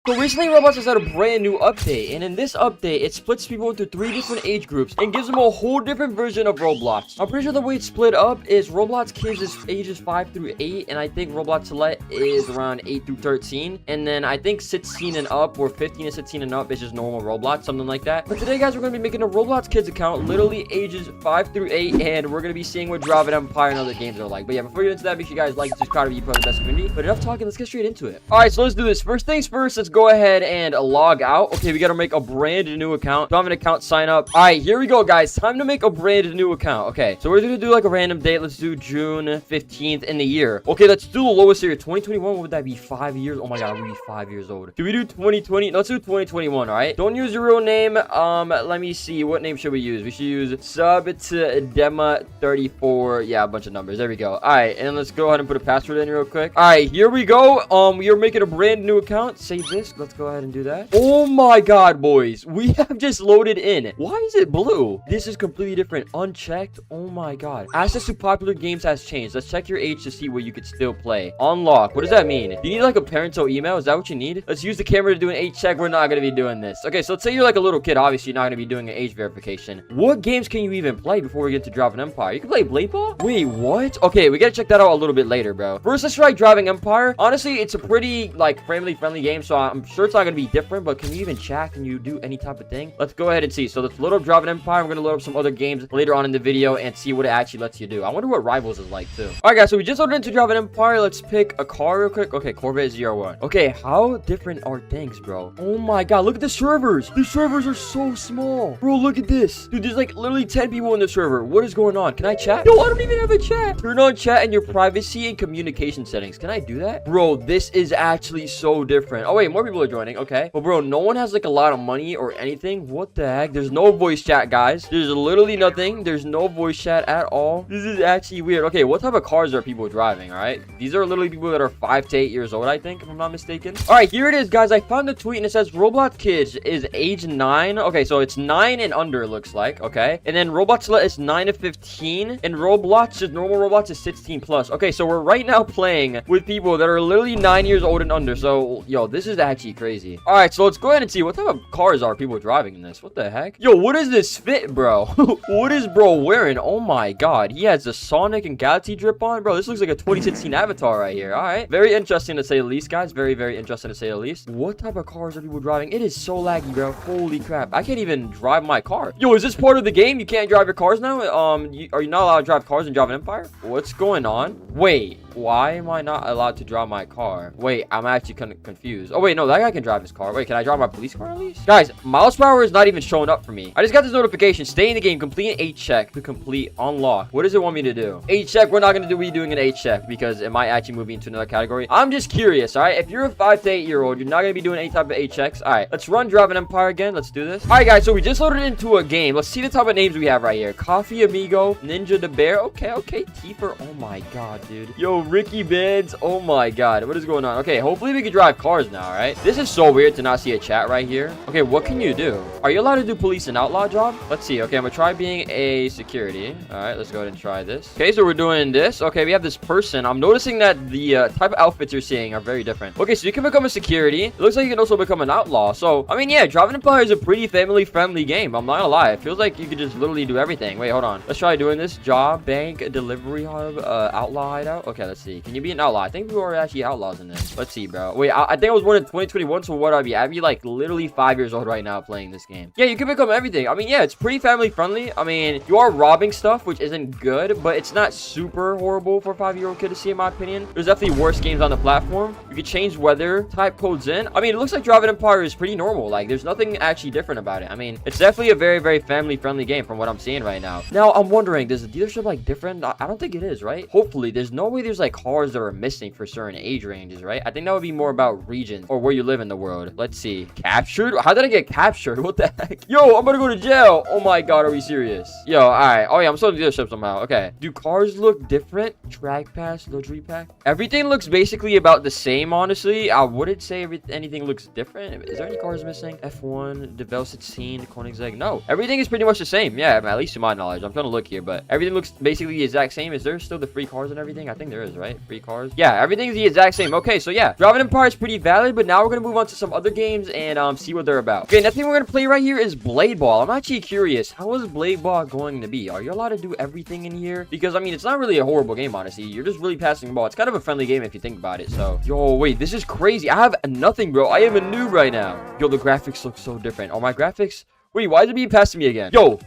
So recently Roblox has had a brand new update, and in this update it splits people into 3 different age groups and gives them a whole different version of Roblox. I'm pretty sure the way it's split up is Roblox Kids is ages 5 through 8, and I think Roblox Select is around 8 through 13, and then I think 16 and up, or 15 to 16 and up, is just normal Roblox, something like that. But today, guys, we're going to be making a Roblox Kids account, literally ages 5 through 8, and we're going to be seeing what Draven Empire and other games are like. But yeah, before we get into that, make sure you guys like, subscribe, be part of the best community. But enough talking, let's get straight into it. Alright, so let's do this. First things first, let's go ahead and log out. Okay, we got to make a brand new account. Don't have an account, sign up. Alright, here we go, guys. Time to make a brand new account. Okay, so we're going to do like a random date. Let's do June 15th in the year. Okay, let's do the lowest year. 2021, what would that be? 5 years? Oh my god, we'd be 5 years old. Do we do 2020? Let's do 2021, alright? Don't use your real name. Let me see. What name should we use? We should use Subtdema34. Yeah, a bunch of numbers. There we go. Alright, and let's go ahead and put a password in real quick. Alright, here we go. We are making a brand new account. Save this. Let's go ahead and do that. Oh my god, boys. We have just loaded in. Why is it blue? This is completely different. Unchecked. Oh my god. Access to popular games has changed. Let's check your age to see what you could still play. Unlock. What does that mean? Do you need like a parental email? Is that what you need? Let's use the camera to do an age check. We're not going to be doing this. Okay, so let's say you're like a little kid. Obviously, you're not going to be doing an age verification. What games can you even play before we get to Draven Empire? You can play Blade Ball? Wait, what? Okay, we got to check that out a little bit later, bro. First, let's try Draven Empire. Honestly, it's a pretty like family-friendly game, so I'm sure it's not going to be different, but can you even chat? Can you do any type of thing? Let's go ahead and see. So let's load up Draven Empire. I'm going to load up some other games later on in the video and see what it actually lets you do. I wonder what Rivals is like, too. All right, guys, so we just loaded into Draven Empire. Let's pick a car real quick. Okay, Corvette 01. Okay, how different are things, bro? Oh my god, look at the servers. The servers are so small. Bro, look at this. Dude, there's like literally 10 people in the server. What is going on? Can I chat? No, I don't even have a chat. Turn on chat in your privacy and communication settings. Can I do that? Bro, this is actually so different. Oh, wait, more people are joining. Okay. But bro, no one has like a lot of money or anything. What the heck? There's no voice chat, guys. There's literally nothing. There's no voice chat at all. This is actually weird. Okay, what type of cars are people driving? All right. These are literally people that are 5 to 8 years old, I think, if I'm not mistaken. All right, here it is, guys. I found the tweet and it says Roblox Kids is age 9. Okay, so it's 9 and under, looks like. Okay, and then Roblox Select is 9 to 15, and Roblox is normal. Roblox is 16 plus. Okay, so we're right now playing with people that are literally 9 years old and under. So yo, this is actually crazy. All right, so let's go ahead and see what type of cars are people driving in this. What the heck? Yo, what is this fit, bro? What is bro wearing? Oh my god, he has a Sonic and Galaxy drip on, bro. This looks like a 2016 avatar right here. All right, very interesting to say the least, guys. Very, very interesting to say the least. What type of cars are people driving? It is so laggy, bro. Holy crap, I can't even drive my car. Yo, is this part of the game? You can't drive your cars now? Are you not allowed to drive cars in Draven Empire? What's going on? Wait, why am I not allowed to drive my car? Wait, I'm actually kind of confused. Oh wait, no, that guy can drive his car. Wait, can I drive my police car at least? Guys, miles per hour is not even showing up for me. I just got this notification. Stay in the game. Complete an 8 check to complete unlock. What does it want me to do? 8 check. We're not going to be doing an 8 check because it might actually move me into another category. I'm just curious, all right? If you're a 5 to 8 year old, you're not going to be doing any type of 8 checks. All right, let's run Draven Empire again. Let's do this. All right, guys, so we just loaded into a game. Let's see the type of names we have right here. Coffee Amigo, Ninja the Bear. Okay, Tifa. Oh my god, dude. Yo, Ricky Beds. Oh my god, what is going on? Okay, hopefully we can drive cars now, all right? This is so weird to not see a chat right here. Okay, what can you do? Are you allowed to do police and outlaw job? Let's see. Okay, I'm gonna try being a security. All right, let's go ahead and try this. Okay, so we're doing this. Okay, we have this person. I'm noticing that the type of outfits you're seeing are very different. Okay, so you can become a security. It looks like you can also become an outlaw. So, I mean, yeah, Draven Empire is a pretty family-friendly game. I'm not gonna lie. It feels like you could just literally do everything. Wait, hold on. Let's try doing this. Job, bank, delivery hub, outlaw hideout. Okay, let's see. Can you be an outlaw? I think we were actually outlaws in this. Let's see, bro. Wait, I think I was born in 2021, so what I'd be? I'd be like literally 5 years old right now playing this game. Yeah, you can become everything. I mean, yeah, it's pretty family-friendly. I mean, you are robbing stuff, which isn't good, but it's not super horrible for a 5-year-old kid to see, in my opinion. There's definitely worse games on the platform. You can change weather type codes in. I mean, it looks like Draven Empire is pretty normal. Like, there's nothing actually different about it. I mean, it's definitely a very family-friendly game from what I'm seeing right now. Now, I'm wondering, does the dealership like different? I don't think it is, right? Hopefully, there's no way there's like cars that are missing for certain age ranges, right? I think that would be more about regions or where you live in the world. Let's see. Captured? How did I get captured? What the heck? Yo, I'm gonna go to jail. Oh my god, are we serious? Yo, all right. Oh yeah, I'm still in the dealership somehow. Okay. Do cars look different? Track pass, luxury pack. Everything looks basically about the same, honestly. I wouldn't say anything looks different. Is there any cars missing? F1, Devel 16, Koenigsegg. No, everything is pretty much the same. Yeah, at least to my knowledge. I'm trying to look here, but everything looks basically the exact same. Is there still the free cars and everything? I think there cars, right? Free cars. Yeah, everything's the exact same. Okay, so yeah, Driving Empire is pretty valid, but now we're gonna move on to some other games and see what they're about. Okay, next thing we're gonna play right here is Blade Ball. I'm actually curious, how is Blade Ball going to be? Are you allowed to do everything in here? Because I mean, it's not really a horrible game, honestly. You're just really passing the ball. It's kind of a friendly game if you think about it. So, yo, wait, this is crazy. I have nothing, bro. I am a noob right now. Yo, the graphics look so different. Oh, my graphics. Wait, why is it being passed to me again? Yo,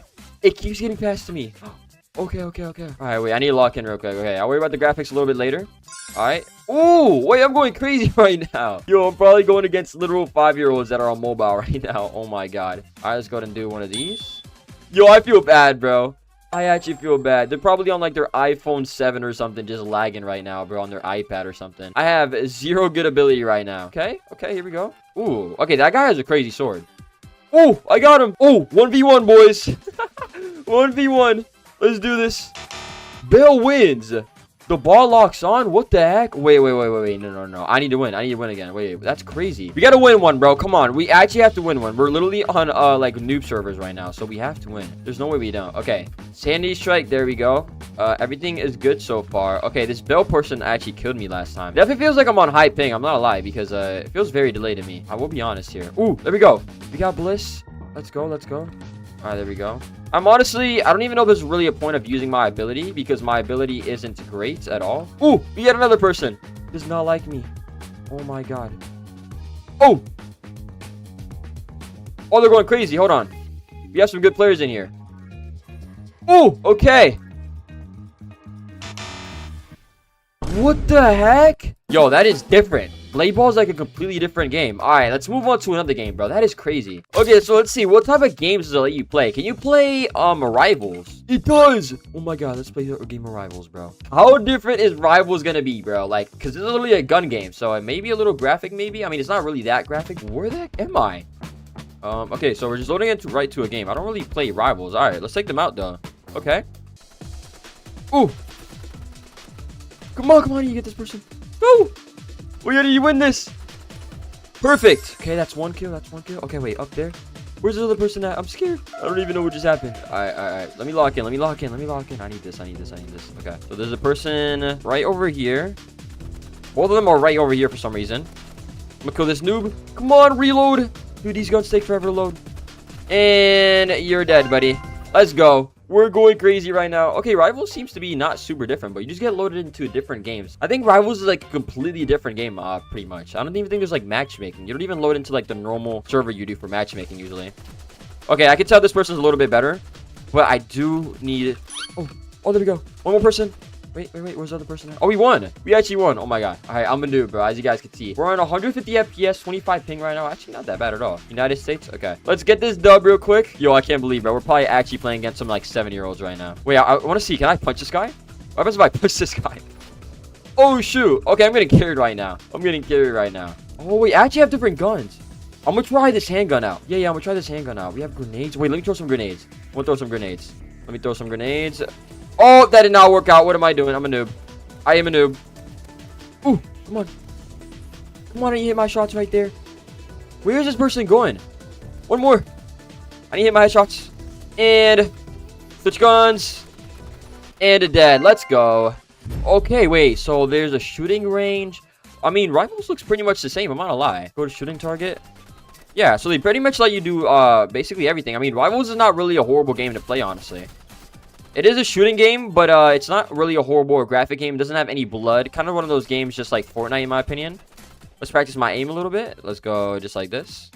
it keeps getting passed to me. Okay. All right, wait, I need to lock in real quick. Okay, I'll worry about the graphics a little bit later. All right. Oh, wait, I'm going crazy right now. Yo, I'm probably going against literal 5-year-olds that are on mobile right now. Oh, my God. All right, let's go ahead and do one of these. Yo, I feel bad, bro. I actually feel bad. They're probably on like their iPhone 7 or something, just lagging right now, bro, on their iPad or something. I have zero good ability right now. Okay, here we go. Ooh, okay, that guy has a crazy sword. Oh, I got him. Oh, 1v1, boys. 1v1. Let's do this. Bill wins. The ball locks on. What the heck? Wait. No. I need to win. Again. Wait, that's crazy. We gotta win one, bro. Come on. We actually have to win one. We're literally on like noob servers right now, so we have to win. There's no way we don't. Okay. Sandy strike. There we go. Everything is good so far. Okay, this Bell person actually killed me last time. Definitely feels like I'm on high ping. I'm not gonna lie, because it feels very delayed to me. I will be honest here. Ooh, there we go. We got Bliss. Let's go. All right, there we go. I'm honestly, I don't even know if there's really a point of using my ability because my ability isn't great at all. Ooh, we got another person. Does not like me. Oh my God. Oh, they're going crazy. Hold on. We have some good players in here. Oh, okay. What the heck? Yo, that is different. Blade Ball is like a completely different game. All right, let's move on to another game, bro. That is crazy. Okay, so let's see. What type of games does it let you play? Can you play Rivals? It does. Oh my God, let's play a game of Rivals, bro. How different is Rivals gonna be, bro? Like, because it's literally a gun game, so it may be a little graphic, maybe. I mean, it's not really that graphic. Where the heck am I? Okay, so we're just loading into right to a game. I don't really play Rivals. All right, let's take them out, though. Okay. Ooh. Come on, you get this person. Woo! We gotta win this. Perfect. Okay, that's one kill. Okay, wait, up there. Where's the other person at? I'm scared. I don't even know what just happened. All right. Let me lock in. I need this. Okay, so there's a person right over here. Both of them are right over here for some reason. I'm gonna kill this noob. Come on, reload. Dude, these guns take forever to load. And you're dead, buddy. Let's go. We're going crazy right now. Okay, Rivals seems to be not super different, but you just get loaded into different games. I think Rivals is like a completely different game, pretty much. I don't even think there's like matchmaking. You don't even load into like the normal server you do for matchmaking usually. Okay, I can tell this person's a little bit better, but I do need... Oh, there we go. One more person. Wait, where's the other person at? Oh, we won. We actually won. Oh my God. All right, I'm a noob, bro, as you guys can see. We're on 150 FPS, 25 ping right now. Actually, not that bad at all. United States. Okay, let's get this dub real quick. Yo, I can't believe, bro. We're probably actually playing against some like 7-year-olds right now. Wait, I want to see. Can I punch this guy? What happens if I punch this guy? Oh, shoot. Okay, I'm getting carried right now. Oh, wait, I actually have different guns. I'm gonna try this handgun out. Yeah, I'm gonna try this handgun out. We have grenades. Wait, let me throw some grenades. I'm gonna throw some grenades. Let me throw some grenades. Oh, that did not work out. What am I doing? I'm a noob. I am a noob. Ooh, come on. I need to hit my shots right there. Where is this person going? One more. I need to hit my headshots. And switch guns. And dead. Let's go. Okay, wait. So there's a shooting range. I mean, Rivals looks pretty much the same. I'm not gonna lie. Go to shooting target. Yeah, so they pretty much let you do basically everything. I mean, Rivals is not really a horrible game to play, honestly. It is a shooting game, but it's not really a horrible or graphic game. It doesn't have any blood. Kind of one of those games just like Fortnite, in my opinion. Let's practice my aim a little bit. Let's go just like this.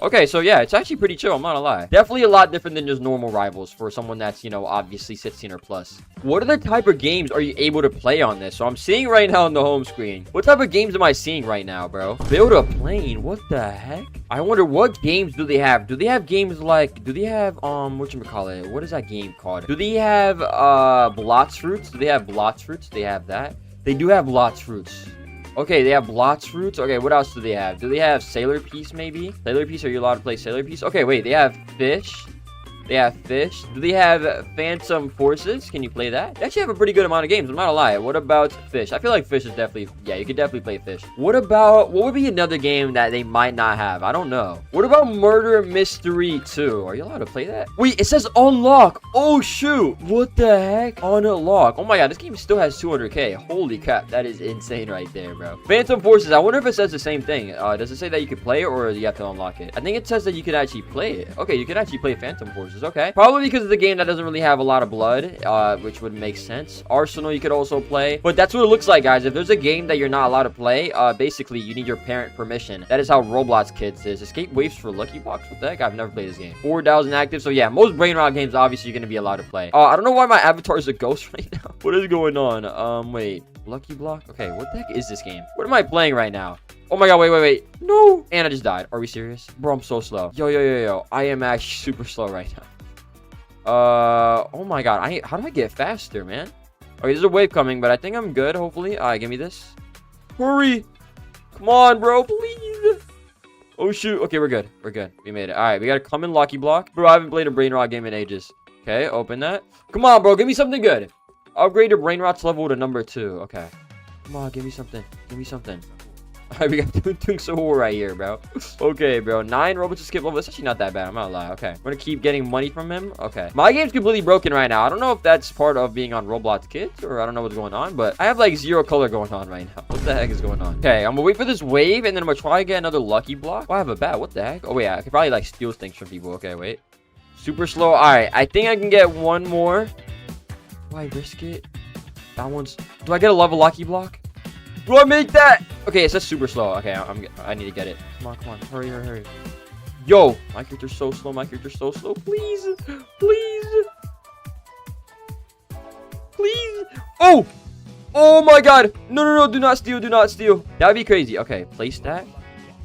Okay, so yeah, it's actually pretty chill, I'm not gonna lie. Definitely a lot different than just normal Rivals for someone that's, you know, obviously 16 or plus. What other type of games are you able to play on this? So I'm seeing right now on the home screen. What type of games am I seeing right now, bro? Build a plane. What the heck? I wonder what games do they have? Do they have games like, do they have, whatchamacallit? What is that game called? Do they have, Blots Fruits? Do they have Blots Fruits? They have that. They do have Blots Fruits. Okay, they have Blots Fruits. Okay, what else do they have? Do they have Sailor Piece, maybe? Sailor Piece, are you allowed to play Sailor Piece? Okay, wait, they have Fish. They have fish. Do they have Phantom Forces? Can you play that? They actually have a pretty good amount of games. I'm not gonna lie. What about fish? I feel like fish is definitely... Yeah, you could definitely play fish. What about... What would be another game that they might not have? I don't know. What about Murder Mystery 2? Are you allowed to play that? Wait, it says unlock. Oh, shoot. What the heck? Unlock. Oh my god, this game still has 200k. Holy crap. That is insane right there, bro. Phantom Forces. I wonder if it says the same thing. Does it say that you can play it or do you have to unlock it? I think it says that you could actually play it. Okay, you can actually play Phantom Forces. Okay. Probably because of the game that doesn't really have a lot of blood, which would make sense. Arsenal you could also play. But that's what it looks like, guys. If there's a game that you're not allowed to play, basically you need your parent permission. That is how Roblox Kids is. Escape Waves for Lucky Blocks? What the heck? I've never played this game. 4,000 active. So yeah, most brain rot games obviously you're going to be allowed to play. I don't know why my avatar is a ghost right now. What is going on? Wait. Lucky Block? Okay, what the heck is this game? What am I playing right now? Oh my god, wait. No! And I just died. Are we serious? Bro, I'm so slow. Yo. I am actually super slow right now. Oh my god. How do I get faster, man? Okay, there's a wave coming, but I think I'm good, hopefully. Alright, give me this. Hurry! Come on, bro, please! Oh, shoot. Okay, we're good. We made it. Alright, we gotta come in Lucky Block. Bro, I haven't played a brain rot game in ages. Okay, open that. Come on, bro, give me something good. Upgrade your brain rot's level to number 2. Okay. Come on, give me something. Alright, we got doing so well right here, bro. Okay, bro. 9 robots to skip level. That's actually not that bad. I'm not gonna lie. Okay. We're gonna keep getting money from him. Okay. My game's completely broken right now. I don't know if that's part of being on Roblox Kids or I don't know what's going on, but I have like 0 color going on right now. What the heck is going on? Okay, I'm gonna wait for this wave and then I'm gonna try to get another Lucky Block. Oh, I have a bat. What the heck? Oh, yeah. I could probably like steal things from people. Okay, wait. Super slow. Alright. I think I can get one more. Do I risk it? That one's... Do I get a level Lucky Block? Do I make that? Okay, it says super slow. Okay, I need to get it. Come on. Hurry. Yo, my character's so slow. Please. Oh my god. No. Do not steal. That would be crazy. Okay, place that.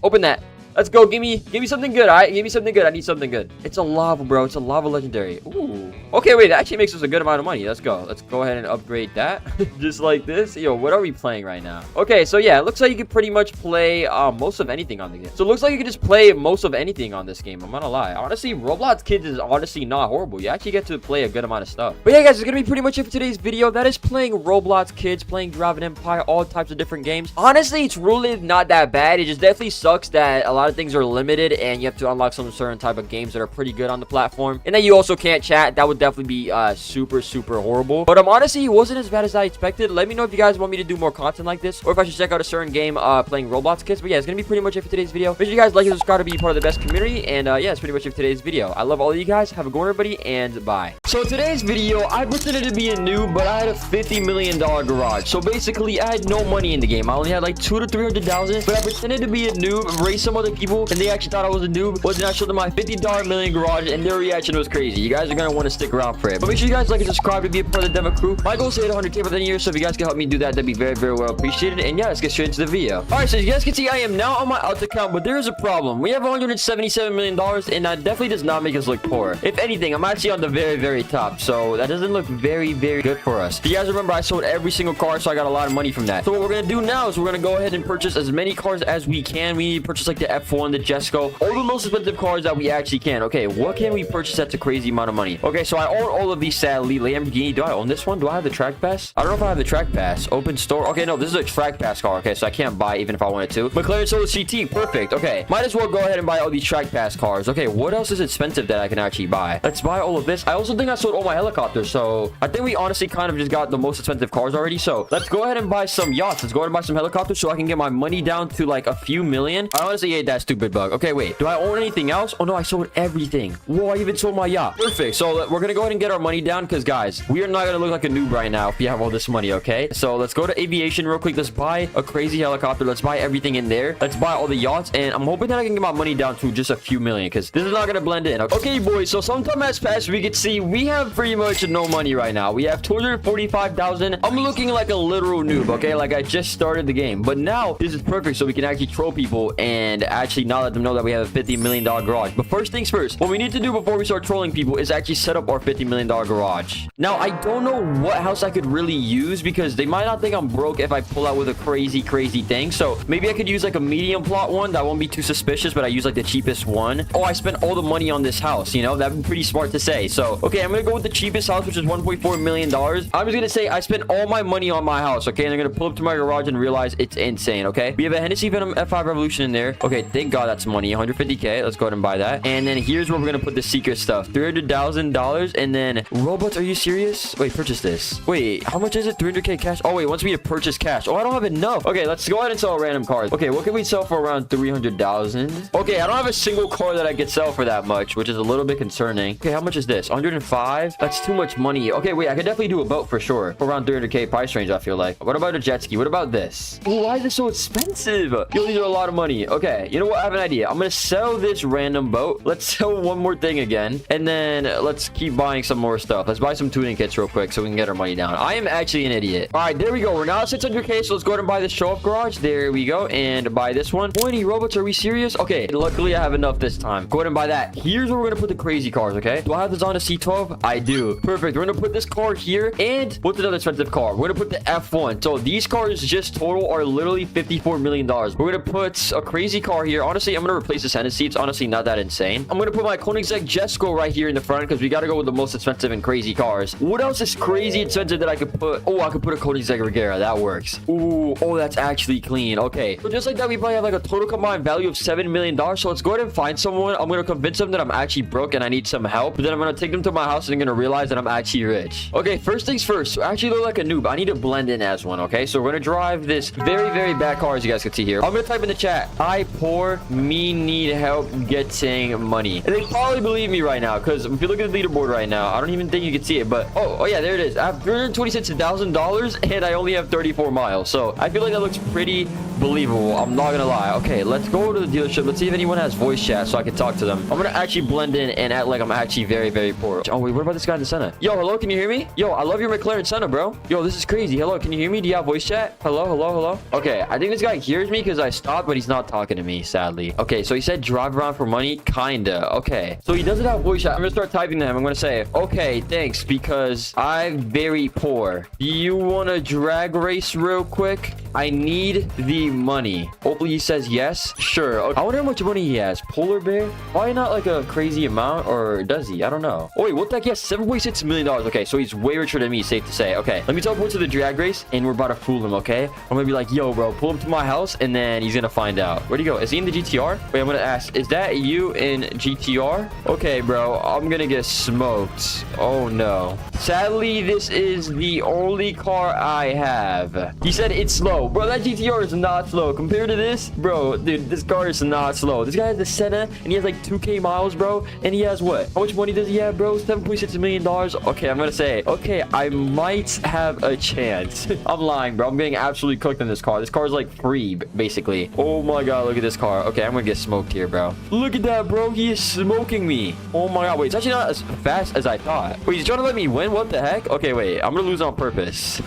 Open that. Let's go. Give me something good. All right, give me something good. I need something good. It's a lava, bro. It's a lava legendary. Ooh. Okay, wait. That actually makes us a good amount of money. Let's go. Let's go ahead and upgrade that. Just like this. Yo, what are we playing right now? Okay, so yeah, it looks like you can pretty much play most of anything on the game. So it looks like you can just play most of anything on this game. I'm not gonna lie. Honestly, Roblox Kids is honestly not horrible. You actually get to play a good amount of stuff. But yeah, guys, it's gonna be pretty much it for today's video. That is playing Roblox Kids, playing Dragon Empire, all types of different games. Honestly, it's really not that bad. It just definitely sucks that a lot of things are limited and you have to unlock some certain type of games that are pretty good on the platform, and then you also can't chat. That would definitely be super horrible, but honestly, it wasn't as bad as I expected. Let me know if you guys want me to do more content like this, or if I should check out a certain game playing Roblox Kids. But yeah, it's gonna be pretty much it for today's video. Make sure you guys like and subscribe to be part of the best community, and yeah, it's pretty much it for today's video. I love all of you guys. Have a good one, everybody, and bye. So today's video, I pretended to be a noob, but I had a $50 million garage. So basically, I had no money in the game. I only had like 200 to 300,000, but I pretended to be a noob, race some other people, and they actually thought I was a noob. But then I showed them my $50 million garage, and their reaction was crazy. You guys are gonna want to stick around for it. But make sure you guys like and subscribe to be a part of the demo crew. My goal is to hit 100k within a year, so if you guys can help me do that, that'd be very well appreciated. And yeah, let's get straight into the video. Alright, so as you guys can see, I am now on my alt account, but there is a problem. We have $177 million, and that definitely does not make us look poor. If anything, I'm actually on the very top, so that doesn't look very good for us. If you guys remember, I sold every single car, so I got a lot of money from that. So what we're gonna do now is we're gonna go ahead and purchase as many cars as we can. We need to purchase like the F1, the Jesco, all the most expensive cars that we actually can. Okay, what can we purchase that's a crazy amount of money? Okay, so I own all of these, sadly. Lamborghini, do I own this one? Do I have the track pass? I don't know if I have the track pass. Open store. Okay, no, this is a track pass car. Okay, so I can't buy even if I wanted to. McLaren Solar CT, perfect. Okay, might as well go ahead and buy all these track pass cars. Okay, what else is expensive that I can actually buy? Let's buy all of this. I also think I sold all my helicopters, so I think we honestly kind of just got the most expensive cars already. So let's go ahead and buy some yachts. Let's go ahead and buy some helicopters so I can get my money down to like a few million. I honestly hate that stupid bug. Okay, wait, do I own anything else? Oh no, I sold everything. Whoa, I even sold my yacht. Perfect. So we're gonna go ahead and get our money down, because guys, we are not gonna look like a noob right now if you have all this money. Okay, so let's go to aviation real quick. Let's buy a crazy helicopter. Let's buy everything in there. Let's buy all the yachts, and I'm hoping that I can get my money down to just a few million, because this is not gonna blend in. Okay, boys, so sometime has passed. We can see we have pretty much no money right now. We have 245,000. I'm looking like a literal noob, okay? Like I just started the game, but now this is perfect, so we can actually troll people and actually not let them know that we have a $50 million garage. But first things first, what we need to do before we start trolling people is actually set up our $50 million garage. Now, I don't know what house I could really use because they might not think I'm broke if I pull out with a crazy thing. So maybe I could use like a medium plot one that won't be too suspicious, but I use like the cheapest one. Oh, I spent all the money on this house, you know, that'd be pretty smart to say. So, okay, I'm gonna go with the cheapest house, which is $1.4 million. I'm just gonna say I spent all my money on my house, okay? And they're gonna pull up to my garage and realize it's insane, okay? We have a Hennessy Venom F5 Revolution in there. Okay, thank God that's money. 150K. Let's go ahead and buy that. And then here's where we're gonna put the secret stuff. $300,000. And then robots, are you serious? Wait, purchase this. Wait, how much is it? 300K cash. Oh, wait, wants me to purchase cash. Oh, I don't have enough. Okay, let's go ahead and sell random cars. Okay, what can we sell for around 300,000? Okay, I don't have a single car that I could sell for that much, which is a little bit concerning. Okay, how much is this? 105? That's too much money. Okay, wait, I could definitely do a boat for sure. For around 300K price range, I feel like. What about a jet ski? What about this? Oh, why is this so expensive? Yo, these are a lot of money. Okay, you know what? I have an idea. I'm gonna sell this random boat. Let's sell one more thing again. And then let's keep buying some more stuff. Let's buy some tuning kits real quick so we can get our money down. I am actually an idiot. All right, there we go. We're now at 600K, so let's go ahead and buy this show-off garage. There we go. And buy this one. 20 robots, are we serious? Okay, luckily I have enough this time. Go ahead and buy that. Here's where we're gonna put the crazy cars, okay? Do I have this on a C12? I do. Perfect. We're gonna put this car here. And what's another expensive car? We're gonna put the F1. So these cars just total are literally $54 million. We're gonna put a crazy car here. Honestly, I'm gonna replace this Hennessy. It's honestly not that insane. I'm gonna put my Koenigsegg Jesko right here in the front because we gotta go with the most expensive and crazy cars. What else is crazy expensive that I could put? Oh, I could put a Koenigsegg Regera. That works. Ooh, oh, that's actually clean. Okay. So just like that, we probably have like a total combined value of $7 million. So let's go ahead and find someone. I'm gonna convince them that I'm actually broke and I need some help. But then I'm gonna take them to my house and they're gonna realize that I'm actually rich. Okay, first things first. I actually look like a noob. I need to blend in as one, okay? So we're gonna drive this very bad car, as you guys can see here. I'm gonna type in the chat, I poor, me need help getting money. And they probably believe me right now, because if you look at the leaderboard right now, I don't even think you can see it, but oh yeah, there it is. I have $326,000 and I only have 34 miles. So I feel like that looks pretty believable. I'm not gonna lie. Okay, let's go to the dealership. Let's see if anyone has voice chat so I can talk to them. I'm gonna actually blend in and act like I'm actually very poor. Oh wait, what about this guy in the Senna? Yo, hello, can you hear me? Yo, I love your McLaren Senna, bro. Yo, this is crazy. Hello, can you hear me? Do you have voice chat? Hello. Okay, I think this guy hears me because I stopped, but he's not talking to me, sadly. Okay, so he said drive around for money. Kinda. Okay, so he doesn't have voice chat. I'm gonna start typing to him. I'm gonna say, okay, thanks, because I'm very poor. Do you want to drag race real quick? I need the money. Hopefully he says yes. Sure. Okay. I wonder how much money he has. Polar bear? Why not like a crazy amount, or does he? I don't know. Oh wait, what the heck? He has $7.6 million. Okay, so he's way richer than me, safe to say. Okay, let me teleport to the drag race and we're about to fool him, okay? I'm gonna be like, yo, bro, pull him to my house and then he's gonna find out. Where'd he go? Is he in the GTR? Wait, I'm gonna ask, is that you in GTR? Okay, bro, I'm gonna get smoked. Oh no. Sadly, this is the only car I have. He said it's slow. Bro, that GTR is not slow. Compared to this, bro, dude, this car is not slow. This guy has the Senna and he has like 2K miles, bro. And he has what? How much money does he have, bro? $7.6 million. Okay, I'm gonna say, okay, I might have a chance. I'm lying, bro. I'm getting absolutely cooked in this car. This car is like free, basically. Oh my god, look at this car. Okay, I'm gonna get smoked here, bro. Look at that, bro. He is smoking me. Oh my god, wait, it's actually not as fast as I thought. Wait, he's trying to let me win? What the heck? Okay, wait, I'm gonna lose on purpose.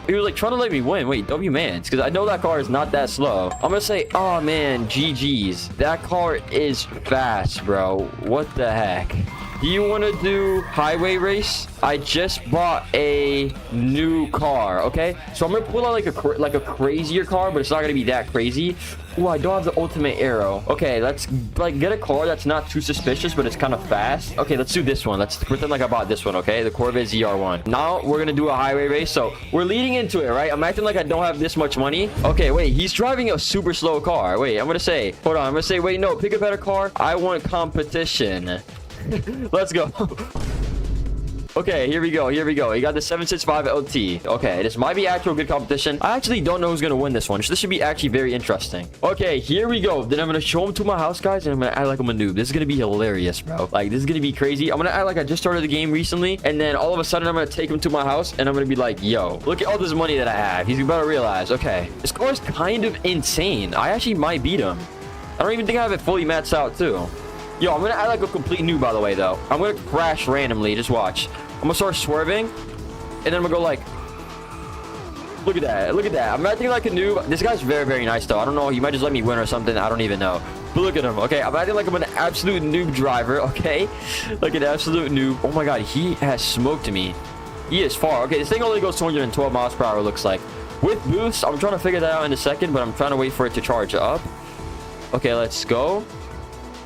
He was like trying to let me win. Wait, W mans, because I know that car is not that slow. I'm gonna say, oh man, GG's. That car is fast, bro. What the heck? Do you want to do highway race? I just bought a new car, okay? So I'm going to pull out like a crazier car, but it's not going to be that crazy. Oh, I don't have the ultimate arrow. Okay, let's like get a car that's not too suspicious, but it's kind of fast. Okay, let's do this one. Let's pretend like I bought this one, okay? The Corvette ZR1. Now we're going to do a highway race. So we're leading into it, right? I'm acting like I don't have this much money. Okay, wait, he's driving a super slow car. Wait, I'm going to say, hold on. I'm going to say, wait, no, pick a better car. I want competition. Let's go. Okay, here we go. He got the 765 LT. Okay, this might be actual good competition. I actually don't know who's gonna win this one. This should be actually very interesting. Okay, here we go. Then I'm gonna show him to my house, guys, and I'm gonna act like I'm a noob. This is gonna be hilarious, bro. Like, this is gonna be crazy. I'm gonna act like I just started the game recently, and then all of a sudden I'm gonna take him to my house and I'm gonna be like, yo, look at all this money that I have. He's about to realize, okay, this car is kind of insane. I actually might beat him. I don't even think I have it fully maxed out too. Yo, I'm gonna act like a complete noob, by the way, though. I'm gonna crash randomly. Just watch. I'm gonna start swerving, and then I'm gonna go like... Look at that. Look at that. I'm acting like a noob. This guy's very, very nice, though. I don't know. He might just let me win or something. I don't even know. But look at him. Okay, I'm acting like I'm an absolute noob driver. Okay, like an absolute noob. Oh my god, he has smoked me. He is far. Okay, this thing only goes 212 miles per hour, looks like. With boost, I'm trying to figure that out in a second, but I'm trying to wait for it to charge up. Okay, let's go.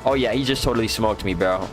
Oh yeah, he just totally smoked me, bro.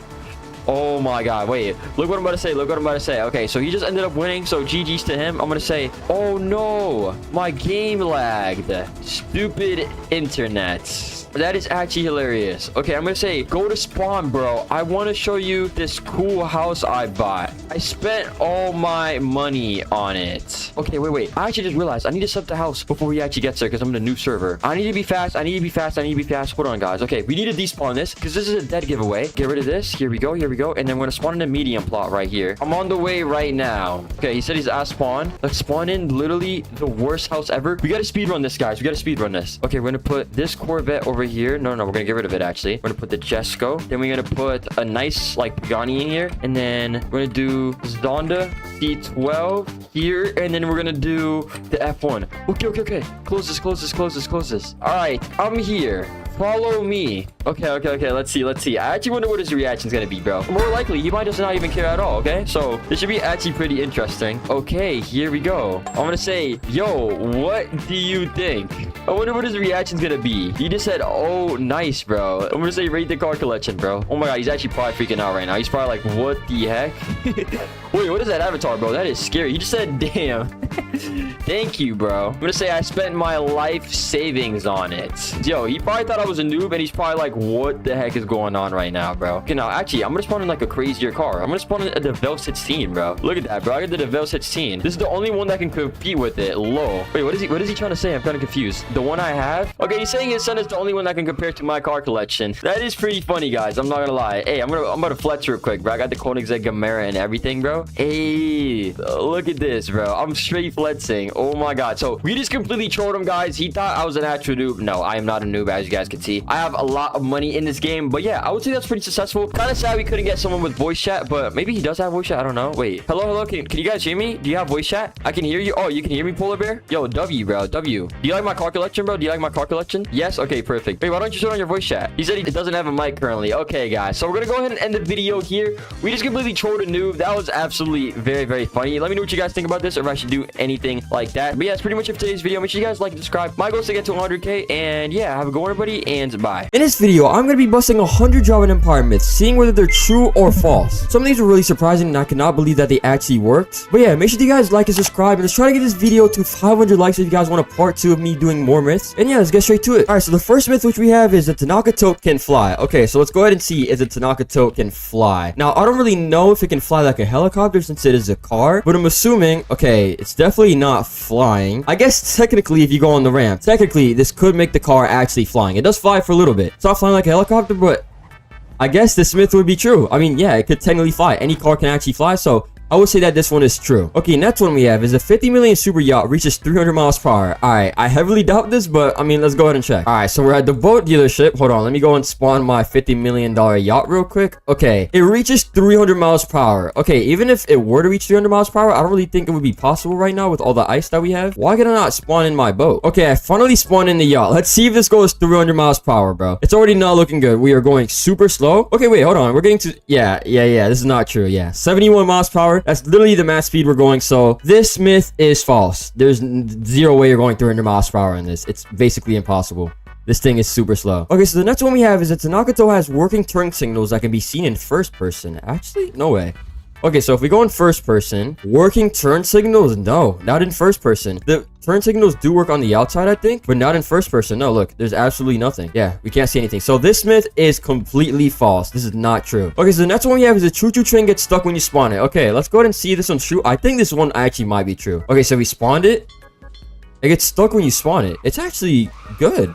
Oh my god, wait. Look what I'm about to say. Look what I'm about to say. Okay, so he just ended up winning, so GG's to him. I'm gonna say, oh no, my game lagged. Stupid internet. That is actually hilarious. Okay, I'm gonna say, go to spawn, bro. I want to show you this cool house I bought. I spent all my money on it. Okay, wait. I actually just realized I need to set up the house before he actually gets there because I'm in a new server. I need to be fast. I need to be fast. Hold on, guys. Okay, we need to despawn this because this is a dead giveaway. Get rid of this. Here we go. And then we're gonna spawn in a medium plot right here. I'm on the way right now. Okay, he said he's at spawn. Let's spawn in literally the worst house ever. We gotta speedrun this, guys. We gotta speedrun this. Okay, we're gonna put this Corvette over here. No, we're gonna get rid of it, actually. We're gonna put the Jesco. Then we're gonna put a nice, like, Pagani in here. And then we're gonna do Zonda C12 here. And then we're gonna do the F1. Okay. Close this. All right, I'm here. Follow me. Okay. Let's see. I actually wonder what his reaction's gonna be, bro. More likely, he might just not even care at all, okay? So, this should be actually pretty interesting. Okay, here we go. I'm gonna say, yo, what do you think? I wonder what his reaction's gonna be. He just said, oh, nice, bro. I'm gonna say, rate the car collection, bro. Oh my god, he's actually probably freaking out right now. He's probably like, what the heck? Wait, what is that avatar, bro? That is scary. He just said, damn. Thank you, bro. I'm gonna say I spent my life savings on it. Yo, he probably thought I was a noob, and he's probably like, what the heck is going on right now, bro? Okay, now, actually, I'm gonna spawn in like a crazier car. I'm gonna spawn in a DeVille 16, bro. Look at that, bro. I got the DeVille 16. This is the only one that can compete with it. Lol. Wait, what is he trying to say? I'm kind of confused. The one I have? Okay, he's saying his son is the only one that can compare to my car collection. That is pretty funny, guys. I'm not gonna lie. Hey, I'm about to flex real quick, bro. I got the Koenigsegg Gamera and everything, bro. Hey, look at this, bro. I'm straight flexing. Oh my god. So we just completely trolled him, guys. He thought I was an actual noob. No, I am not a noob, as you guys can see. I have a lot of money in this game, but yeah, I would say that's pretty successful. Kind of sad we couldn't get someone with voice chat, but maybe he does have voice chat. I don't know. Wait, hello. Can you guys hear me? Do you have voice chat? I can hear you. Oh, you can hear me, Polar Bear? Yo, W, bro. W. Do you like my car collection, bro? Yes. Okay, perfect. Wait, why don't you show it on your voice chat? He said he doesn't have a mic currently. Okay, guys, so we're gonna go ahead and end the video here. We just completely trolled a noob. That was absolutely very, very funny. Let me know what you guys think about this, or if I should do anything like that. But yeah, that's pretty much it for today's video. Make sure you guys like and subscribe. My goal is to get to 100k, and yeah, have a good one, everybody, and bye. In this video, I'm gonna be busting 100 Java and Empire myths, seeing whether they're true or false. Some of these were really surprising, and I cannot believe that they actually worked. But yeah, make sure you guys like and subscribe, and let's try to get this video to 500 likes if you guys want a part 2 of me doing more myths. And yeah, let's get straight to it. Alright, so the first myth which we have is the Tanaka tote can fly. Okay, so let's go ahead and see if the Tanaka tote can fly. Now, I don't really know if it can fly like a helicopter since it is a car, but I'm assuming, okay, it's definitely not flying. I guess technically if you go on the ramp, technically this could make the car actually flying. It does fly for a little bit. It's not flying like a helicopter, but I guess this myth would be true. I mean, yeah, it could technically fly. Any car can actually fly, so I would say that this one is true. Okay, next one we have is a 50 million super yacht reaches 300 miles per hour. Alright, I heavily doubt this, but I mean, let's go ahead and check. Alright, so we're at the boat dealership. Hold on, let me go and spawn my $50 million yacht real quick. Okay, it reaches 300 miles per hour. Okay, even if it were to reach 300 miles per hour, I don't really think it would be possible right now with all the ice that we have. Why can I not spawn in my boat? Okay, I finally spawned in the yacht. Let's see if this goes 300 miles per hour, bro. It's already not looking good. We are going super slow. Okay, wait, hold on. We're getting to... Yeah, this is not true. Yeah, 71 miles per hour. That's literally the max speed we're going, so this myth is false. There's zero way you're going 300 miles per hour in this. It's basically impossible. This thing is super slow. Okay, so the next one we have is that Tanaka tote has working turn signals that can be seen in first person. Actually, no way. Okay, so if we go in first person, working turn signals? No, not in first person. The turn signals do work on the outside, I think, but not in first person. No, look, there's absolutely nothing. Yeah, we can't see anything. So this myth is completely false. This is not true. Okay, so the next one we have is a choo-choo train gets stuck when you spawn it. Okay, let's go ahead and see if this one's true. I think this one actually might be true. Okay, so we spawned it. It gets stuck when you spawn it. It's actually good.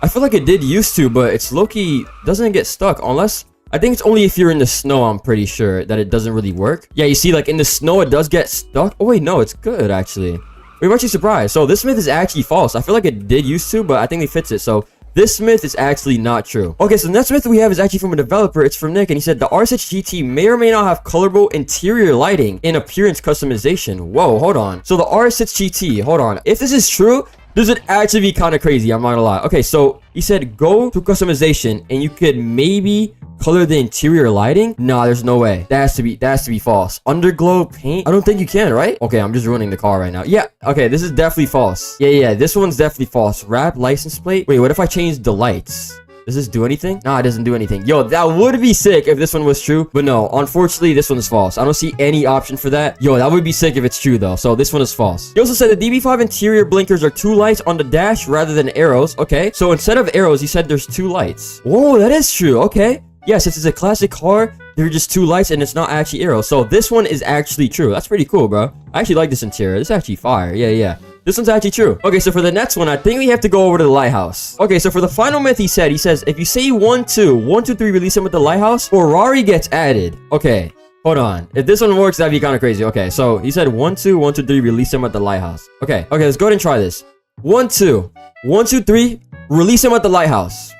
I feel like it did used to, but it's low-key doesn't get stuck unless... I think it's only if you're in the snow, I'm pretty sure, that it doesn't really work. Yeah, you see, like, in the snow, it does get stuck. Oh, wait, no, it's good, actually. We're actually surprised. So, this myth is actually false. I feel like it did used to, but I think they fixed it. So, this myth is actually not true. Okay, so the next myth we have is actually from a developer. It's from Nick, and he said the R6 GT may or may not have colorable interior lighting and appearance customization. Whoa, hold on. So the R6 GT, hold on. If this is true, this would actually be kind of crazy. I'm not gonna lie. Okay, so he said go to customization, and you could maybe color the interior lighting. Nah, there's no way. That has to be false. Underglow paint, I don't think you can, right? Okay, I'm just ruining the car right now. Yeah, okay, this is definitely false. Yeah, this one's definitely false. Wrap license plate. Wait, what if I change the lights? Does this do anything? Nah, it doesn't do anything. Yo, that would be sick if this one was true. But no, unfortunately, this one is false. I don't see any option for that. Yo, that would be sick if it's true, though. So this one is false. He also said the DB5 interior blinkers are 2 lights on the dash rather than arrows. Okay, so instead of arrows, he said there's 2 lights. Whoa, that is true. Okay. Yes, this is a classic car. There are just 2 lights, and it's not actually arrows. So this one is actually true. That's pretty cool, bro. I actually like this interior. This is actually fire. Yeah. This one's actually true. Okay, so for the next one, I think we have to go over to the lighthouse. Okay, so for the final myth, he says, if you say 1, 2, 1, 2, 3, release him at the lighthouse, Ferrari gets added. Okay, hold on. If this one works, that'd be kind of crazy. Okay, so he said 1, 2, 1, 2, 3, release him at the lighthouse. Okay, let's go ahead and try this. 1, 2, 1, 2, 3, release him at the lighthouse.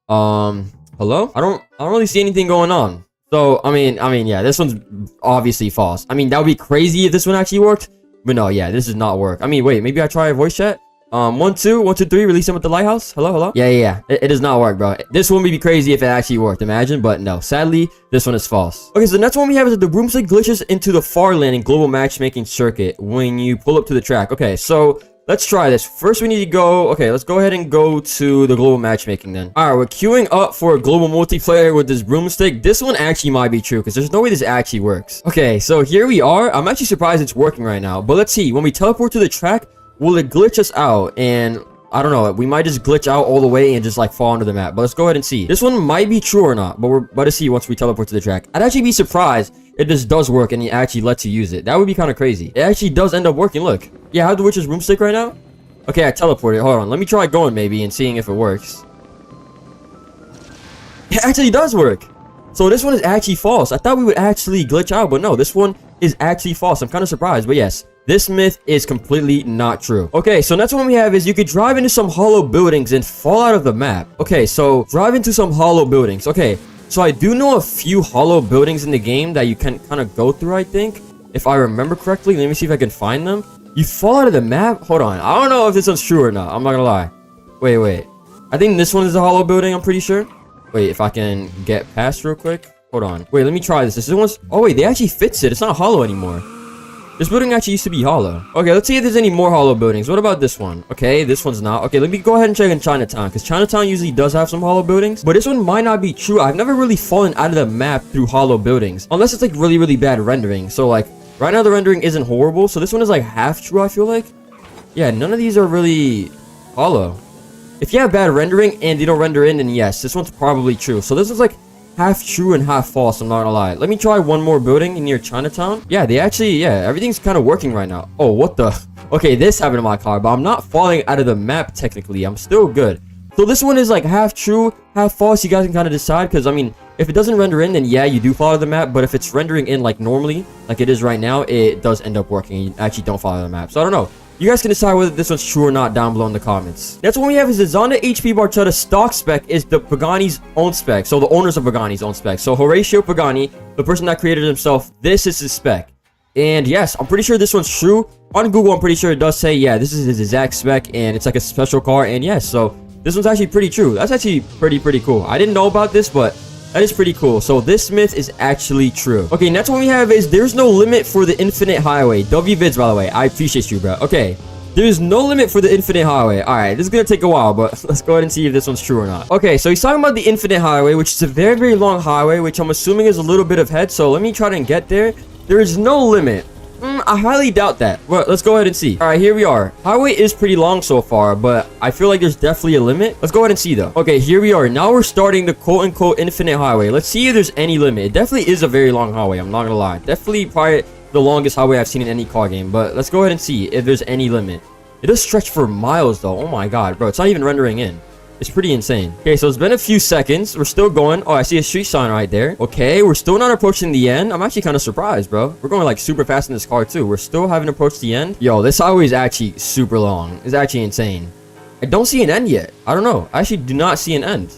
Hello? I don't really see anything going on. So, I mean, yeah, this one's obviously false. I mean, that would be crazy if this one actually worked. But no, yeah, this does not work. I mean, wait, maybe I try a voice chat. 1, 2, 1, 2, 3, release him at the lighthouse. Hello? Yeah. It does not work, bro. This one would be crazy if it actually worked. Imagine, but no. Sadly, this one is false. Okay, so the next one we have is that the broomstick glitches into the far landing global matchmaking circuit when you pull up to the track. Okay, so let's try this. First, we need to go... Okay, let's go ahead and go to the global matchmaking then. Alright, we're queuing up for a global multiplayer with this broomstick. This one actually might be true because there's no way this actually works. Okay, so here we are. I'm actually surprised it's working right now. But let's see. When we teleport to the track, will it glitch us out? And I don't know. We might just glitch out all the way and just like fall onto the map. But let's go ahead and see. This one might be true or not. But we're about to see once we teleport to the track. I'd actually be surprised if this does work and it actually lets you use it. That would be kind of crazy. It actually does end up working. Look. Yeah, I have the witch's broomstick right now. Okay, I teleported. Hold on. Let me try going maybe and seeing if it works. It actually does work. So this one is actually false. I thought we would actually glitch out, but no, this one is actually false. I'm kind of surprised, but yes, this myth is completely not true. Okay, so next one we have is you could drive into some hollow buildings and fall out of the map. Okay, so drive into some hollow buildings. Okay, so I do know a few hollow buildings in the game that you can kind of go through, I think. If I remember correctly, let me see if I can find them. You fall out of the map? Hold on. I don't know if this one's true or not. I'm not gonna lie. Wait. I think this one is a hollow building, I'm pretty sure. Wait, if I can get past real quick. Hold on. Wait, let me try this. This one's... Oh, wait, they actually fix it. It's not hollow anymore. This building actually used to be hollow. Okay, let's see if there's any more hollow buildings. What about this one? Okay, this one's not. Okay, let me go ahead and check in Chinatown, because Chinatown usually does have some hollow buildings. But this one might not be true. I've never really fallen out of the map through hollow buildings. Unless it's like really, really bad rendering. So like... Right now, the rendering isn't horrible, so this one is like half true, I feel like. Yeah, none of these are really hollow. If you have bad rendering and they don't render in, then yes, this one's probably true. So this is like half true and half false, I'm not gonna lie. Let me try one more building near Chinatown. Yeah, everything's kind of working right now. Oh, what the? Okay, this happened to my car, but I'm not falling out of the map technically. I'm still good. So this one is like half true, half false. You guys can kind of decide, because I mean, if it doesn't render in, then yeah, you do follow the map. But if it's rendering in like normally, like it is right now, it does end up working. You actually don't follow the map. So I don't know. You guys can decide whether this one's true or not down below in the comments. Next one we have is the Zonda HP Barchetta stock spec is the Pagani's own spec. So the owners of Pagani's own spec. So Horatio Pagani, the person that created himself, this is his spec. And yes, I'm pretty sure this one's true. On Google, I'm pretty sure it does say, yeah, this is his exact spec and it's like a special car. And yes, so this one's actually pretty true. That's actually pretty cool. I didn't know about this, but that is pretty cool. So this myth is actually true. Okay, next one we have is there's no limit for the infinite highway. WVids, by the way. I appreciate you, bro. Okay. There's no limit for the infinite highway. Alright, this is gonna take a while, but let's go ahead and see if this one's true or not. Okay, so he's talking about the infinite highway, which is a very long highway, which I'm assuming is a little bit of head. So let me try to get there. There is no limit. I highly doubt that. But let's go ahead and see. Alright, here we are. Highway is pretty long so far, but I feel like there's definitely a limit. Let's go ahead and see though. Okay, here we are. Now we're starting the quote-unquote infinite highway. Let's see if there's any limit. It definitely is a very long highway. I'm not gonna lie. Definitely probably the longest highway I've seen in any car game. But let's go ahead and see if there's any limit. It does stretch for miles though. Oh my god, bro. It's not even rendering in. It's pretty insane. Okay, so it's been a few seconds. We're still going. Oh, I see a street sign right there. Okay, we're still not approaching the end. I'm actually kind of surprised, bro. We're going like super fast in this car too. We're still haven't approached the end. Yo, this highway is actually super long. It's actually insane. I don't see an end yet. I don't know. I actually do not see an end.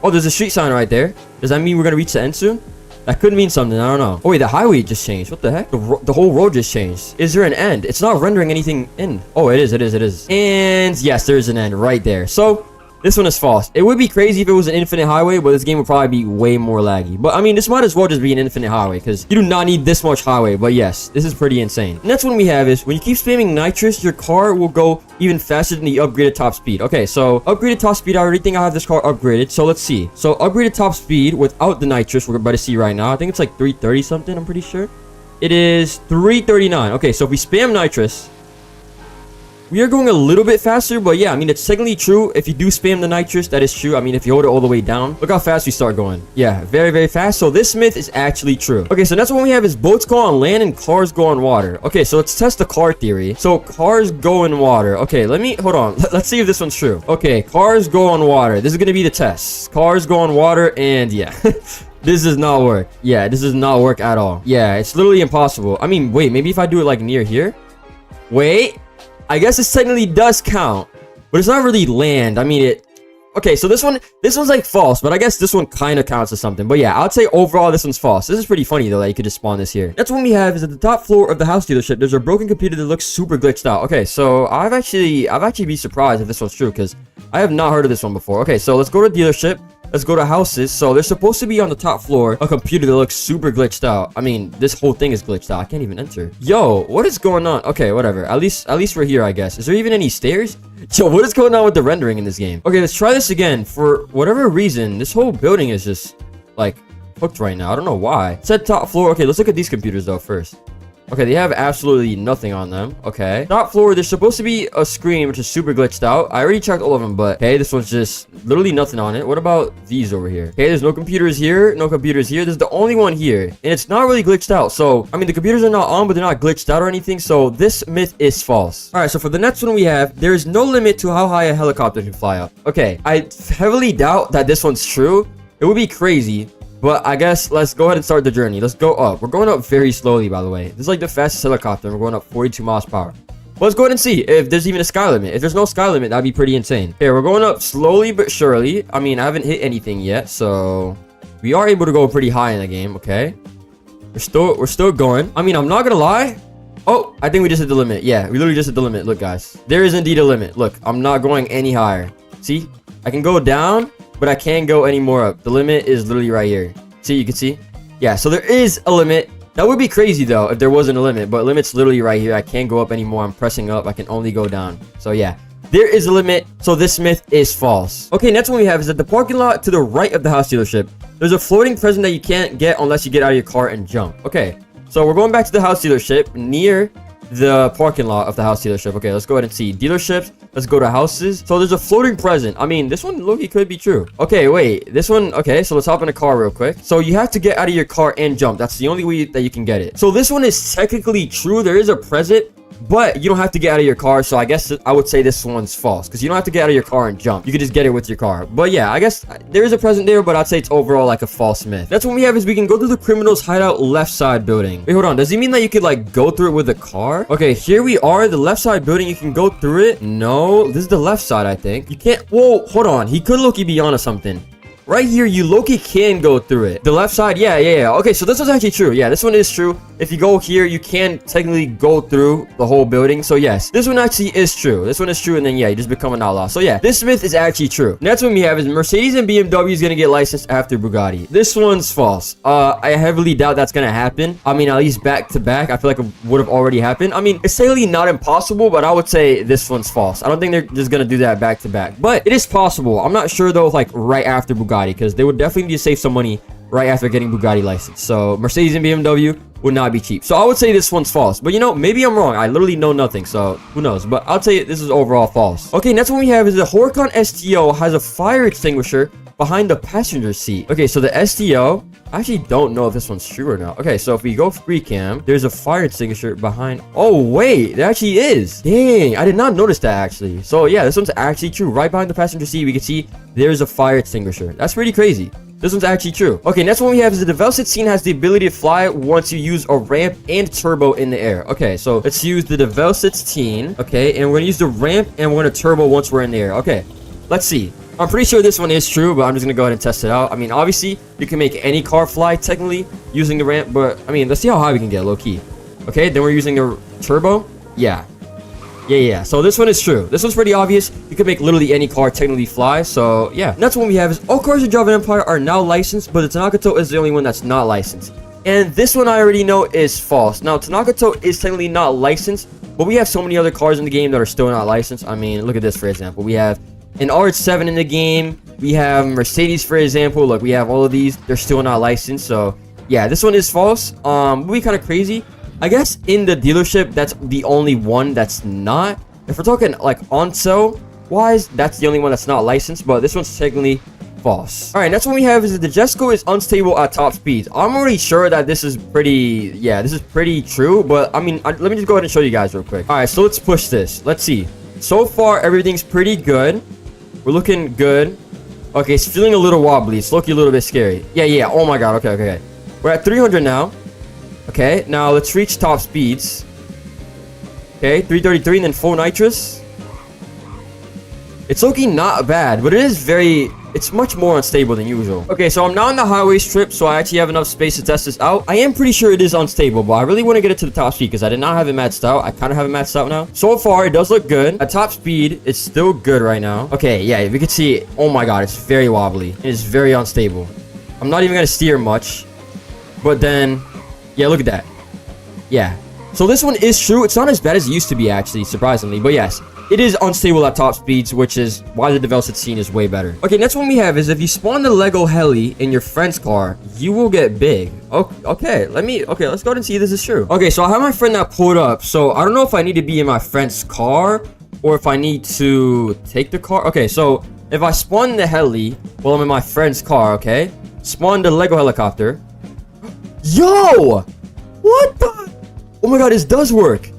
Oh, there's a street sign right there. Does that mean we're gonna reach the end soon? That could mean something. I don't know. Oh wait, the highway just changed. What the heck? The whole road just changed. Is there an end? It's not rendering anything in. Oh, it is. It is. It is. And yes, there is an end right there. So this one is false. It would be crazy if it was an infinite highway, but this game would probably be way more laggy. But I mean, this might as well just be an infinite highway because you do not need this much highway. But yes, this is pretty insane. The next one we have is when you keep spamming nitrous, your car will go even faster than the upgraded top speed. Okay, so upgraded top speed, I already think I have this car upgraded. So let's see. So upgraded top speed without the nitrous, we're about to see right now. I think it's like 330 something, I'm pretty sure. It is 339. Okay, so if we spam nitrous, we are going a little bit faster, but yeah, I mean, it's technically true. If you do spam the nitrous, that is true. I mean, if you hold it all the way down, look how fast we start going. Yeah, very, very fast. So this myth is actually true. Okay, so next one we have is boats go on land and cars go on water. Okay, so let's test the car theory. So cars go in water. Okay, hold on. Let's see if this one's true. Okay, cars go on water. This is going to be the test. Cars go on water, and yeah. This does not work. Yeah, this does not work at all. Yeah, it's literally impossible. I mean, wait, maybe if I do it like near here. Wait. I guess this technically does count, but it's not really land. I mean, okay, so this one's like false, but I guess this one kind of counts as something. But yeah, I'd say overall this one's false. This is pretty funny though that you could just spawn this here. Next one we have is at the top floor of the house dealership. There's a broken computer that looks super glitched out. Okay, so I've actually be surprised if this one's true because I have not heard of this one before. Okay, so let's go to dealership. Let's go to houses. So there's supposed to be on the top floor a computer that looks super glitched out. I mean, this whole thing is glitched out. I can't even enter. Yo, what is going on? Okay, whatever. At least we're here, I guess. Is there even any stairs? Yo, what is going on with the rendering in this game? Okay, let's try this again. For whatever reason, this whole building is just like hooked right now. I don't know why. It said top floor. Okay, let's look at these computers though first. Okay, they have absolutely nothing on them. Okay. Top floor, there's supposed to be a screen which is super glitched out. I already checked all of them, but okay, this one's just literally nothing on it. What about these over here? Okay, there's no computers here. No computers here. There's the only one here. And it's not really glitched out. So, I mean, the computers are not on, but they're not glitched out or anything. So, this myth is false. Alright, so for the next one we have, there is no limit to how high a helicopter can fly up. Okay, I heavily doubt that this one's true. It would be crazy. But I guess let's go ahead and start the journey. Let's go up. We're going up very slowly, by the way. This is like the fastest helicopter. We're going up 42 miles per hour. But let's go ahead and see if there's even a sky limit. If there's no sky limit, that'd be pretty insane. Okay, we're going up slowly but surely. I mean, I haven't hit anything yet, so we are able to go pretty high in the game. Okay, we're still going. I mean, I'm not gonna lie. Oh, I think we just hit the limit. Yeah, we literally just hit the limit. Look, guys, there is indeed a limit. Look, I'm not going any higher. See, I can go down, but I can't go any more up. The limit is literally right here. See, you can see. Yeah, so there is a limit. That would be crazy though if there wasn't a limit, but limit's literally right here. I can't go up anymore. I'm pressing up. I can only go down. So yeah, there is a limit. So this myth is false. Okay, next one we have is at the parking lot to the right of the house dealership. There's a floating present that you can't get unless you get out of your car and jump. Okay, so we're going back to the house dealership near the parking lot of the house dealership. Okay, let's go ahead and see dealerships. Let's go to houses. So there's a floating present. I mean, this one low-key could be true. Okay, wait, this one. Okay, so let's hop in a car real quick. So you have to get out of your car and jump. That's the only way that you can get it. So this one is technically true. There is a present, but you don't have to get out of your car. So I guess I would say this one's false because you don't have to get out of your car and jump. You can just get it with your car. But yeah, I guess there is a present there, but I'd say it's overall like a false myth. That's what we have is we can go through the criminal's hideout left side building. Wait, hold on. Does he mean that you could like go through it with a car? Okay, here we are. The left side building. You can go through it. No, this is the left side, I think. You can't. Whoa, hold on. He could low-key be onto something. Right here, you low-key can go through it. The left side, yeah. Okay, so this is actually true. Yeah, this one is true. If you go here, you can technically go through the whole building. So yes, this one actually is true. This one is true, and then yeah, you just become an outlaw. So yeah, this myth is actually true. Next one we have is Mercedes and BMW is gonna get licensed after Bugatti. This one's false. I heavily doubt that's gonna happen. I mean, at least back to back, I feel like it would have already happened. I mean, it's technically not impossible, but I would say this one's false. I don't think they're just gonna do that back to back, but it is possible. I'm not sure though, if, like right after Bugatti, because they would definitely need to save some money right after getting Bugatti license. So Mercedes and BMW would not be cheap. So I would say this one's false. But you know, maybe I'm wrong. I literally know nothing. So who knows? But I'll tell you this is overall false. Okay, next one we have is the Horicon STO has a fire extinguisher behind the passenger seat. Okay, so the STO, I actually don't know if this one's true or not. Okay, so if we go free cam, there's a fire extinguisher behind. Oh wait, there actually is. Dang, I did not notice that actually. So yeah, this one's actually true. Right behind the passenger seat, we can see there's a fire extinguisher. That's pretty crazy. This one's actually true. Okay, next one we have is the Velocity scene has the ability to fly once you use a ramp and turbo in the air. Okay, so let's use the Velocity. Okay, and we're gonna use the ramp and we're gonna turbo once we're in the air. Okay, let's see. I'm pretty sure this one is true, but I'm just gonna go ahead and test it out. I mean, obviously, you can make any car fly technically using the ramp, but I mean, let's see how high we can get, low key. Okay, then we're using the turbo. Yeah. So this one is true. This one's pretty obvious. You can make literally any car technically fly. So yeah. Next one we have is all cars in Java Empire are now licensed, but the Tanakato is the only one that's not licensed. And this one I already know is false. Now, Tanakato is technically not licensed, but we have so many other cars in the game that are still not licensed. I mean, look at this, for example. We have an RH7 in the game. We have Mercedes, for example. Look, we have all of these. They're still not licensed. So yeah, this one is false. Would be kind of crazy. I guess in the dealership, that's the only one that's not. If we're talking like on sale wise, that's the only one that's not licensed, but this one's technically false. All right, next one we have is that the Jesco is unstable at top speeds. I'm already sure that this is pretty, this is pretty true, but I mean, let me just go ahead and show you guys real quick. All right, so let's push this. Let's see. So far, everything's pretty good. We're looking good. Okay, it's feeling a little wobbly. It's looking a little bit scary. Yeah. Oh my God. Okay. We're at 300 now. Okay, now let's reach top speeds. Okay, 333 and then full nitrous. It's looking not bad, but it's much more unstable than usual. Okay, so I'm now on the highway strip, so I actually have enough space to test this out. I am pretty sure it is unstable, but I really want to get it to the top speed because I did not have it maxed out. I kind of have it maxed out now. So far, it does look good. At top speed, it's still good right now. Okay, yeah, we can see, oh my God, it's very wobbly. It is very unstable. I'm not even going to steer much, but then... yeah, look at that. Yeah. So this one is true. It's not as bad as it used to be, actually, surprisingly. But yes, it is unstable at top speeds, which is why the development scene is way better. Okay, next one we have is if you spawn the Lego heli in your friend's car, you will get big. Okay, let's go ahead and see if this is true. Okay, so I have my friend that pulled up. So I don't know if I need to be in my friend's car or if I need to take the car. Okay, so if I spawn the heli while I'm in my friend's car, okay, spawn the Lego helicopter. Yo! What the? Oh my God, this does work.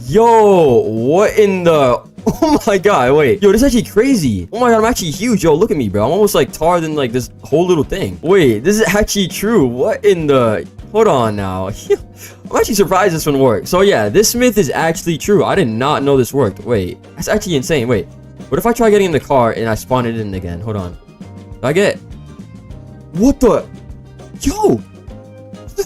Yo, what in the... oh my God, wait. Yo, this is actually crazy. Oh my God, I'm actually huge. Yo, look at me, bro. I'm almost like taller than like this whole little thing. Wait, this is actually true. What in the... hold on now. I'm actually surprised this one worked. So yeah, this myth is actually true. I did not know this worked. Wait, that's actually insane. Wait, what if I try getting in the car and I spawn it in again? Hold on. Do I get... what the... yo!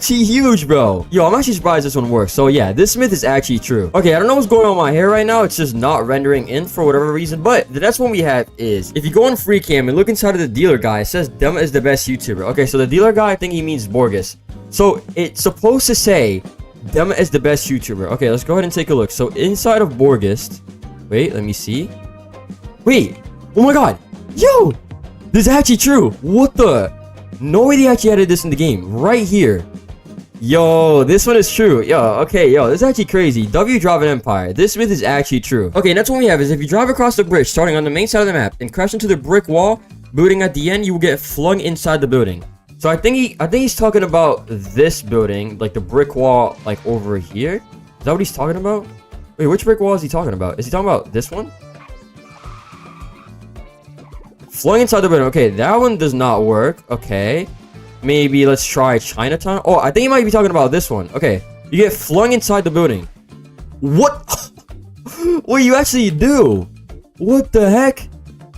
She huge, bro. Yo, I'm actually surprised this one works. So yeah, this myth is actually true. Okay, I don't know what's going on with my hair right now. It's just not rendering in for whatever reason. But the next one we have is if you go on free cam and look inside of the dealer guy, it says Dema is the best YouTuber. Okay, so the dealer guy, I think he means Borges. So it's supposed to say Dema is the best YouTuber. Okay, let's go ahead and take a look. So inside of Borges, wait, let me see. Wait, oh my God. Yo, this is actually true. What the? No way they actually added this in the game right here. Yo, this one is true. Yo, okay, yo, this is actually crazy. W Drive Empire. This myth is actually true. Okay, next one we have is if you drive across the bridge starting on the main side of the map and crash into the brick wall building at the end, you will get flung inside the building. So I think he's talking about this building, like the brick wall, like over here. Is that what he's talking about? Wait, which brick wall is he talking about? Is he talking about this one? Flung inside the building. Okay, that one does not work. Okay. Maybe let's try Chinatown. Oh, I think he might be talking about this one. Okay. You get flung inside the building. What? What you actually do? What the heck?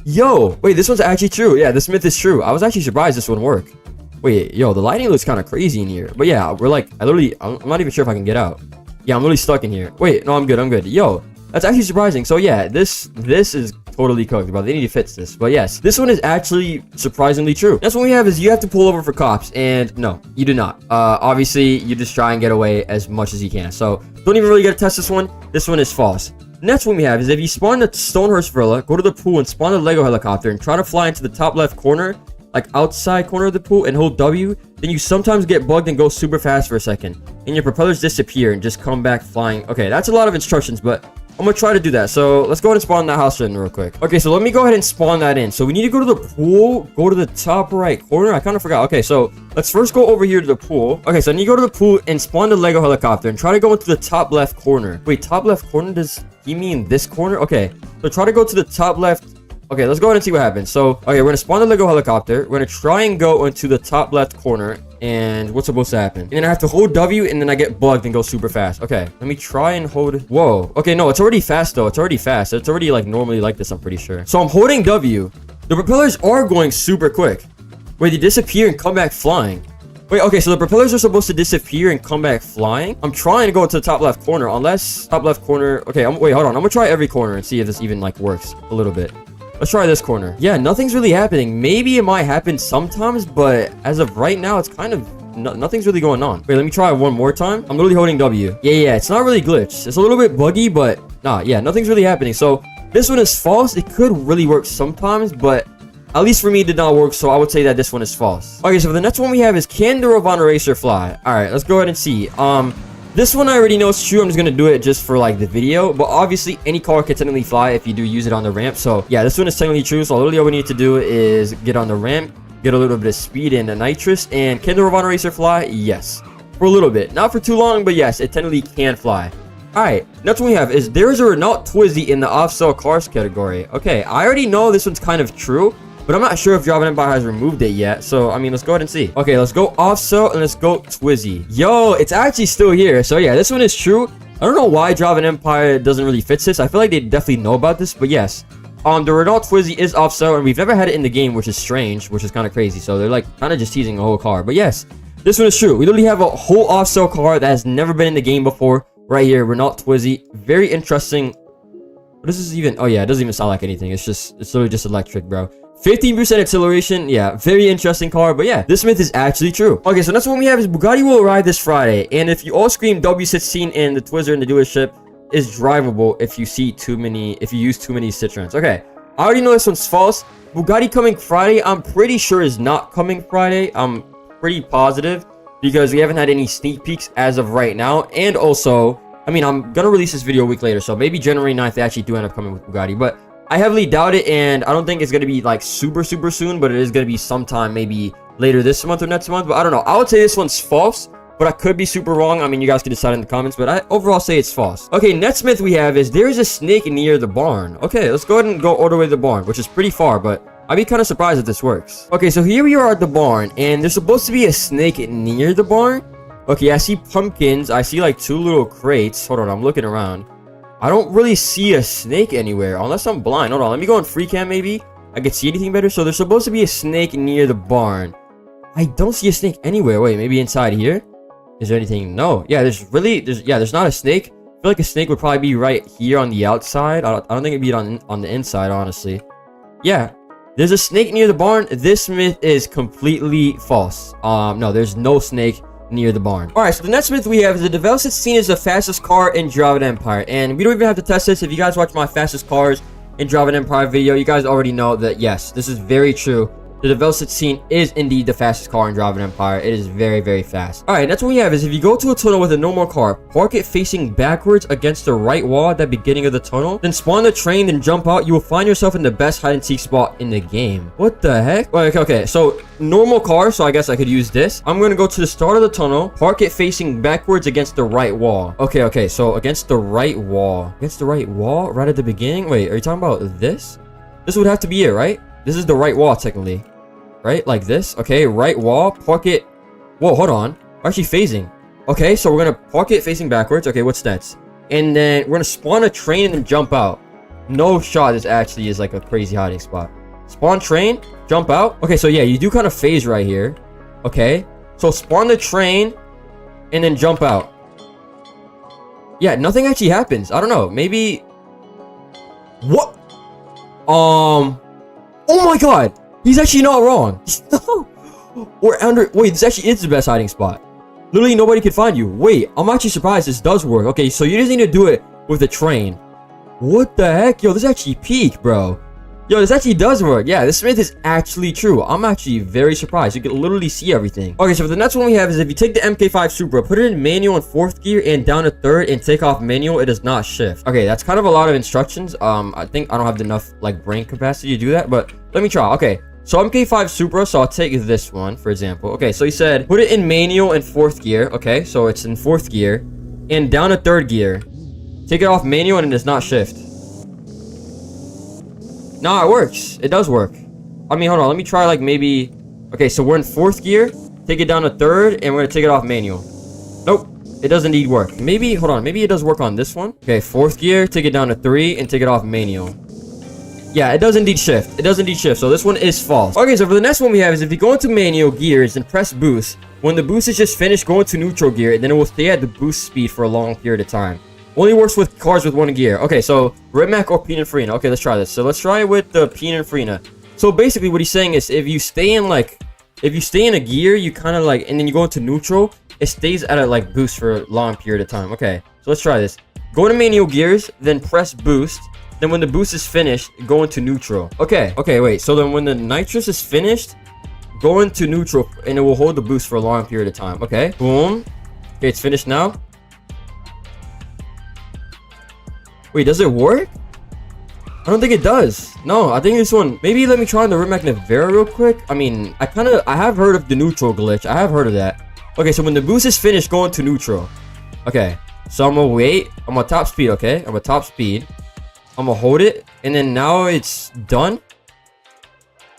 Yo. Wait, this one's actually true. Yeah, this myth is true. I was actually surprised this one worked. Wait, yo, the lighting looks kind of crazy in here. But yeah, we're like, I'm not even sure if I can get out. Yeah, I'm really stuck in here. Wait, no, I'm good. Yo, that's actually surprising. So yeah, this is totally cooked, but they need to fix this. But yes, this one is actually surprisingly true. Next one we have is you have to pull over for cops, and no, you do not. Obviously, you just try and get away as much as you can. So don't even really get to test this one. This one is false. Next one we have is if you spawn the Stonehurst Villa, go to the pool and spawn the Lego helicopter and try to fly into the top left corner, like outside corner of the pool, and hold W, then you sometimes get bugged and go super fast for a second, and your propellers disappear and just come back flying. Okay, that's a lot of instructions, but I'm gonna try to do that. So let's go ahead and spawn that house in real quick. Okay, so let me go ahead and spawn that in. So we need to go to the pool, go to the top right corner. I kind of forgot. Okay, so let's first go over here to the pool. Okay, so I need to go to the pool and spawn the Lego helicopter and try to go into the top left corner. Wait, top left corner? Does he mean this corner? Okay, so try to go to the top left Okay, let's go ahead and see what happens. So, okay, we're gonna spawn the Lego helicopter. We're gonna try and go into the top left corner. And what's supposed to happen? And then I have to hold W, and then I get bugged and go super fast. Okay, let me try and hold. Whoa. Okay, no, it's already fast though. It's already fast. It's already like normally like this, I'm pretty sure. So I'm holding W. The propellers are going super quick. Wait, they disappear and come back flying. Wait, okay, so the propellers are supposed to disappear and come back flying. I'm trying to go to the top left corner, unless top left corner. Okay, wait, hold on. I'm gonna try every corner and see if this even like works a little bit. Let's try this corner. Yeah, nothing's really happening. Maybe it might happen sometimes, but as of right now, it's kind of nothing's really going on. Wait, let me try it one more time. I'm literally holding W. Yeah, it's not really glitched. It's a little bit buggy, but nah, yeah, nothing's really happening. So this one is false. It could really work sometimes, but at least for me, it did not work, so I would say that this one is false. Okay, so the next one we have is, can the Ravana Racer fly? All right, let's go ahead and see. This one I already know is true. I'm just gonna do it just for like the video, but obviously any car can technically fly if you do use it on the ramp. So yeah, this one is technically true. So literally all we need to do is get on the ramp, get a little bit of speed and a nitrous. And can the Ravana Racer fly? Yes, for a little bit, not for too long, but yes, it technically can fly. All right, next one we have is, there is a Renault Twizy in the off-sale cars category. Okay, I already know this one's kind of true, but I'm not sure if Java Empire has removed it yet. So, I mean, let's go ahead and see. Okay, let's go off-sale and let's go Twizy. Yo, it's actually still here. So, yeah, this one is true. I don't know why Java Empire doesn't really fit this. I feel like they definitely know about this, but yes. The Renault Twizy is off-sale, and we've never had it in the game, which is strange, which is kind of crazy. So, they're, like, kind of just teasing a whole car. But, yes, this one is true. We literally have a whole off-sale car that has never been in the game before. Right here, Renault Twizy. Very interesting. What is this even? Oh, yeah, it doesn't even sound like anything. It's literally just electric, bro. 15% acceleration. Yeah, very interesting car. But yeah, this myth is actually true. Okay, so next one we have is, Bugatti will arrive this Friday. And if you all scream W16 in the Twizzler in the dealership is drivable if you use too many Citroens. Okay, I already know this one's false. Bugatti coming Friday, I'm pretty sure is not coming Friday. I'm pretty positive because we haven't had any sneak peeks as of right now. And also, I mean, I'm gonna release this video a week later, so maybe January 9th they actually do end up coming with Bugatti. But I heavily doubt it, and I don't think it's going to be like super soon, but it is going to be sometime maybe later this month or next month. But I don't know. I would say this one's false, but I could be super wrong. I mean, you guys can decide in the comments, but I overall say it's false. Okay, next myth we have is, there is a snake near the barn. Okay, let's go ahead and go all the way to the barn, which is pretty far, but I'd be kind of surprised if this works. Okay, so here we are at the barn, and there's supposed to be a snake near the barn. Okay, I see pumpkins. I see like 2 little crates. Hold on, I'm looking around. I don't really see a snake anywhere, unless I'm blind. Hold on, let me go on free cam maybe. I can see anything better. So there's supposed to be a snake near the barn. I don't see a snake anywhere. Wait, maybe inside here? Is there anything? No. Yeah, there's not a snake. I feel like a snake would probably be right here on the outside. I don't think it'd be on the inside, honestly. Yeah, there's a snake near the barn. This myth is completely false. No, there's no snake near the barn. All right, so the next myth we have is, the Devel 16 is the fastest car in Java Empire, and we don't even have to test this. If you guys watch my fastest cars in Java Empire video, you guys already know that yes, this is very true. The Devel 16 is indeed the fastest car in Java Empire. It is very fast. All right, that's what we have is, if you go to a tunnel with a normal car, park it facing backwards against the right wall at the beginning of the tunnel, then spawn the train, then jump out, you will find yourself in the best hide and seek spot in the game. What the heck? Okay, so normal car, so I guess I could use this. I'm gonna go to the start of the tunnel, park it facing backwards against the right wall. Okay, so against the right wall. Against the right wall? Right at the beginning? Wait, are you talking about this? This would have to be it, right? This is the right wall, technically. Right? Like this. Okay, right wall. Park it. Whoa, hold on. We're actually phasing. Okay, so we're going to park it facing backwards. Okay, what's next? And then we're going to spawn a train and then jump out. No shot this actually is like a crazy hiding spot. Spawn train, jump out. Okay, so yeah, you do kind of phase right here. Okay, so spawn the train and then jump out. Yeah, nothing actually happens. I don't know. Maybe... What? Oh my god! He's actually not wrong. We're under... Wait, this actually is the best hiding spot. Literally, nobody can find you. Wait, I'm actually surprised this does work. Okay, so you just need to do it with the train. What the heck? Yo, this actually peak, bro. Yo, this actually does work. Yeah, this myth is actually true. I'm actually very surprised. You can literally see everything. Okay, so for the next one we have is, if you take the MK5 Supra, put it in manual in 4th gear and down to 3rd and take off manual, it does not shift. Okay, that's kind of a lot of instructions. I think I don't have enough like brain capacity to do that, but let me try. Okay, so MK5 Supra, so I'll take this one, for example. Okay, so he said, put it in manual in 4th gear. Okay, so it's in 4th gear and down to 3rd gear. Take it off manual and it does not shift. No, it works. It does work. I mean, hold on. Let me try like maybe... Okay, so we're in 4th gear. Take it down to 3rd, and we're gonna take it off manual. Nope. It does indeed work. Maybe, hold on. Maybe it does work on this one. Okay, 4th gear. Take it down to 3, and take it off manual. Yeah, it does indeed shift. It does indeed shift. So this one is false. Okay, so for the next one we have is if you go into manual gears and press boost, when the boost is just finished, go into neutral gear, and then it will stay at the boost speed for a long period of time. Only works with cars with 1 gear. Okay, so Rimac or Pininfarina. Okay, let's try this. So let's try it with the Pininfarina. So basically what he's saying is if you stay in a gear, you kind of like, and then you go into neutral, it stays at a like boost for a long period of time. Okay, so let's try this. Go to manual gears, then press boost. Then when the boost is finished, go into neutral. Okay, wait. So then when the nitrous is finished, go into neutral, and it will hold the boost for a long period of time. Okay, boom. Okay, it's finished now. Wait, does it work? I don't think it does. No, I think this one... Maybe let me try on the Rimac Nevera real quick. I mean, I have heard of the neutral glitch. I have heard of that. Okay, so when the boost is finished, go into neutral. Okay, so I'm gonna wait. I'm gonna top speed, okay? I'm gonna top speed. I'm gonna hold it, and then now it's done.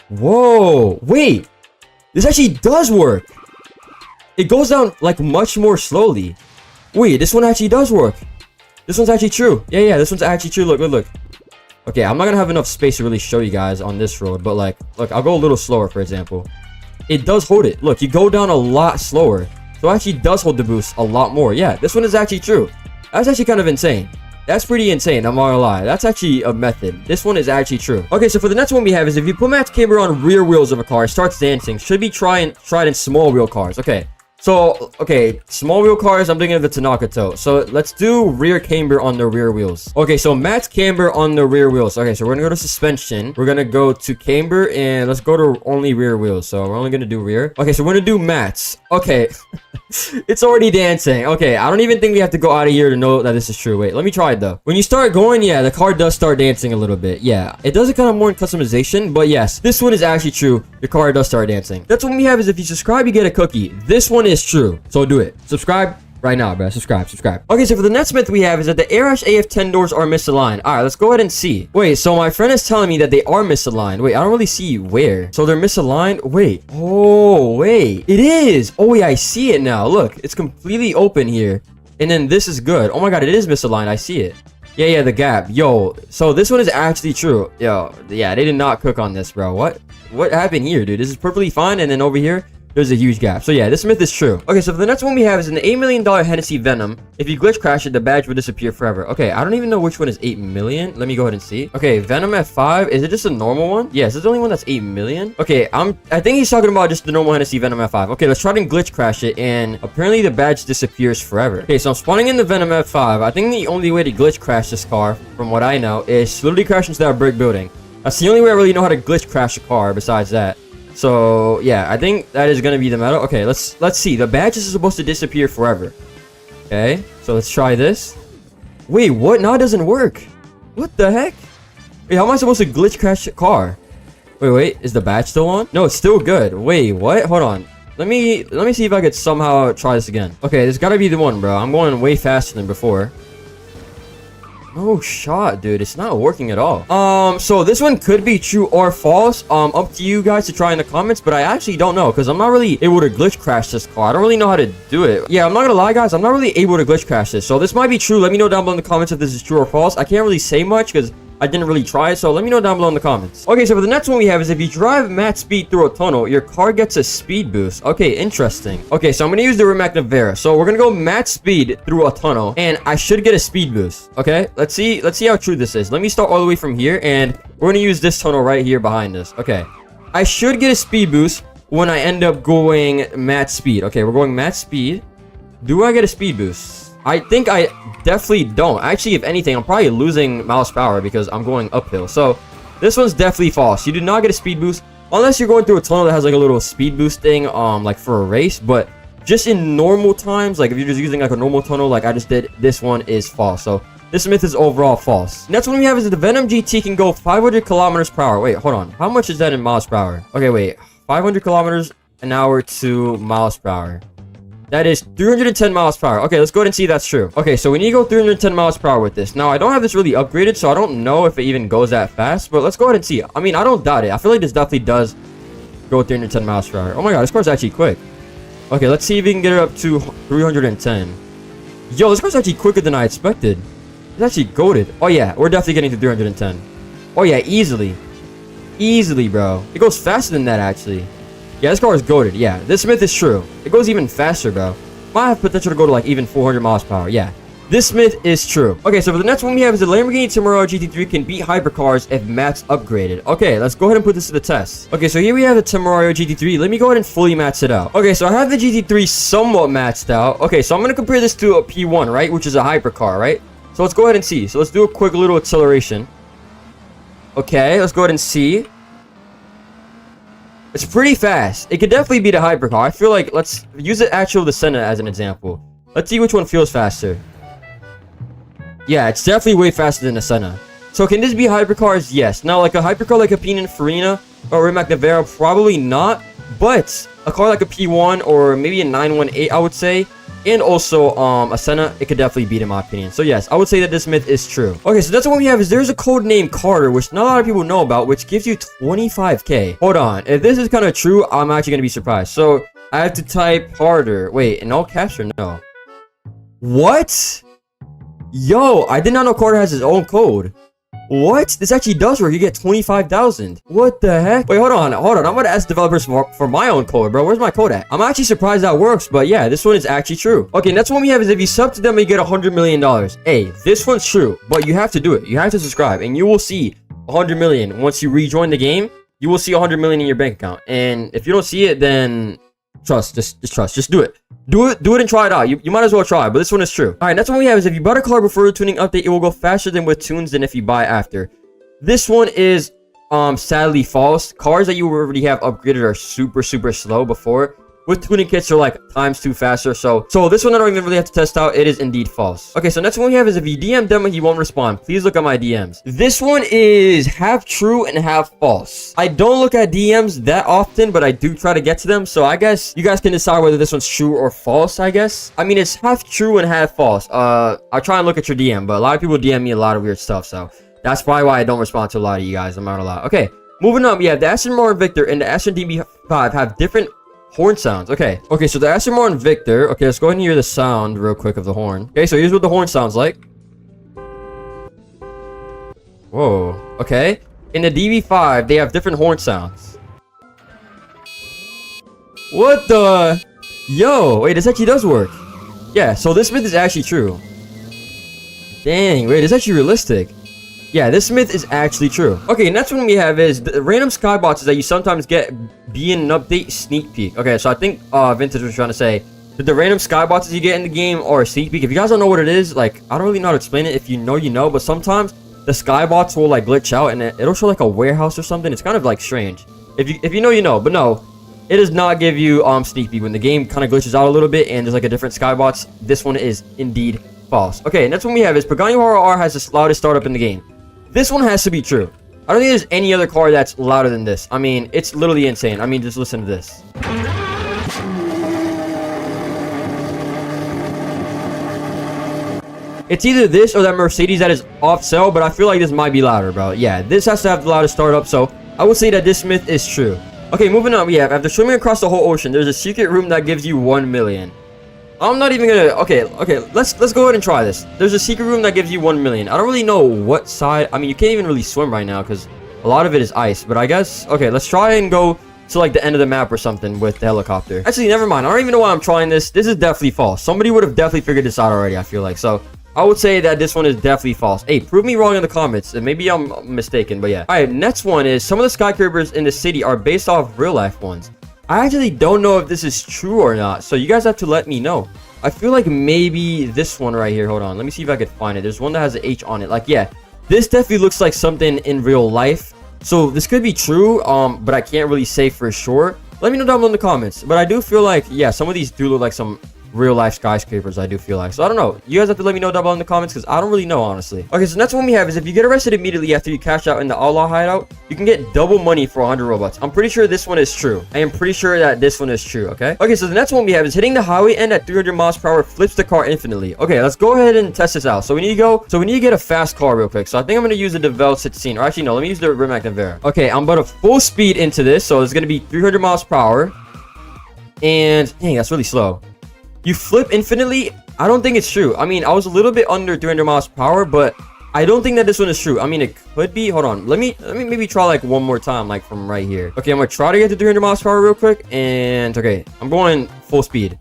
Whoa, wait. This actually does work. It goes down, like, much more slowly. Wait, this one actually does work. This one's actually true. Yeah, this one's actually true. Look. Okay, I'm not gonna have enough space to really show you guys on this road, but like, look, I'll go a little slower, for example. It does hold it. Look, you go down a lot slower. So it actually does hold the boost a lot more. Yeah, this one is actually true. That's actually kind of insane. That's pretty insane, I'm not gonna lie. That's actually a method. This one is actually true. Okay, so for the next one we have is if you put match camber on rear wheels of a car, it starts dancing. Should be tried in small wheel cars. Okay, small wheel cars, I'm thinking of the Tanaka Tow. So let's do rear camber on the rear wheels. Okay, so match camber on the rear wheels. Okay, so we're gonna go to suspension. We're gonna go to camber, and let's go to only rear wheels. So we're only gonna do rear. Okay, so we're gonna do mats. Okay. It's already dancing. Okay, I don't even think we have to go out of here to know that this is true. Wait, let me try it though. When you start going, yeah, the car does start dancing a little bit. Yeah, it does it kind of more in customization, but yes, this one is actually true. Your car does start dancing. That's what we have is if you subscribe, you get a cookie. This one is true, so do it. Subscribe right now, bro. Subscribe. Okay, so for the next myth we have is that the Airash AF10 doors are misaligned. All right, let's go ahead and see. Wait, so my friend is telling me that they are misaligned. Wait, I don't really see where. So they're misaligned. Wait. Oh, wait. It is. Oh, yeah, I see it now. Look, it's completely open here. And then this is good. Oh my God, it is misaligned. I see it. Yeah, the gap. Yo, so this one is actually true. Yo, yeah, they did not cook on this, bro. What happened here, dude? This is perfectly fine. And then over here, there's a huge gap. So yeah, this myth is true. Okay, so for the next one we have is an $8 million Hennessy Venom. If you glitch crash it, the badge will disappear forever. Okay, I don't even know which one is 8 million. Let me go ahead and see. Okay, Venom F5. Is it just a normal one? Yes, it's the only one that's 8 million. Okay, I think he's talking about just the normal Hennessy Venom F5. Okay, let's try to glitch crash it, and apparently the badge disappears forever. Okay, so I'm spawning in the Venom F5. I think the only way to glitch crash this car, from what I know, is slowly crash into that brick building. That's the only way I really know how to glitch crash a car besides that. So yeah, I think that is gonna be the meta. Okay, let's see. The badges are supposed to disappear forever. Okay, so let's try this. Wait, what? Now it doesn't work. What the heck? Wait, how am I supposed to glitch crash a car? Wait, is the badge still on? No, it's still good. Wait, what? Hold on. Let me see if I could somehow try this again. Okay, this gotta be the one, bro. I'm going way faster than before. No shot, dude. It's not working at all. So this one could be true or false. Up to you guys to try in the comments, but I actually don't know because I'm not really able to glitch crash this car. I don't really know how to do it. Yeah, I'm not gonna lie, guys. I'm not really able to glitch crash this. So this might be true. Let me know down below in the comments if this is true or false. I can't really say much because I didn't really try it, so let me know down below in the comments. Okay, so for the next one we have is if you drive max speed through a tunnel, your car gets a speed boost. Okay, interesting. Okay, so I'm gonna use the Rimac Nevera. So we're gonna go max speed through a tunnel, and I should get a speed boost. Okay, let's see how true this is. Let me start all the way from here, and we're gonna use this tunnel right here behind us. Okay, I should get a speed boost when I end up going max speed. Okay, we're going max speed. Do I get a speed boost? I think I definitely don't. Actually, if anything, I'm probably losing miles per hour because I'm going uphill. So this one's definitely false. You do not get a speed boost unless you're going through a tunnel that has like a little speed boost thing, like for a race. But just in normal times, like if you're just using like a normal tunnel like I just did, this one is false. So this myth is overall false. Next one we have is the Venom GT can go 500 kilometers per hour. Wait, hold on. How much is that in miles per hour? Okay, wait. 500 kilometers an hour to miles per hour. That is 310 miles per hour. Okay, let's go ahead and see if that's true. Okay, so we need to go 310 miles per hour with this. Now, I don't have this really upgraded, so I don't know if it even goes that fast, but let's go ahead and see. I mean, I don't doubt it. I feel like this definitely does go 310 miles per hour. Oh my god, this car's actually quick. Okay, let's see if we can get it up to 310. Yo, this car's actually quicker than I expected. It's actually goated. Oh yeah, we're definitely getting to 310. Oh yeah, easily. Easily, bro. It goes faster than that, actually. Yeah, this car is goated. Yeah, this Smith is true. It goes even faster, bro. Might have potential to go to like even 400 miles per hour. Yeah, this Smith is true. Okay, so for the next one we have is the Lamborghini Temurao GT3 can beat hypercars if max upgraded. Okay, let's go ahead and put this to the test. Okay, so here we have the Temurao GT3. Let me go ahead and fully max it out. Okay, so I have the GT3 somewhat maxed out. Okay, so I'm going to compare this to a P1, right? Which is a hypercar, right? So let's go ahead and see. So let's do a quick little acceleration. Okay, let's go ahead and see. It's pretty fast. It could definitely be the hypercar. I feel like let's use the actual the Senna as an example. Let's see which one feels faster. Yeah, it's definitely way faster than the Senna. So can this be hypercars? Yes. Now, like a hypercar like a Pininfarina or Rimac Nevera, probably not. But a car like a P1 or maybe a 918, I would say, and also a Senna, it could definitely beat in my opinion. So yes, I would say that this myth is true. Okay, so that's what we have is there's a code named Carter, which not a lot of people know about, which gives you 25k. Hold on, if this is kind of true, I'm actually gonna be surprised. So I have to type Carter. Wait, in all caps or no? What? Yo, I did not know Carter has his own code. What? This actually does work. You get 25,000. What the heck? Wait, hold on. I'm gonna ask developers for my own code, bro. Where's my code at? I'm actually surprised that works, but yeah, this one is actually true. Okay, next one we have is if you sub to them, you get $100 million. Hey, this one's true, but you have to do it. You have to subscribe, and you will see 100 million. Once you rejoin the game, you will see 100 million in your bank account. And if you don't see it, then trust. Just trust. Just do it. Do it and try it out. You might as well try, but this one is true. All right, next one we have is if you buy a car before the tuning update, it will go faster than with tunes than if you buy after. This one is sadly false. Cars that you already have upgraded are super slow before. With tuning kits, they're like times 2 faster. So this one I don't even really have to test out. It is indeed false. Okay, so next one we have is if you DM them and he won't respond, please look at my DMs. This one is half true and half false. I don't look at DMs that often, but I do try to get to them. So I guess you guys can decide whether this one's true or false, I guess. I mean, it's half true and half false. I'll try and look at your DM, but a lot of people DM me a lot of weird stuff. So that's probably why I don't respond to a lot of you guys. I'm not a lot. Okay, moving on. We have the Aston Martin Victor and the Aston DB5 have different horn sounds. Okay, so the Aston Martin Victor. Okay, let's go ahead and hear the sound real quick of the horn. Okay, so here's what the horn sounds like. Whoa. Okay, in the DB5 they have different horn sounds. What the? Yo, wait, this actually does work. Yeah, so this myth is actually true. Dang, wait, it's actually realistic. Yeah, this myth is actually true. Okay, next one we have is the random skyboxes that you sometimes get be in an update sneak peek. Okay, so I think Vintage was trying to say that the random skyboxes you get in the game are a sneak peek. If you guys don't know what it is, like, I don't really know how to explain it. If you know, you know, but sometimes the skybox will like glitch out and it'll show like a warehouse or something. It's kind of like strange. If you know, you know, but no, it does not give you sneak peek when the game kind of glitches out a little bit and there's like a different skybox. This one is indeed false. Okay, next one we have is Pagani Huayra R has the loudest startup in the game. This one has to be true. I don't think there's any other car that's louder than this. I mean, it's literally insane. I mean, just listen to this. It's either this or that Mercedes that is off sale, but I feel like this might be louder, bro. Yeah, this has to have the loudest startup, so I would say that this myth is true. Okay, moving on, we have, after swimming across the whole ocean, there's a secret room that gives you 1 million. I'm not even gonna... Okay, let's go ahead and try this. There's a secret room that gives you 1 million. I don't really know what side... I mean, you can't even really swim right now because a lot of it is ice. But I guess... Okay, let's try and go to like the end of the map or something with the helicopter. Actually, never mind. I don't even know why I'm trying this. This is definitely false. Somebody would have definitely figured this out already, I feel like. So, I would say that this one is definitely false. Hey, prove me wrong in the comments. Maybe I'm mistaken, but yeah. Alright, next one is some of the skyscrapers in the city are based off real life ones. I actually don't know if this is true or not, so you guys have to let me know. I feel like maybe this one right here. Hold on, let me see if I could find it. There's one that has an H on it. Like, yeah, this definitely looks like something in real life. So this could be true, but I can't really say for sure. Let me know down below in the comments. But I do feel like, yeah, some of these do look like some real life skyscrapers, I do feel like. So I don't know. You guys have to let me know down below in the comments because I don't really know, honestly. Okay, so next one we have is if you get arrested immediately after you cash out in the Allah hideout, you can get double money for 100 Robux. I'm pretty sure this one is true. I am pretty sure that this one is true, okay? Okay, so the next one we have is hitting the highway end at 300 miles per hour flips the car infinitely. Okay, let's go ahead and test this out. So we need to get a fast car real quick. So I think I'm going to use the Devel 16. Or actually, no, let me use the Rimac Nevera. Okay, I'm about to full speed into this. So it's going to be 300 miles per hour. And dang, that's really slow. You flip infinitely? I don't think it's true. I mean, I was a little bit under 300 miles per hour, but I don't think that this one is true. I mean, it could be. Hold on. Let me maybe try like one more time, like from right here. Okay, I'm gonna try to get to 300 miles per hour real quick. And okay, I'm going full speed.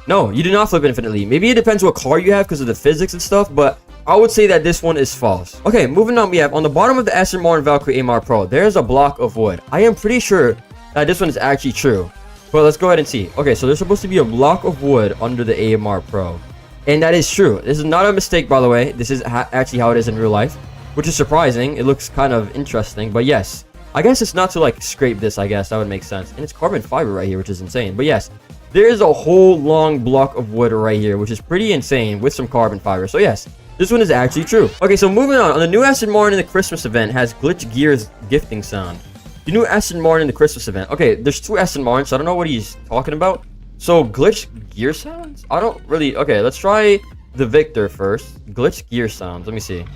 No, you do not flip infinitely. Maybe it depends what car you have because of the physics and stuff, but I would say that this one is false. Okay, moving on, we have on the bottom of the Aston Martin Valkyrie AMR Pro, there's a block of wood. I am pretty sure that this one is actually true. But let's go ahead and see. Okay, so there's supposed to be a block of wood under the AMR Pro. And that is true. This is not a mistake, by the way. This is actually how it is in real life, which is surprising. It looks kind of interesting, but yes. I guess it's not to like scrape this, I guess. That would make sense. And it's carbon fiber right here, which is insane. But yes, there is a whole long block of wood right here, which is pretty insane with some carbon fiber. So yes, this one is actually true. Okay, so moving on the new Aston Martin in the Christmas event has glitch gears gifting sound. The new Aston Martin in the Christmas event. Okay, there's two Aston Martins, so I don't know what he's talking about. So, glitch gear sounds? I don't really... Okay, let's try the Victor first. Glitch gear sounds. Let me see.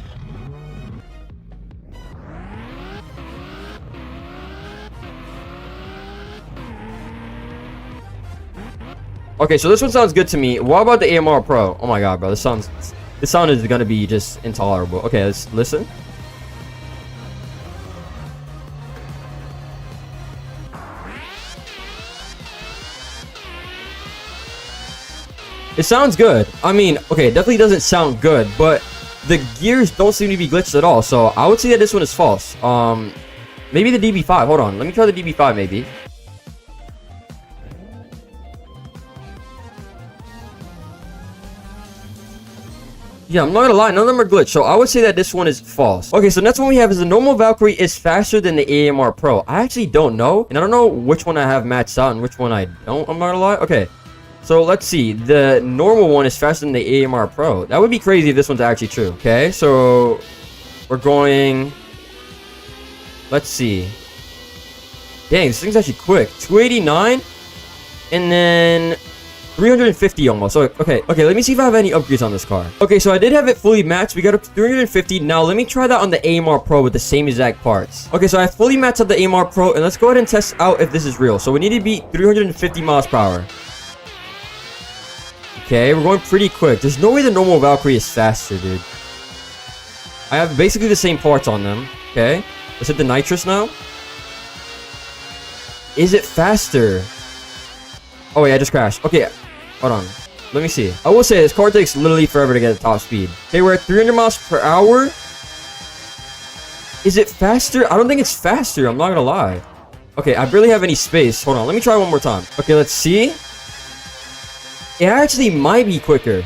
Okay, so this one sounds good to me. What about the AMR Pro? Oh my god, bro. This sound is gonna be just intolerable. Okay, let's listen. It sounds good. I mean, okay, it definitely doesn't sound good, but the gears don't seem to be glitched at all. So I would say that this one is false. Maybe the DB5. Hold on. Let me try the DB5 maybe. Yeah, I'm not gonna lie, none of them are glitched, so I would say that this one is false. Okay, so next one we have is the normal Valkyrie is faster than the AMR Pro. I actually don't know, and I don't know which one I have maxed out and which one I don't, I'm not gonna lie. Okay, so let's see. The normal one is faster than the AMR Pro. That would be crazy if this one's actually true. Okay, so we're going... Let's see. Dang, this thing's actually quick. 289, and then 350 almost. So, okay, let me see if I have any upgrades on this car. Okay, so I did have it fully maxed. We got up to 350. Now, let me try that on the AMR Pro with the same exact parts. Okay, so I fully maxed out the AMR Pro, and let's go ahead and test out if this is real. So, we need to beat 350 miles per hour. Okay, we're going pretty quick. There's no way the normal Valkyrie is faster, dude. I have basically the same parts on them. Okay, let's hit the nitrous now. Is it faster? Oh, wait, I just crashed. Okay, hold on. Let me see. I will say, this car takes literally forever to get at top speed. Okay, we're at 300 miles per hour. Is it faster? I don't think it's faster. I'm not gonna lie. Okay, I barely have any space. Hold on. Let me try one more time. Okay, let's see. It actually might be quicker.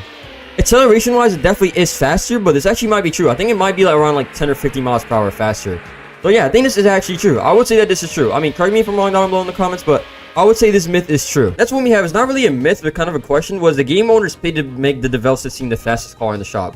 Acceleration-wise, it definitely is faster, but this actually might be true. I think it might be like around like 10 or 50 miles per hour faster. So yeah, I think this is actually true. I would say that this is true. I mean, correct me if I'm wrong down below in the comments, but I would say this myth is true. That's what we have. It's not really a myth, but kind of a question. Was the game owners paid to make the Devel 16 the fastest car in the shop?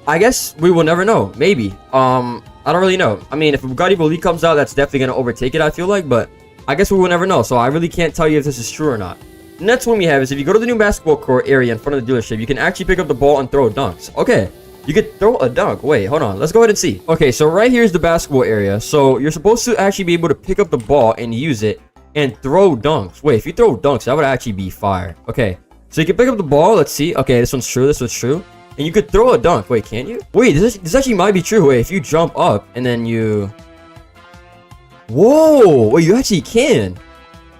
I guess we will never know. Maybe. I don't really know. I mean, if Bugatti Bolide comes out, that's definitely going to overtake it, I feel like. But I guess we will never know. So I really can't tell you if this is true or not. The next one we have is if you go to the new basketball court area in front of the dealership, you can actually pick up the ball and throw dunks. Okay. You could throw a dunk. Wait, hold on. Let's go ahead and see. Okay, so right here is the basketball area. So you're supposed to actually be able to pick up the ball and use it and throw dunks. Wait, if you throw dunks, that would actually be fire. Okay, so you can pick up the ball. Let's see. Okay, this one's true. This one's true. And you could throw a dunk. Wait, can't you? Wait, this actually might be true. Wait, if you jump up and then you... Whoa! Wait, you actually can.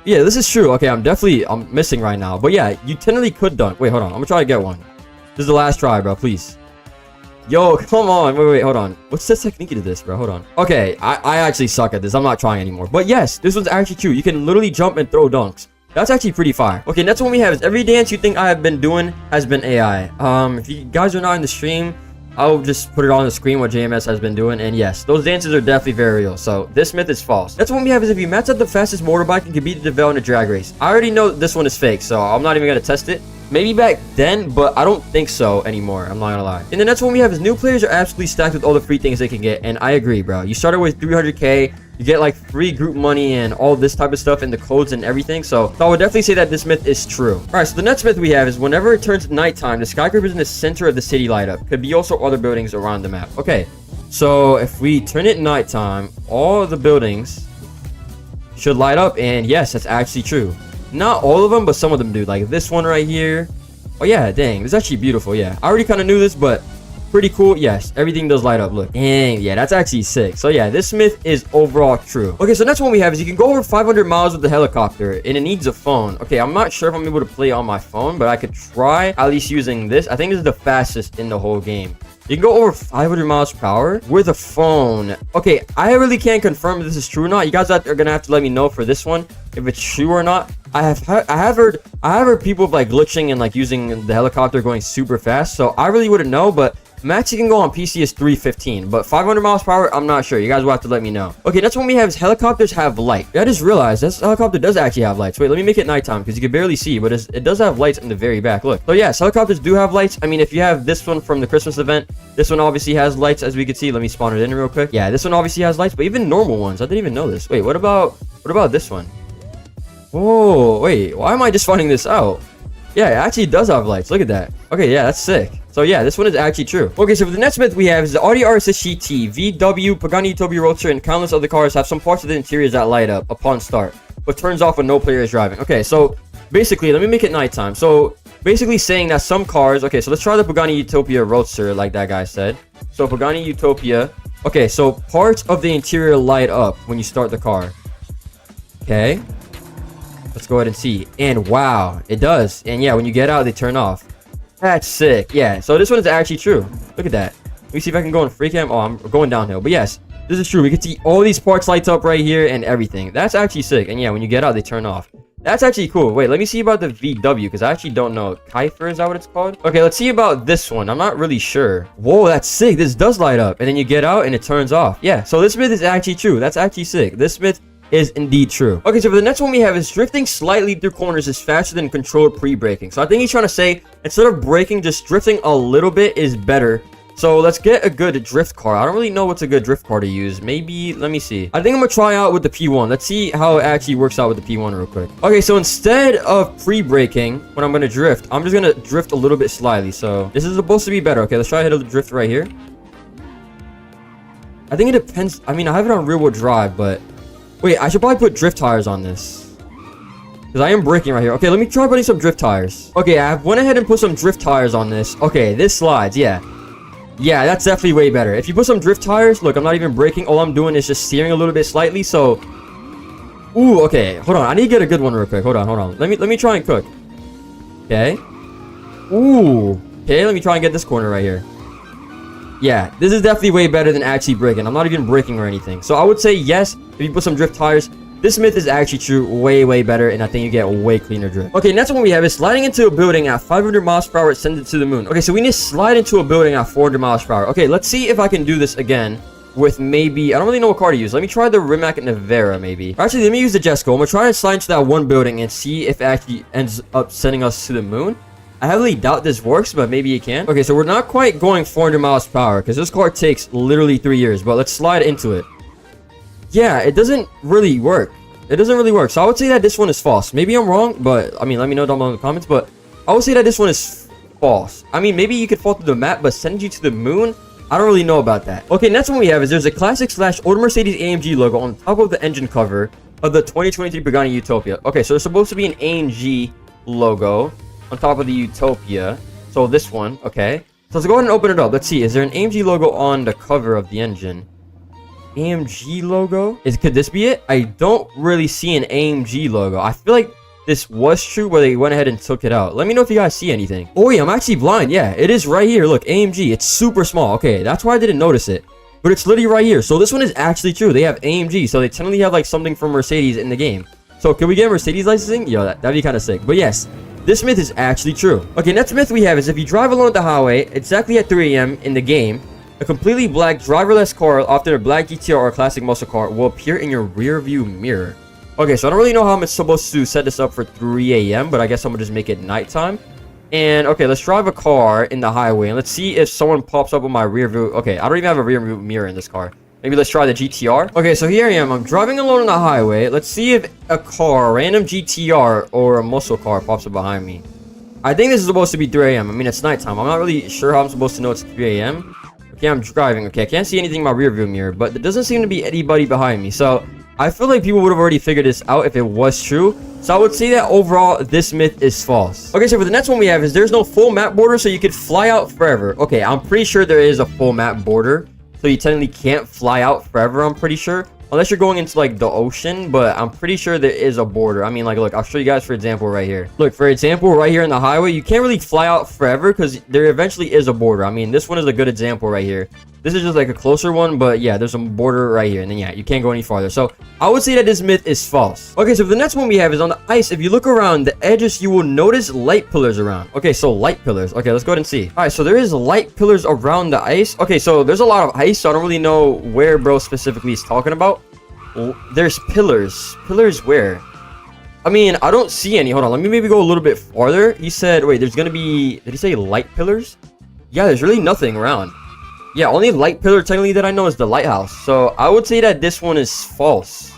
Yeah, this is true. Okay, I'm missing right now. But yeah, you technically could dunk. Wait, hold on. I'm gonna try to get one. This is the last try, bro. Please. Yo, come on. Wait, hold on. What's the technique to this, bro? Hold on. Okay, I actually suck at this. I'm not trying anymore. But yes, this one's actually true. You can literally jump and throw dunks. That's actually pretty fire. Okay, next one we have is every dance you think I have been doing has been AI. If you guys are not in the stream, I'll just put it on the screen what JMS has been doing. And yes, those dances are definitely very real. So this myth is false. Next one we have is if you match up the fastest motorbike, you can beat the Devel in a drag race. I already know this one is fake, so I'm not even going to test it. Maybe back then, but I don't think so anymore. I'm not gonna lie. And the next one we have is new players are absolutely stacked with all the free things they can get. And I agree, bro. You started with 300k. You get like free group money and all this type of stuff and the codes and everything. So I would definitely say that this myth is true. All right, so the next myth we have is whenever it turns nighttime, the skyscrapers in the center of the city light up. Could be also other buildings around the map. Okay, so if we turn it nighttime, all the buildings should light up. And yes, that's actually true. Not all of them, but some of them do. Like this one right here. Oh yeah, dang, it's actually beautiful. Yeah, I already kind of knew this, but pretty cool. Yes, everything does light up. Look, dang, yeah, that's actually sick. So yeah, this myth is overall true. Okay, so next one we have is you can go over 500 miles with the helicopter and it needs a phone. Okay, I'm not sure if I'm able to play on my phone, but I could try at least using this. I think this is the fastest in the whole game. You can go over 500 miles per hour with a phone. Okay, I really can't confirm if this is true or not. You guys are gonna have to let me know for this one if it's true or not. I have heard people like glitching and like using the helicopter going super fast. So I really wouldn't know, but max you can go on PC is 315, but 500 miles per hour, I'm not sure. You guys will have to let me know. Okay, next one we have is helicopters have light. I just realized this helicopter does actually have lights. Wait, let me make it nighttime because you can barely see, but it does have lights in the very back. Look. So yes, helicopters do have lights. I mean, if you have this one from the Christmas event, this one obviously has lights, as we can see. Let me spawn it in real quick. Yeah, this one obviously has lights, but even normal ones. I didn't even know this. Wait, what about this one? Oh, wait, why am I just finding this out? Yeah, it actually does have lights. Look at that. Okay, yeah, that's sick. So yeah, this one is actually true. Okay, so for the next myth we have is the Audi RS GT, VW, Pagani Utopia Roadster, and countless other cars have some parts of the interiors that light up upon start, but turns off when no player is driving. Okay, so basically, let me make it nighttime. So basically saying that some cars, okay, so let's try the Pagani Utopia Roadster like that guy said. So Pagani Utopia, okay, so parts of the interior light up when you start the car. Okay. Let's go ahead and see. And wow, it does. And yeah, when you get out, they turn off. That's sick. Yeah, so this one is actually true. Look at that. Let me see if I can go in free cam. Oh, I'm going downhill. But yes, this is true. We can see all these parts lights up right here and everything. That's actually sick. And yeah, when you get out, they turn off. That's actually cool. Wait, let me see about the VW because I actually don't know. Kaifer, is that what it's called? Okay, let's see about this one. I'm not really sure. Whoa, that's sick. This does light up. And then you get out and it turns off. Yeah, so this myth is actually true. That's actually sick. This myth is indeed true. Okay, so for the next one we have is drifting slightly through corners is faster than controlled pre-braking. So I think he's trying to say instead of braking, just drifting a little bit is better. So let's get a good drift car. I don't really know what's a good drift car to use. Maybe, let me see. I think I'm gonna try out with the P1. Let's see how it actually works out with the P1 real quick. Okay, so instead of pre-braking, when I'm gonna drift, I'm just gonna drift a little bit slightly. So this is supposed to be better. Okay, let's try to hit a drift right here. I think it depends. I mean, I have it on rear-wheel drive, but wait, I should probably put drift tires on this because I am braking right here. Okay, let me try putting some drift tires. Okay, I went ahead and put some drift tires on this. Okay, this slides. Yeah, that's definitely way better. If you put some drift tires, look, I'm not even braking. All I'm doing is just steering a little bit slightly. So, ooh, okay, hold on. I need to get a good one real quick. Hold on. Let me try and cook. Okay. Ooh. Okay, let me try and get this corner right here. Yeah, this is definitely way better than actually braking. I'm not even braking or anything. So I would say yes, if you put some drift tires, this myth is actually true, way better, and I think you get way cleaner drift. Okay, next one we have is sliding into a building at 500 miles per hour, it sends it to the moon. Okay, so we need to slide into a building at 400 miles per hour. Okay, let's see if I can do this again with maybe, I don't really know what car to use. Let me try the Rimac Navara maybe. Actually, let me use the Jesco. I'm gonna try to slide into that one building and see if it actually ends up sending us to the moon. I heavily doubt this works, but maybe it can. Okay, so we're not quite going 400 miles per hour because this car takes literally 3 years, but let's slide into it. Yeah, it doesn't really work. It doesn't really work. So I would say that this one is false. Maybe I'm wrong, but I mean, let me know down below in the comments, but I would say that this one is false. I mean, maybe you could fall through the map, but send you to the moon? I don't really know about that. Okay, next one we have is there's a classic / old Mercedes AMG logo on top of the engine cover of the 2023 Pagani Utopia. Okay, so there's supposed to be an AMG logo on top of the Utopia. So this one, okay. So let's go ahead and open it up. Let's see. Is there an AMG logo on the cover of the engine? AMG logo? Could this be it? I don't really see an AMG logo. I feel like this was true, but they went ahead and took it out. Let me know if you guys see anything. Oh yeah, I'm actually blind. Yeah, it is right here. Look, AMG. It's super small. Okay, that's why I didn't notice it. But it's literally right here. So this one is actually true. They have AMG. So they technically have like something from Mercedes in the game. So can we get Mercedes licensing? Yo, that'd be kind of sick. But yes, this myth is actually true. Okay, next myth we have is if you drive along the highway exactly at 3 a.m. in the game, a completely black driverless car, often a black GTR or a classic muscle car, will appear in your rear view mirror. Okay, so I don't really know how I'm supposed to set this up for 3 a.m., but I guess I'm gonna just make it nighttime. And okay, let's drive a car in the highway and let's see if someone pops up on my rear view. Okay, I don't even have a rear view mirror in this car. Maybe let's try the GTR. Okay, so here I am. I'm driving alone on the highway. Let's see if a car, a random GTR or a muscle car pops up behind me. I think this is supposed to be 3 a.m. I mean, it's nighttime. I'm not really sure how I'm supposed to know it's 3 a.m. Okay, I'm driving. Okay, I can't see anything in my rear view mirror, but there doesn't seem to be anybody behind me. So I feel like people would have already figured this out if it was true. So I would say that overall, this myth is false. Okay, so for the next one we have is there's no full map border, so you could fly out forever. Okay, I'm pretty sure there is a full map border. So you technically can't fly out forever, I'm pretty sure. Unless you're going into, like, the ocean. But I'm pretty sure there is a border. I mean, like, look, I'll show you guys, for example, right here. Look, for example, right here in the highway, you can't really fly out forever because there eventually is a border. I mean, this one is a good example right here. This is just, like, a closer one. But, yeah, there's a border right here. And then, yeah, you can't go any farther. So, I would say that this myth is false. Okay, so the next one we have is on the ice. If you look around the edges, you will notice light pillars around. Okay, so light pillars. Okay, let's go ahead and see. All right, so there is light pillars around the ice. Okay, so there's a lot of ice, so I don't really know where bro specifically is talking about. There's pillars. Pillars where? I mean, I don't see any. Hold on, let me maybe go a little bit farther. He said, wait, there's gonna be... Did he say light pillars? Yeah, there's really nothing around. Yeah, only light pillar technically that I know is the lighthouse. So I would say that this one is false.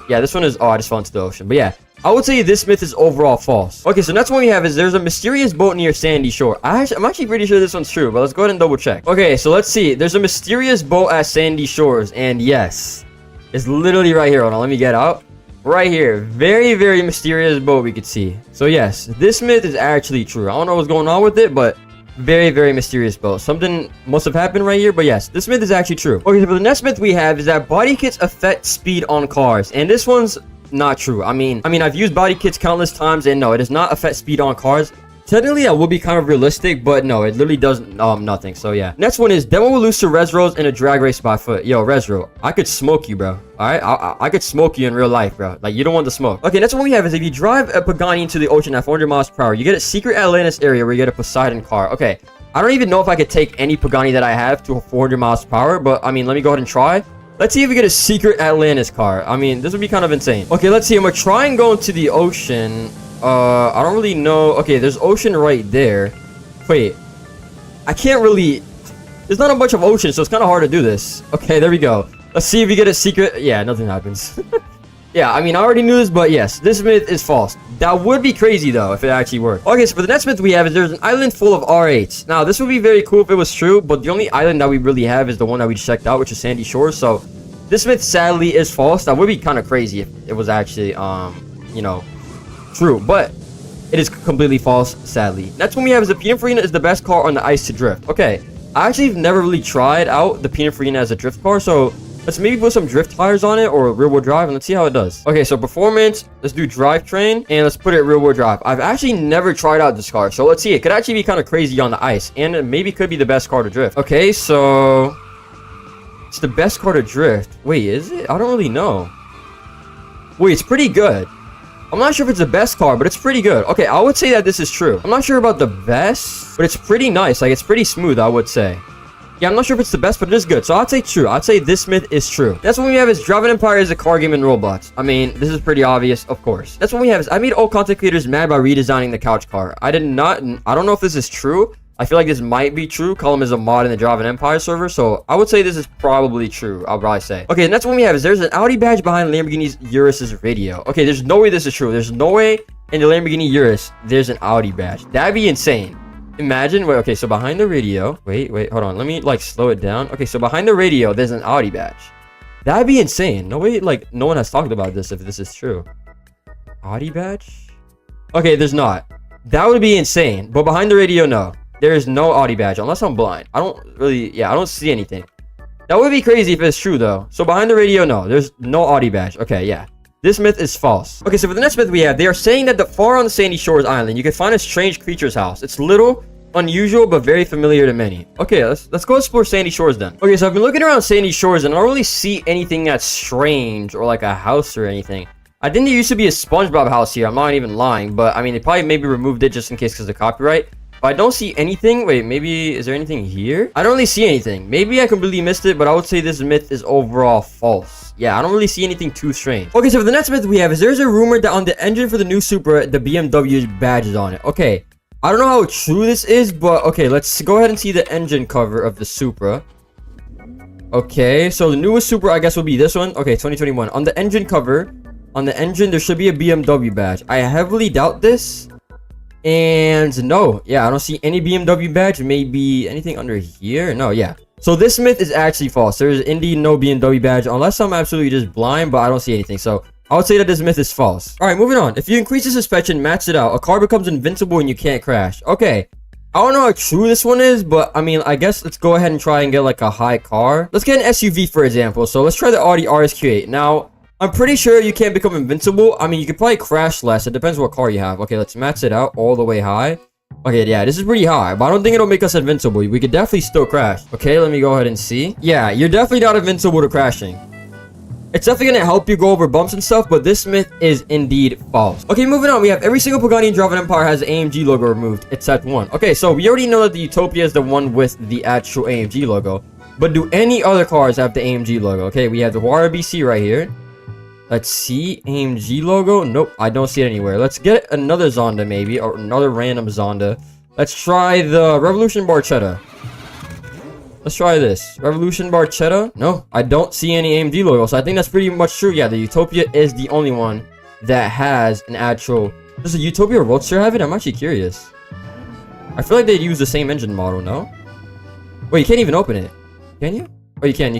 Yeah, this one is... Oh, I just fell into the ocean. But yeah, I would say this myth is overall false. Okay, so next one we have is there's a mysterious boat near Sandy Shore. I'm actually pretty sure this one's true, but let's go ahead and double check. Okay, so let's see. There's a mysterious boat at Sandy Shores, and yes, it's literally right here. Hold on, let me get out. Right here. Very, very mysterious boat we could see. So yes, this myth is actually true. I don't know what's going on with it, but very, very mysterious boat. Something must have happened right here, but yes, this myth is actually true. Okay, so for the next myth we have is that body kits affect speed on cars, and this one's not true. I mean, I've used body kits countless times, and no, it does not affect speed on cars. Technically, that would be kind of realistic, but no, it literally does nothing. So yeah. Next one is Demo will lose to Resros in a drag race by foot. Yo, Resro, I could smoke you, bro. All right, I could smoke you in real life, bro. Like, you don't want the smoke. Okay, next one we have is if you drive a Pagani into the ocean at 400 miles per hour, you get a secret Atlantis area where you get a Poseidon car. Okay, I don't even know if I could take any Pagani that I have to 400 miles per hour, but I mean, let me go ahead and try. Let's see if we get a secret Atlantis car. I mean, this would be kind of insane. Okay, let's see. I'm gonna try and go into the ocean. I don't really know. Okay, there's ocean right there. Wait, I can't really... There's not a bunch of ocean, so it's kind of hard to do this. Okay, there we go. Let's see if we get a secret... Yeah, nothing happens. Yeah, I mean, I already knew this, but yes, this myth is false. That would be crazy, though, if it actually worked. Okay, so for the next myth we have is there's an island full of R8s. Now, this would be very cool if it was true, but the only island that we really have is the one that we checked out, which is Sandy Shores. So, this myth, sadly, is false. That would be kind of crazy if it was actually, you know, true, but it is completely false, sadly. Next one we have is the Pininfarina is the best car on the ice to drift. Okay, I actually have never really tried out the Pininfarina as a drift car, so let's maybe put some drift tires on it or rear wheel drive and let's see how it does. Okay, so performance, let's do drivetrain and let's put it rear wheel drive. I've actually never tried out this car, so let's see. It could actually be kind of crazy on the ice and it maybe could be the best car to drift. Okay, so it's the best car to drift. Wait, is it? I don't really know. Wait, it's pretty good. I'm not sure if it's the best car, but it's pretty good. Okay, I would say that this is true. I'm not sure about the best, but it's pretty nice. Like, it's pretty smooth, I would say. Yeah, I'm not sure if it's the best, but it is good. So I'd say true. I'd say this myth is true. That's what we have is Driving Empire is a car game in Roblox. I mean, this is pretty obvious, of course. That's what we have is I made all content creators mad by redesigning the couch car. I don't know if this is true. I feel like this might be true. Column is a mod in the Driving Empire server, so I would say this is probably true. I'll probably say. Okay, and that's what we have is there's an Audi badge behind Lamborghini's Urus's radio. Okay, there's no way this is true. There's no way in the Lamborghini Urus there's an Audi badge. That'd be insane. Imagine, wait, okay, so behind the radio, wait, hold on. Let me, like, slow it down. Okay, so behind the radio, there's an Audi badge. That'd be insane. No way, like, no one has talked about this if this is true. Audi badge? Okay, there's not. That would be insane. But behind the radio, no. There is no Audi badge, unless I'm blind. I don't really, yeah, I don't see anything. That would be crazy if it's true, though. So behind the radio, no. There's no Audi badge. Okay, yeah. This myth is false. Okay, so for the next myth we have, they are saying that far on the Sandy Shores Island, you can find a strange creature's house. It's little, unusual, but very familiar to many. Okay, let's go explore Sandy Shores then. Okay, so I've been looking around Sandy Shores and I don't really see anything that's strange or like a house or anything. I think there used to be a SpongeBob house here. I'm not even lying, but I mean, they probably maybe removed it just in case because of copyright. But I don't see anything. Wait, maybe, is there anything here? I don't really see anything. Maybe I completely missed it, but I would say this myth is overall false. Yeah, I don't really see anything too strange. Okay, so for the next myth we have is there's a rumor that on the engine for the new Supra, the BMW badge is on it. Okay, I don't know how true this is, but okay, let's go ahead and see the engine cover of the Supra. Okay, so the newest Supra, I guess, will be this one. Okay, 2021. On the engine cover, on the engine, there should be a BMW badge. I heavily doubt this. And no, yeah, I don't see any BMW badge. Maybe anything under here? No, yeah. So this myth is actually false. There is indeed no BMW badge, unless I'm absolutely just blind, but I don't see anything. So I would say that this myth is false. All right, moving on. If you increase the suspension, match it out, a car becomes invincible and you can't crash. Okay. I don't know how true this one is, but I mean, I guess let's go ahead and try and get like a high car. Let's get an SUV, for example. So let's try the Audi RSQ8. Now, I'm pretty sure you can't become invincible. I mean, you could probably crash less. It depends what car you have. Okay, let's max it out all the way high. Okay, yeah, this is pretty high, but I don't think it'll make us invincible. We could definitely still crash. Okay, let me go ahead and see. Yeah, you're definitely not invincible to crashing. It's definitely going to help you go over bumps and stuff, but this myth is indeed false. Okay, moving on. We have every single Pagani in Drive Empire has the AMG logo removed, except one. Okay, so we already know that the Utopia is the one with the actual AMG logo. But do any other cars have the AMG logo? Okay, we have the Huara BC right here. Let's see. AMG logo? Nope, I don't see it anywhere. Let's get another Zonda maybe, or another random Zonda. Let's try the Revolution Barchetta. Let's try this. Revolution Barchetta. No, I don't see any AMG logo. So I think that's pretty much true. Yeah, the Utopia is the only one that has an actual... Does the Utopia Roadster have it? I'm actually curious. I feel like they use the same engine model, no? Wait, you can't even open it. Can you? Oh, you can.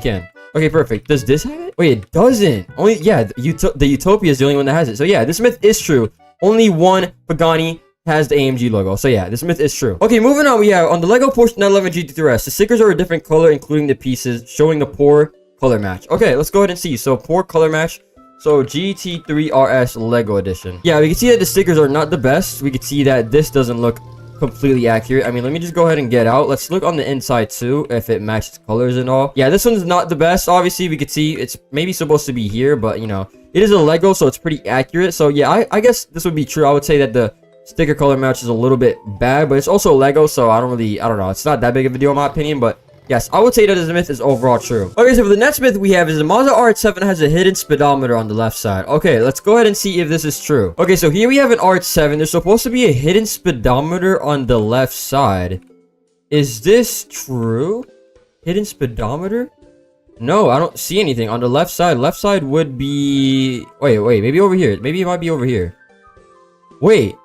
Okay, perfect. Does this have it? Wait, it doesn't. Only, yeah, the Utopia is the only one that has it. So yeah, this myth is true. Only one Pagani has the AMG logo. So yeah, this myth is true. Okay, moving on, we have on the Lego Porsche 911 GT3RS, the stickers are a different color, including the pieces, showing the poor color match. Okay, let's go ahead and see. So poor color match. So GT3RS Lego Edition. Yeah, we can see that the stickers are not the best. We can see that this doesn't look completely accurate. I mean, let me just go ahead and get out. Let's look on the inside too, if it matches colors and all. Yeah, this one's not the best. Obviously, we could see it's maybe supposed to be here, but you know, it is a Lego, so it's pretty accurate. So yeah, I guess this would be true. I would say that the sticker color match is a little bit bad, but it's also Lego, so I don't know. It's not that big of a deal in my opinion, but yes, I would say that this myth is overall true. Okay, so for the next myth we have is the Mazda RX-7 has a hidden speedometer on the left side. Okay, let's go ahead and see if this is true. Okay, so here we have an RX-7. There's supposed to be a hidden speedometer on the left side. Is this true? Hidden speedometer? No, I don't see anything on the left side. Left side would be... Wait, maybe over here. Maybe it might be over here. Wait.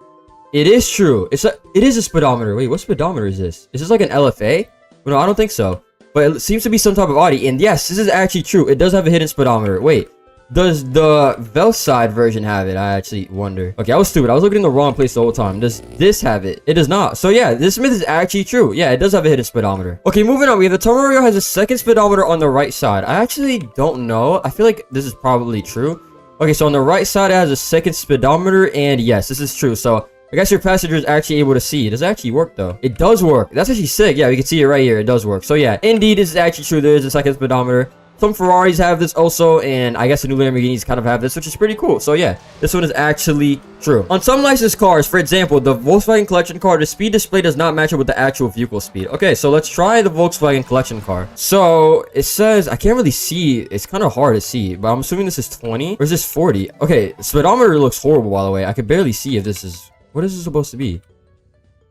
It is true. It is a speedometer. Wait, what speedometer is this? Is this like an LFA? No, I don't think so. But it seems to be some type of Audi. And yes, this is actually true. It does have a hidden speedometer. Wait, does the Velside version have it? I actually wonder. Okay, I was stupid. I was looking in the wrong place the whole time. Does this have it? It does not. So yeah, this myth is actually true. Yeah, it does have a hidden speedometer. Okay, moving on. We have the Tomario has a second speedometer on the right side. I actually don't know. I feel like this is probably true. Okay, so on the right side, it has a second speedometer. And yes, this is true. So I guess your passenger is actually able to see. It does actually work, though. It does work. That's actually sick. Yeah, we can see it right here. It does work. So, yeah, indeed, this is actually true. There is a second speedometer. Some Ferraris have this also, and I guess the new Lamborghinis kind of have this, which is pretty cool. So, yeah, this one is actually true. On some licensed cars, for example, the Volkswagen Collection car, the speed display does not match up with the actual vehicle speed. Okay, so let's try the Volkswagen Collection car. So, it says, I can't really see. It's kind of hard to see, but I'm assuming this is 20, or is this 40? Okay, the speedometer looks horrible, by the way. I could barely see if this is... What is this supposed to be?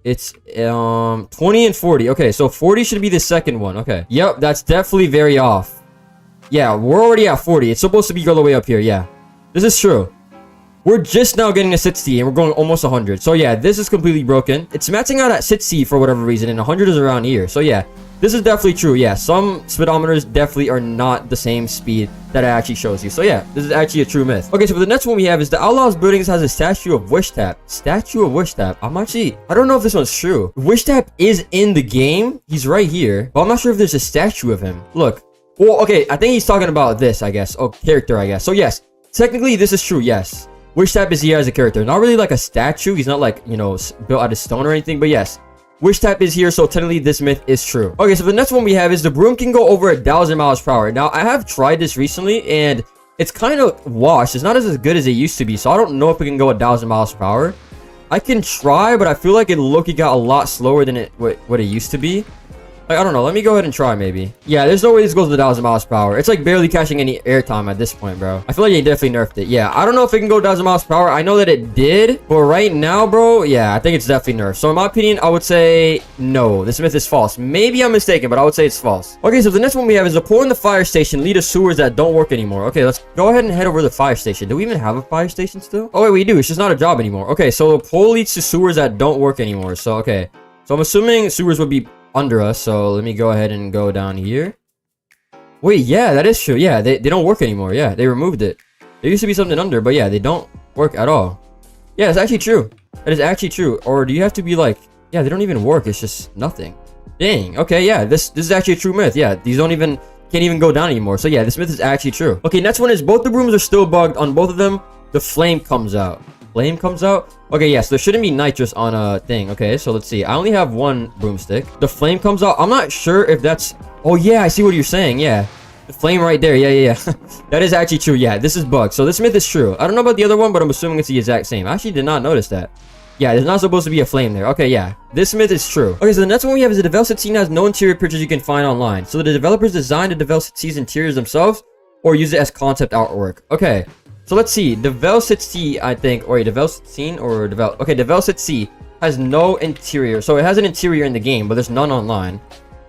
It's 20 and 40. Okay, so 40 should be the second one. Okay. Yep, that's definitely very off. Yeah, we're already at 40. It's supposed to be all the way up here. Yeah. This is true. We're just now getting a 60 and we're going almost 100. So yeah, this is completely broken. It's maxing out at 60 for whatever reason and 100 is around here. So yeah, this is definitely true. Yeah, some speedometers definitely are not the same speed that it actually shows you. So yeah, this is actually a true myth. Okay, so for the next one we have is the Outlaws Buildings has a statue of Wish Tap. Statue of Wish Tap. I don't know if this one's true. Wish Tap is in the game. He's right here, but I'm not sure if there's a statue of him. Look. Well, okay, I think he's talking about this, I guess. Oh, character, I guess. So yes, technically this is true, yes. Wish Tap is here as a character. Not really like a statue. He's not like, you know, built out of stone or anything, but yes. Wish Tap is here, so technically this myth is true. Okay, so the next one we have is the broom can go over 1,000 miles per hour. Now, I have tried this recently, and it's kind of washed. It's not as good as it used to be, so I don't know if it can go 1,000 miles per hour. I can try, but I feel like it got a lot slower than what it used to be. Like, I don't know. Let me go ahead and try, maybe. Yeah, there's no way this goes to 1,000 miles per hour. It's like barely catching any airtime at this point, bro. I feel like they definitely nerfed it. Yeah, I don't know if it can go 1,000 miles per hour. I know that it did, but right now, bro, yeah, I think it's definitely nerfed. So in my opinion, I would say no. This myth is false. Maybe I'm mistaken, but I would say it's false. Okay, so the next one we have is the pole in the fire station lead to sewers that don't work anymore. Okay, let's go ahead and head over to the fire station. Do we even have a fire station still? Oh, wait, we do. It's just not a job anymore. Okay, so the pole leads to sewers that don't work anymore. So, okay. So I'm assuming sewers would be under us, so let me go ahead and go down here. Wait, yeah, that is true. Yeah, they don't work anymore. Yeah, they removed it. There used to be something under, but yeah, they don't work at all. Yeah, it's actually true. That is actually true. Or do you have to be like, yeah, they don't even work. It's just nothing. Dang. Okay, yeah, this is actually a true myth. Yeah, these can't even go down anymore. So yeah, this myth is actually true. Okay, next one is both the rooms are still bugged. On both of them, the flame comes out. Flame comes out. Okay, yes, there shouldn't be nitrous on a thing. Okay, so let's see. I only have one broomstick. The flame comes out. I'm not sure if that's... Oh, yeah, I see what you're saying. Yeah, the flame right there. Yeah. That is actually true. Yeah, this is bugged. So this myth is true. I don't know about the other one, but I'm assuming it's the exact same. I actually did not notice that. Yeah, there's not supposed to be a flame there. Okay, yeah. This myth is true. Okay, so the next one we have is the developed scene has no interior pictures you can find online. So the developers designed the developed scene's interiors themselves or use it as concept artwork. Okay. So let's see, Developed C, I think, or Developed Scene or Develop. Okay, Developed C has no interior. So it has an interior in the game, but there's none online.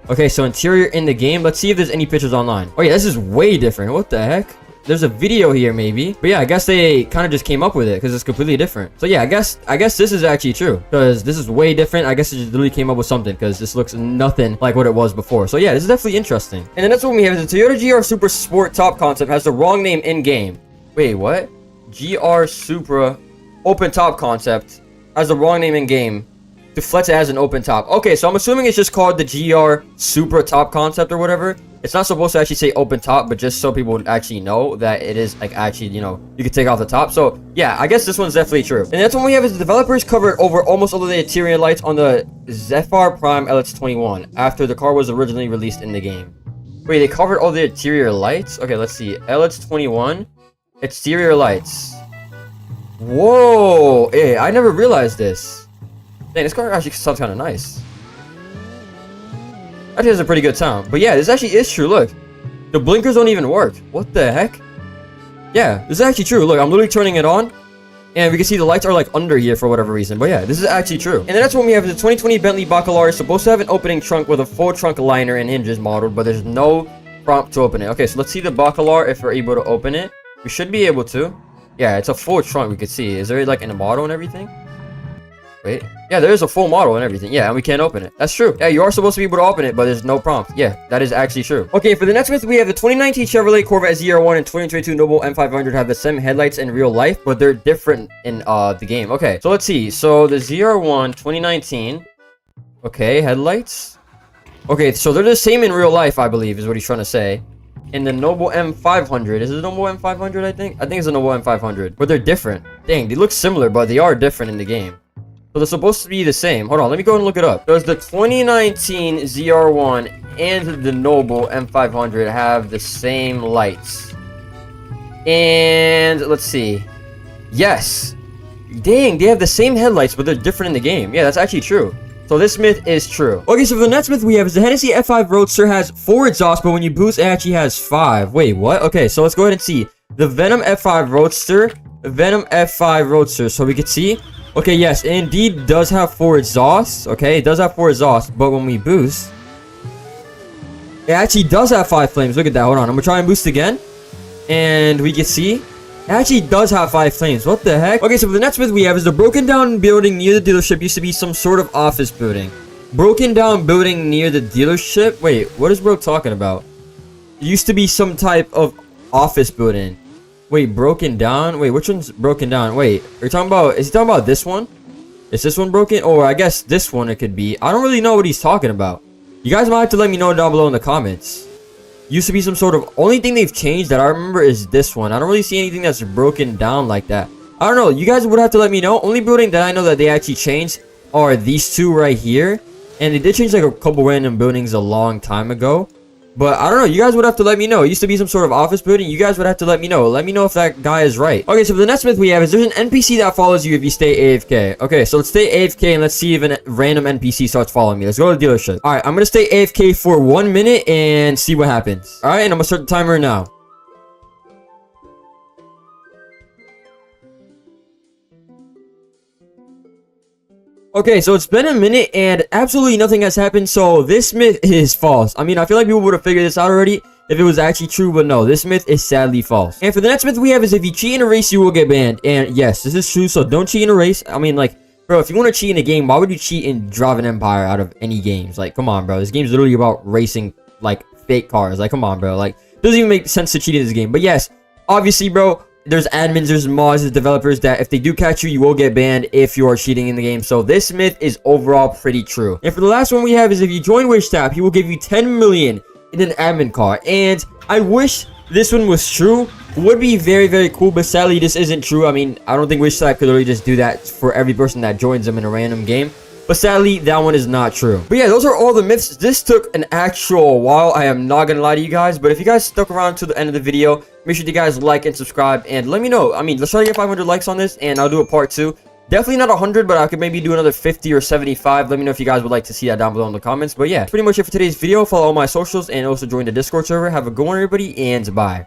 Okay, so interior in the game. Let's see if there's any pictures online. Oh yeah, this is way different. What the heck? There's a video here maybe. But yeah, I guess they kind of just came up with it because it's completely different. So yeah, I guess this is actually true because this is way different. I guess it just literally came up with something because this looks nothing like what it was before. So yeah, this is definitely interesting. And the next one we have is the Toyota GR Super Sport Top concept has the wrong name in game. Wait, what? GR Supra open top concept has the wrong name in game. Deflects it as an open top. Okay, so I'm assuming it's just called the GR Supra top concept or whatever. It's not supposed to actually say open top, but just so people would actually know that it is like actually, you know, you can take off the top. So yeah, I guess this one's definitely true. And that's what we have is the developers covered over almost all of the interior lights on the Zephyr Prime LX21 after the car was originally released in the game. Wait, they covered all the interior lights? Okay, let's see. LX21 exterior lights. Whoa! Hey, I never realized this. Dang, this car actually sounds kind of nice. Actually has a pretty good sound. But yeah, this actually is true. Look, the blinkers don't even work. What the heck? Yeah, this is actually true. Look, I'm literally turning it on, and we can see the lights are like under here for whatever reason. But yeah, this is actually true. And the next one we have is the 2020 Bentley Bacalar. It's supposed to have an opening trunk with a full trunk liner and hinges modeled, but there's no prompt to open it. Okay, so let's see the Bacalar if we're able to open it. We should be able to. Yeah, it's a full trunk we could see. Is there like in a model and everything? Wait. Yeah, there is a full model and everything. Yeah, and we can't open it. That's true. Yeah, you are supposed to be able to open it, but there's no prompt. Yeah, that is actually true. Okay, for the next myth, we have the 2019 Chevrolet Corvette ZR1 and 2022 Noble M500 have the same headlights in real life, but they're different in the game. Okay, so let's see. So the ZR1 2019. Okay, headlights. Okay, so they're the same in real life, I believe, is what he's trying to say. And the Noble M500. Is it the Noble M500, I think? I think it's the Noble M500. But they're different. Dang, they look similar, but they are different in the game. So they're supposed to be the same. Hold on, let me go and look it up. Does the 2019 ZR1 and the Noble M500 have the same lights? And let's see. Yes. Dang, they have the same headlights, but they're different in the game. Yeah, that's actually true. So this myth is true. Okay, so the next myth we have is the Hennessy F5 Roadster has 4 exhausts, but when you boost, it actually has 5. Wait, what? Okay, so let's go ahead and see. The Venom F5 Roadster. Venom F5 Roadster. So we can see. Okay, yes, it indeed does have 4 exhausts. Okay, it does have 4 exhausts, but when we boost, it actually does have 5 flames. Look at that. Hold on. I'm going to try and boost again. And we can see. It actually does have 5 flames. What the heck? Okay, so for the next myth we have is the broken down building near the dealership used to be some sort of office building. Broken down building near the dealership? Wait, what is bro talking about? It used to be some type of office building. Wait, broken down? Wait, which one's broken down? Wait, are you talking about... Is he talking about this one? Is this one broken? Or I guess this one it could be. I don't really know what he's talking about. You guys might have to let me know down below in the comments. Used to be some sort of... Only thing they've changed that I remember is this one. I don't really see anything that's broken down like that. I don't know. You guys would have to let me know. Only building that I know that they actually changed are these two right here. And they did change like a couple random buildings a long time ago. But I don't know. You guys would have to let me know. It used to be some sort of office building. You guys would have to let me know. Let me know if that guy is right. Okay, so for the next myth we have is there's an NPC that follows you if you stay AFK. Okay, so let's stay AFK and let's see if a random NPC starts following me. Let's go to the dealership. All right, I'm going to stay AFK for 1 minute and see what happens. All right, and I'm going to start the timer now. Okay, so it's been a minute and absolutely nothing has happened, so this myth is false. I mean, I feel like people would have figured this out already if it was actually true, but no, this myth is sadly false. And for the next myth we have is if you cheat in a race, you will get banned. And yes, this is true, so don't cheat in a race. I mean, like, bro, if you want to cheat in a game, why would you cheat in Drive an Empire out of any games? Like, come on, bro. This game's literally about racing, like, fake cars. Like, come on, bro. Like, doesn't even make sense to cheat in this game. But yes, obviously, bro, there's admins, there's mods, there's developers that if they do catch you, you will get banned if you are cheating in the game. So this myth is overall pretty true. And for the last one we have is if you join Wish Tap, he will give you 10 million in an admin car. And I wish this one was true. Would be very, very cool, but sadly this isn't true. I mean, I don't think Wish Tap could really just do that for every person that joins them in a random game. But sadly, that one is not true. But yeah, those are all the myths. This took an actual while. I am not gonna lie to you guys. But if you guys stuck around to the end of the video, make sure you guys like and subscribe. And let me know. I mean, let's try to get 500 likes on this, and I'll do a part 2. Definitely not 100, but I could maybe do another 50 or 75. Let me know if you guys would like to see that down below in the comments. But yeah, pretty much it for today's video. Follow all my socials and also join the Discord server. Have a good one, everybody, and bye.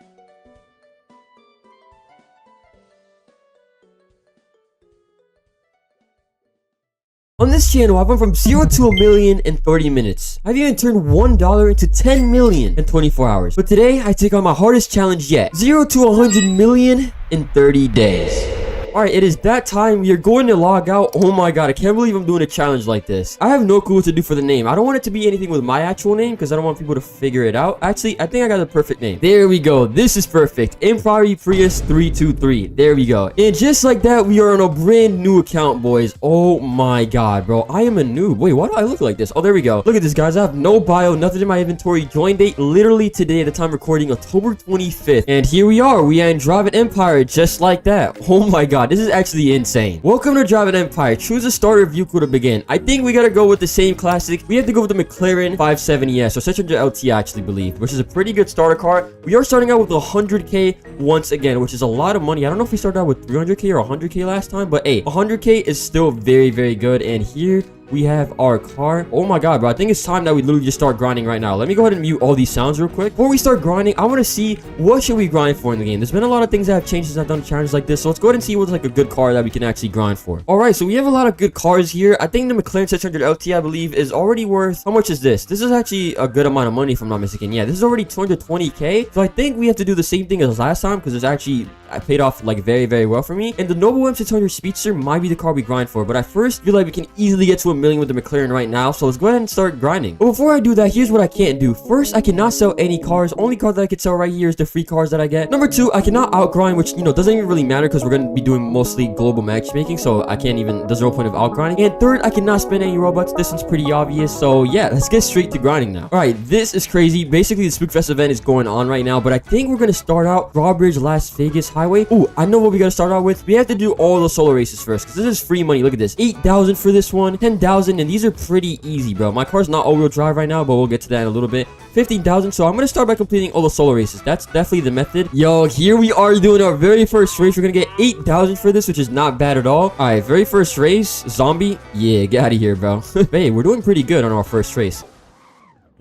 On this channel, I went from 0 to a million in 30 minutes. I've even turned $1 into 10 million in 24 hours. But today, I take on my hardest challenge yet. 0 to 100 million in 30 days. Alright, it is that time. We are going to log out. Oh my god, I can't believe I'm doing a challenge like this. I have no clue what to do for the name. I don't want it to be anything with my actual name because I don't want people to figure it out. Actually, I think I got the perfect name. There we go. This is perfect. Empire Prius 323. There we go. And just like that, we are on a brand new account, boys. Oh my god, bro. I am a noob. Wait, why do I look like this? Oh, there we go. Look at this, guys. I have no bio, nothing in my inventory. Join date literally today at the time recording, October 25th. And here we are. We are in Drive an Empire just like that. Oh my god. This is actually insane. Welcome to Drive an Empire. Choose a starter vehicle to begin. I think we gotta go with the same classic. We have to go with the McLaren 570S, so 600 LT I actually believe, which is a pretty good starter car. We are starting out with 100k once again, which is a lot of money. I don't know if we started out with 300k or 100k last time, but hey, 100k is still very, very good. And here we have our car. Oh my god, bro. I think it's time that we literally just start grinding right now. Let me go ahead and mute all these sounds real quick. Before we start grinding, I want to see what should we grind for in the game. There's been a lot of things that have changed since I've done challenges like this. So let's go ahead and see what's like a good car that we can actually grind for. Alright, so we have a lot of good cars here. I think the McLaren 600 LT, I believe, is already worth... How much is this? This is actually a good amount of money if I'm not mistaken. Yeah, this is already 220k. So I think we have to do the same thing as last time because it's actually... I paid off like very, very well for me. And the Noble M600 Speedster might be the car we grind for, but I first feel like we can easily get to a million with the McLaren right now. So let's go ahead and start grinding. But before I do that, here's what I can't do. First, I cannot sell any cars. Only car that I can sell right here is the free cars that I get. Number 2, I cannot outgrind, which, you know, doesn't even really matter because we're going to be doing mostly global matchmaking. So I can't even, there's no point of outgrinding. And third, I cannot spend any Robux. This one's pretty obvious. So yeah, let's get straight to grinding now. All right, this is crazy. Basically, the Spookfest event is going on right now, but I think we're going to start out Drawbridge Las Vegas Highway. Oh, I know what we gotta start out with. We have to do all the solo races first because this is free money. Look at this, 8,000 for this one, 10,000, and these are pretty easy, bro. My car's not all-wheel drive right now, but we'll get to that in a little bit. 15,000. So I'm gonna start by completing all the solo races. That's definitely the method. Yo, here we are doing our very first race. We're gonna get 8,000 for this, which is not bad at all. All right, very first race, zombie. Yeah, get out of here, bro. Hey, we're doing pretty good on our first race.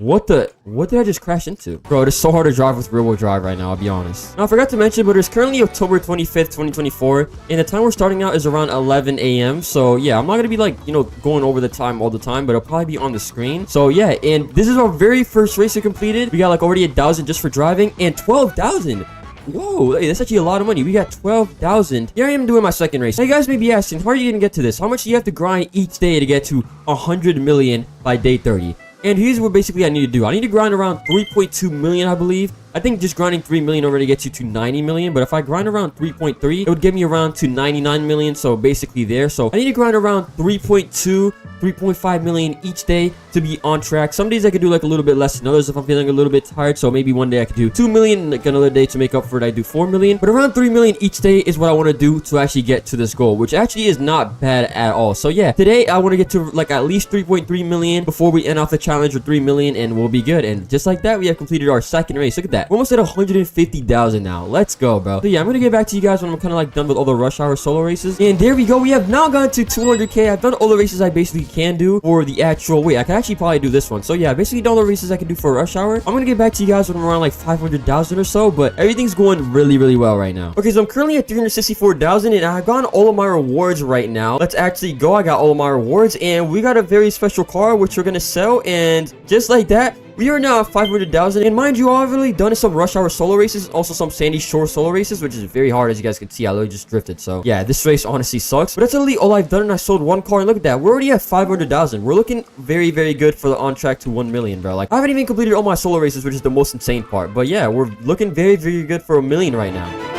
What did I just crash into? Bro, it is so hard to drive with rear-wheel drive right now, I'll be honest. Now, I forgot to mention, but it's currently October 25th, 2024, and the time we're starting out is around 11 a.m. So, yeah, I'm not gonna be, like, you know, going over the time all the time, but it'll probably be on the screen. So, yeah, and this is our very first race we completed. We got, like, already 1,000 just for driving, and 12,000. Whoa, hey, that's actually a lot of money. We got 12,000. Here I am doing my second race. Now, you guys may be asking, how are you gonna get to this? How much do you have to grind each day to get to 100 million by day 30? And here's what basically I need to do. I need to grind around 3.2 million, I believe. I think just grinding 3 million already gets you to 90 million. But if I grind around 3.3, it would get me around to 99 million. So basically there. So I need to grind around 3.2 3.5 million each day to be on track. Some days I could do like a little bit less than others if I'm feeling a little bit tired. So maybe one day I could do 2 million, like another day to make up for it I do 4 million. But around 3 million each day is what I want to do to actually get to this goal, which actually is not bad at all. So yeah, today I want to get to like at least 3.3 million before we end off the challenge with 3 million, and we'll be good. And just like that, we have completed our second race. Look at that. We're almost at 150,000 now. Let's go, bro. So yeah, I'm gonna get back to you guys when I'm kind of like done with all the rush hour solo races. And there we go. We have now gone to 200k. I've done all the races I basically can do for the actual, wait, I can actually probably do this one. So yeah, basically done all the races I can do for rush hour. I'm gonna get back to you guys when I'm around like 500,000 or so, but everything's going really well right now. Okay, so I'm currently at 364,000 and I've gotten all of my rewards right now. Let's actually go. I got all of my rewards and we got a very special car which we're gonna sell, and just like that, we are now at 500,000. And mind you, all I've really done is some rush hour solo races, also some Sandy Shore solo races, which is very hard. As you guys can see, I literally just drifted. So yeah, this race honestly sucks, but that's literally all I've done. And I sold one car, and look at that, we're already at 500,000. We're looking very good for the on track to 1 million, bro. Like, I haven't even completed all my solo races, which is the most insane part. But yeah, we're looking very good for 1 million right now.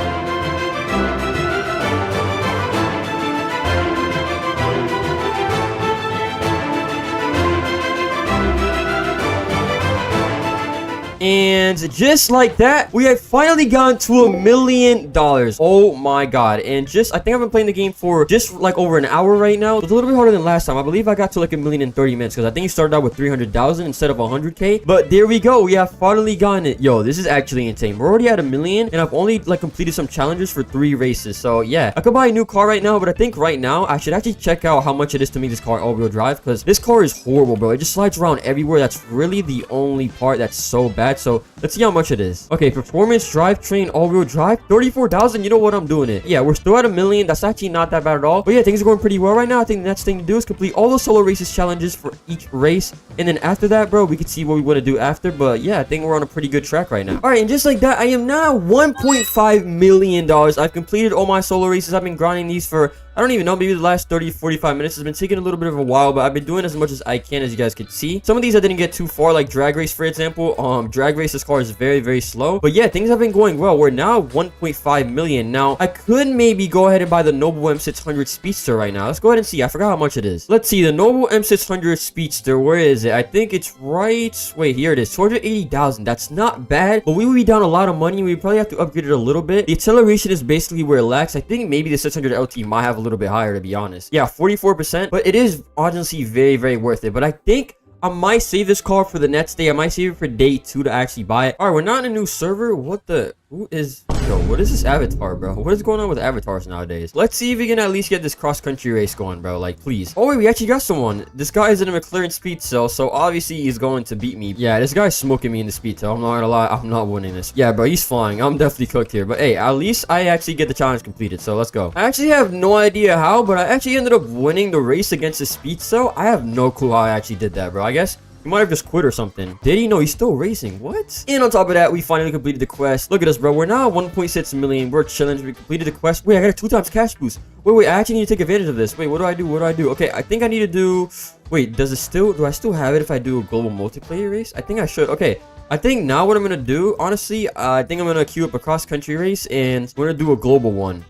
And just like that, we have finally gotten to $1 million. Oh my god. And just, I think I've been playing the game for just like over an hour right now. It's a little bit harder than last time. I believe I got to like 1 million in 30 minutes, because I think you started out with 300,000 instead of 100k. But there we go. We have finally gotten it. Yo, this is actually insane. We're already at 1 million, and I've only like completed some challenges for 3 races. So yeah, I could buy a new car right now, but I think right now I should actually check out how much it is to make this car all-wheel drive, because this car is horrible, bro. It just slides around everywhere. That's really the only part that's so bad. So let's see how much it is. Okay, performance drivetrain all-wheel drive, 34,000. You know what, I'm doing it. Yeah, we're still at 1 million. That's actually not that bad at all. But yeah, things are going pretty well right now. I think the next thing to do is complete all the solo races challenges for each race, and then after that, bro, we can see what we want to do after. But yeah, I think we're on a pretty good track right now. All right, and just like that, I am now at $1.5 million. I've completed all my solo races. I've been grinding these for, I don't even know, maybe the last 30-45 minutes. It's been taking a little bit of a while, but I've been doing as much as I can, as you guys can see. Some of these I didn't get too far, like drag race, for example. Drag race, this car is very slow. But yeah, things have been going well. We're now 1.5 million. Now, I could maybe go ahead and buy the Noble M600 Speedster right now. Let's go ahead and see. I forgot how much it is. Let's see, the Noble M600 Speedster. Where is it? I think it's right. Wait, here it is. 280,000. That's not bad, but we would be down a lot of money. We probably have to upgrade it a little bit. The acceleration is basically where it lacks. I think maybe the 600 LT might have a little bit higher, to be honest. Yeah, 44%, but it is honestly very worth it. But I think I might save this car for the next day. I might save it for day 2 to actually buy it. All right, we're not in a new server. What the? Who is? Yo, what is this avatar, bro? What is going on with avatars nowadays? Let's see if we can at least get this cross-country race going, bro. Like, please. Oh, wait, we actually got someone. This guy is in a McLaren speed cell, so obviously he's going to beat me. Yeah, this guy's smoking me in the speed cell. I'm not gonna lie, I'm not winning this. Yeah, bro, he's flying. I'm definitely cooked here. But hey, at least I actually get the challenge completed, so let's go. I actually have no idea how, but I actually ended up winning the race against the speed cell. I have no clue how I actually did that, bro. I guess he might have just quit or something. Did he? No, he's still racing. What? And on top of that, we finally completed the quest. Look at us, bro. We're now at 1.6 million. We're chilling. We completed the quest. Wait, I got a 2 times cash boost. Wait, I actually need to take advantage of this. Wait, what do I do? Okay, I think I need to do... Wait, do I still have it if I do a global multiplayer race? I think I should. Okay, I think now what I'm gonna do, honestly, I think I'm gonna queue up a cross-country race, and we're gonna do a global one.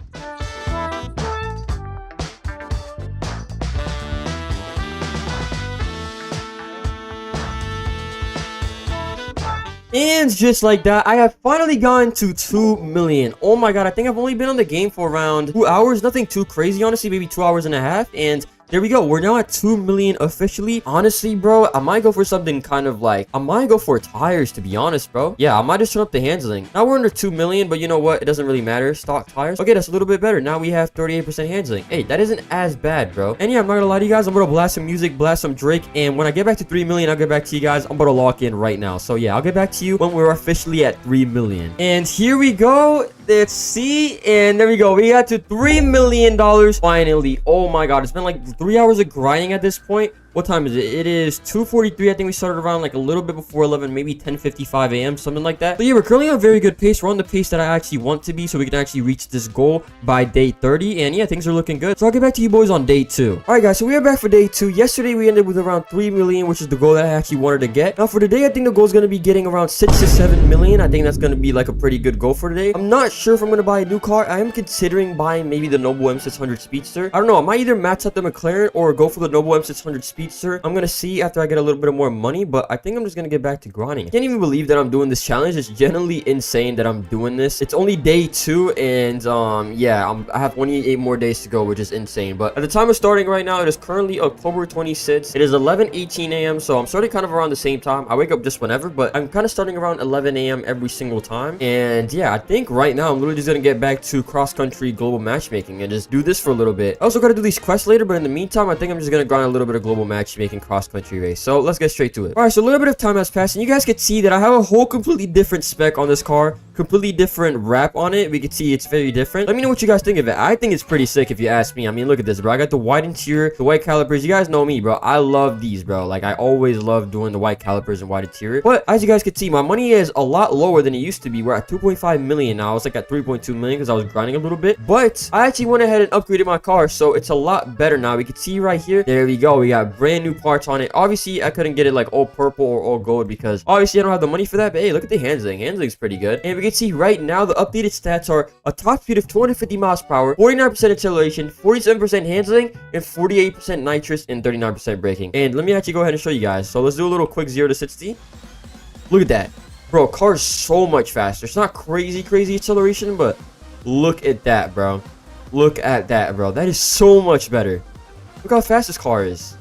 And just like that, I have finally gotten to 2 million. Oh my god, I think I've only been on the game for around 2 hours. Nothing too crazy, honestly, maybe 2 hours and a half. And there we go. We're now at 2 million officially. Honestly, bro, I might go for something kind of like, I might go for tires, to be honest, bro. Yeah, I might just turn up the handling. Now we're under 2 million, but you know what? It doesn't really matter. Stock tires. Okay, that's a little bit better. Now we have 38% handling. Hey, that isn't as bad, bro. And yeah, I'm not gonna lie to you guys. I'm gonna blast some music, blast some Drake. And when I get back to 3 million, I'll get back to you guys. I'm gonna lock in right now. So yeah, I'll get back to you when we're officially at 3 million. And here we go. Let's see. And there we go. We got to $3 million finally. Oh my god. It's been like 3 hours of grinding at this point. What time is it? It is 2:43. I think we started around like a little bit before 11, maybe 10:55 a.m., something like that. But yeah, we're currently on a very good pace. We're on the pace that I actually want to be, so we can actually reach this goal by day 30. And yeah, things are looking good. So I'll get back to you boys on day 2. All right, guys. So we are back for day 2. Yesterday we ended with around 3 million, which is the goal that I actually wanted to get. Now for today, I think the goal is going to be getting around 6 to 7 million. I think that's going to be like a pretty good goal for today. I'm not sure if I'm going to buy a new car. I am considering buying maybe the Noble M600 Speedster. I don't know. I might either match up the McLaren or go for the Noble M600 Speedster. speedster. I'm gonna see after I get a little bit of more money, but I think I'm just gonna get back to grinding. I can't even believe that I'm doing this challenge. It's generally insane that I'm doing this. It's only day 2, and yeah, I have 28 more days to go, which is insane. But at the time of starting right now, it is currently October 26th. It is 11:18 a.m. so I'm starting kind of around the same time. I wake up just whenever, but I'm kind of starting around 11 a.m. every single time. And yeah, I think right now I'm literally just gonna get back to cross-country global matchmaking and just do this for a little bit. I also gotta do these quests later, but in the meantime, I think I'm just gonna grind a little bit of global matchmaking cross-country race. So let's get straight to it. All right, so a little bit of time has passed, and you guys can see that I have a whole completely different spec on this car, completely different wrap on it. We can see it's very different. Let me know what you guys think of it. I think it's pretty sick if you ask me. I mean, look at this, bro. I got the white interior, the white calipers. You guys know me, bro. I love these, bro. Like, I always love doing the white calipers and white interior. But as you guys can see, my money is a lot lower than it used to be. We're at 2.5 million now. I was like at 3.2 million because I was grinding a little bit. But I actually went ahead and upgraded my car, so it's a lot better now. We can see right here. There we go. We got brand new parts on it. Obviously, I couldn't get it like all purple or all gold because obviously I don't have the money for that. But hey, look at the handling. Handling's pretty good. And we can see right now the updated stats are a top speed of 250 miles per hour, 49% acceleration, 47% handling, and 48% nitrous, and 39% braking. And let me actually go ahead and show you guys. So let's do a little quick 0 to 60. Look at that. Bro, car is so much faster. It's not crazy acceleration, but look at that, bro. Look at that, bro. That is so much better. Look how fast this car is.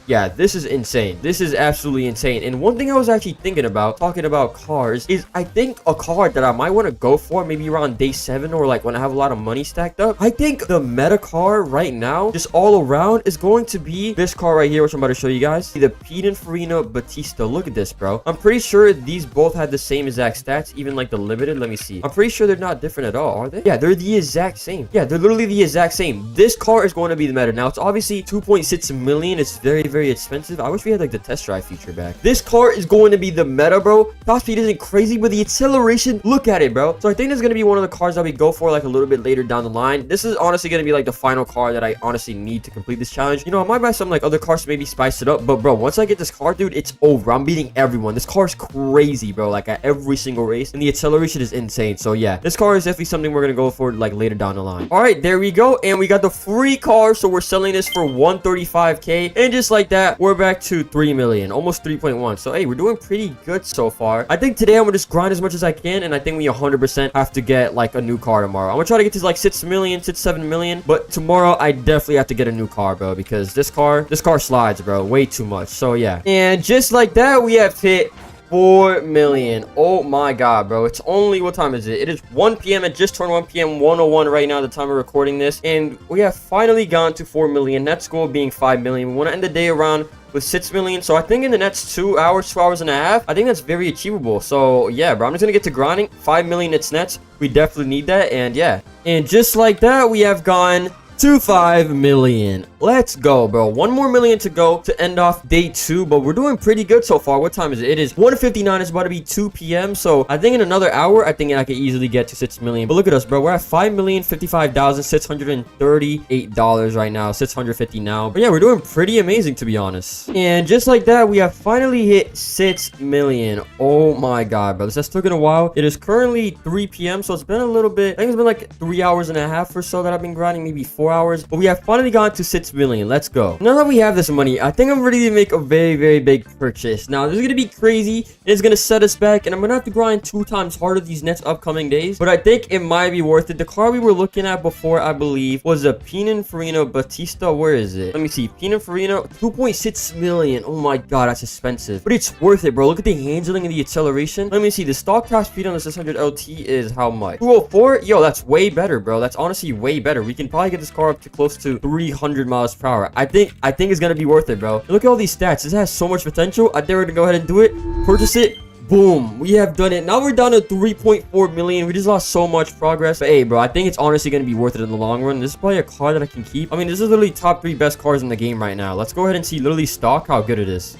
Yeah, this is insane. This is absolutely insane. And one thing I was actually thinking about, talking about cars, is I think a car that I might want to go for maybe around day 7 or like when I have a lot of money stacked up. I think the meta car right now, just all around, is going to be this car right here, which I'm about to show you guys. The Pininfarina Battista. Look at this, bro. I'm pretty sure these both have the same exact stats, even like the limited. Let me see. I'm pretty sure they're not different at all, are they? Yeah, they're the exact same. Yeah, they're literally the exact same. This car is going to be the meta. Now, it's obviously 2.6 million. It's very expensive. I wish we had like the test drive feature back. This car is going to be the meta, bro. Top speed isn't crazy, but the acceleration, look at it, bro. So I think this is going to be one of the cars that we go for like a little bit later down the line. This is honestly going to be like the final car that I honestly need to complete this challenge. You know, I might buy some like other cars to maybe spice it up, but bro, once I get this car, dude, it's over. I'm beating everyone. This car is crazy, bro, like at every single race, and the acceleration is insane. So yeah, this car is definitely something we're going to go for like later down the line. All right, there we go, and we got the free car, so we're selling this for 135k, and just like that, we're back to 3 million, almost 3.1. So hey, we're doing pretty good so far. I think today I'm gonna just grind as much as I can, and I think we 100% have to get like a new car tomorrow. I'm gonna try to get to like 6 million, 7 million, but tomorrow I definitely have to get a new car, bro, because this car slides, bro, way too much. So yeah, and just like that, we have hit 4 million. Oh my god, bro. It's only, what time is it? It is 1 p.m. It just turned 1 p.m. 101 right now, the time of recording this, and we have finally gone to 4 million. Next goal being 5 million. We want to end the day around with 6 million. So I think in the next 2 hours and a half, I think that's very achievable. So yeah, bro, I'm just gonna get to grinding. 5 million it's nets. We definitely need that. And yeah, and just like that, we have gone to 5 million. Let's go, bro. 1 more million to go to end off day 2, but we're doing pretty good so far. What time is it? It is 1:59. It's about to be 2 p.m. So I think in another hour, I think I can easily get to 6 million. But look at us, bro. We're at $5,055,638 right now. 650 now. But yeah, we're doing pretty amazing, to be honest. And just like that, we have finally hit 6 million. Oh my god, bro. This has taken a while. It is currently 3 p.m. So it's been a little bit. I think it's been like 3 hours and a half or so that I've been grinding, maybe 4 hours. But we have finally gone to 6 million. Let's go. Now that we have this money, I think I'm ready to make a very big purchase. Now, this is gonna be crazy, and it's gonna set us back, and I'm gonna have to grind 2 times harder these next upcoming days, but I think it might be worth it. The car we were looking at before, I believe, was a Pininfarina Battista. Where is it? Let me see. Pininfarina, 2.6 million. Oh my god, that's expensive, but it's worth it, bro. Look at the handling and the acceleration. Let me see. The stock top speed on the 600 LT is how much? 204. Yo, that's way better, bro. That's honestly way better. We can probably get this car up to close to 300 miles per hour. I think it's gonna be worth it, bro. Look at all these stats. This has so much potential. I think we're gonna go ahead and do it. Purchase it. Boom. We have done it. Now we're down to 3.4 million. We just lost so much progress. But hey, bro, I think it's honestly gonna be worth it in the long run. This is probably a car that I can keep. I mean, this is literally top 3 best cars in the game right now. Let's go ahead and see literally stock how good it is.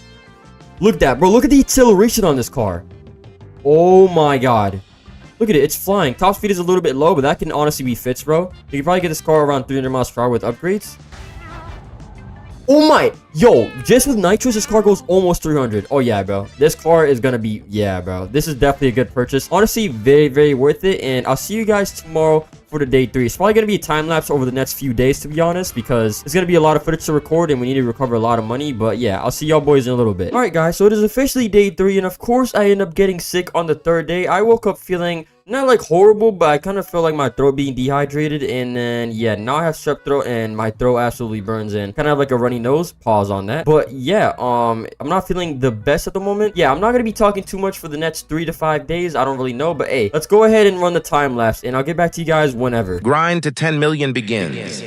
Look at that, bro. Look at the acceleration on this car. Oh my god. Look at it. It's flying. Top speed is a little bit low, but that can honestly be fixed, bro. You can probably get this car around 300 miles per hour with upgrades. Oh my, yo, just with nitros, this car goes almost 300. Oh yeah, bro, this car is gonna be, yeah, bro, this is definitely a good purchase. Honestly, very, very worth it. And I'll see you guys tomorrow for the day 3. It's probably gonna be a time lapse over the next few days, to be honest, because it's gonna be a lot of footage to record and we need to recover a lot of money. But yeah, I'll see y'all boys in a little bit. All right, guys, so it is officially day 3, and of course I end up getting sick on the 3rd day. I woke up feeling not like horrible, but I kind of feel like my throat being dehydrated. And then yeah, now I have strep throat and my throat absolutely burns in. Kind of have like a runny nose. Pause on that. But yeah, I'm not feeling the best at the moment. Yeah, I'm not gonna be talking too much for the next 3 to 5 days. I don't really know, but hey, let's go ahead and run the time lapse and I'll get back to you guys whenever. Grind to 10 million begins.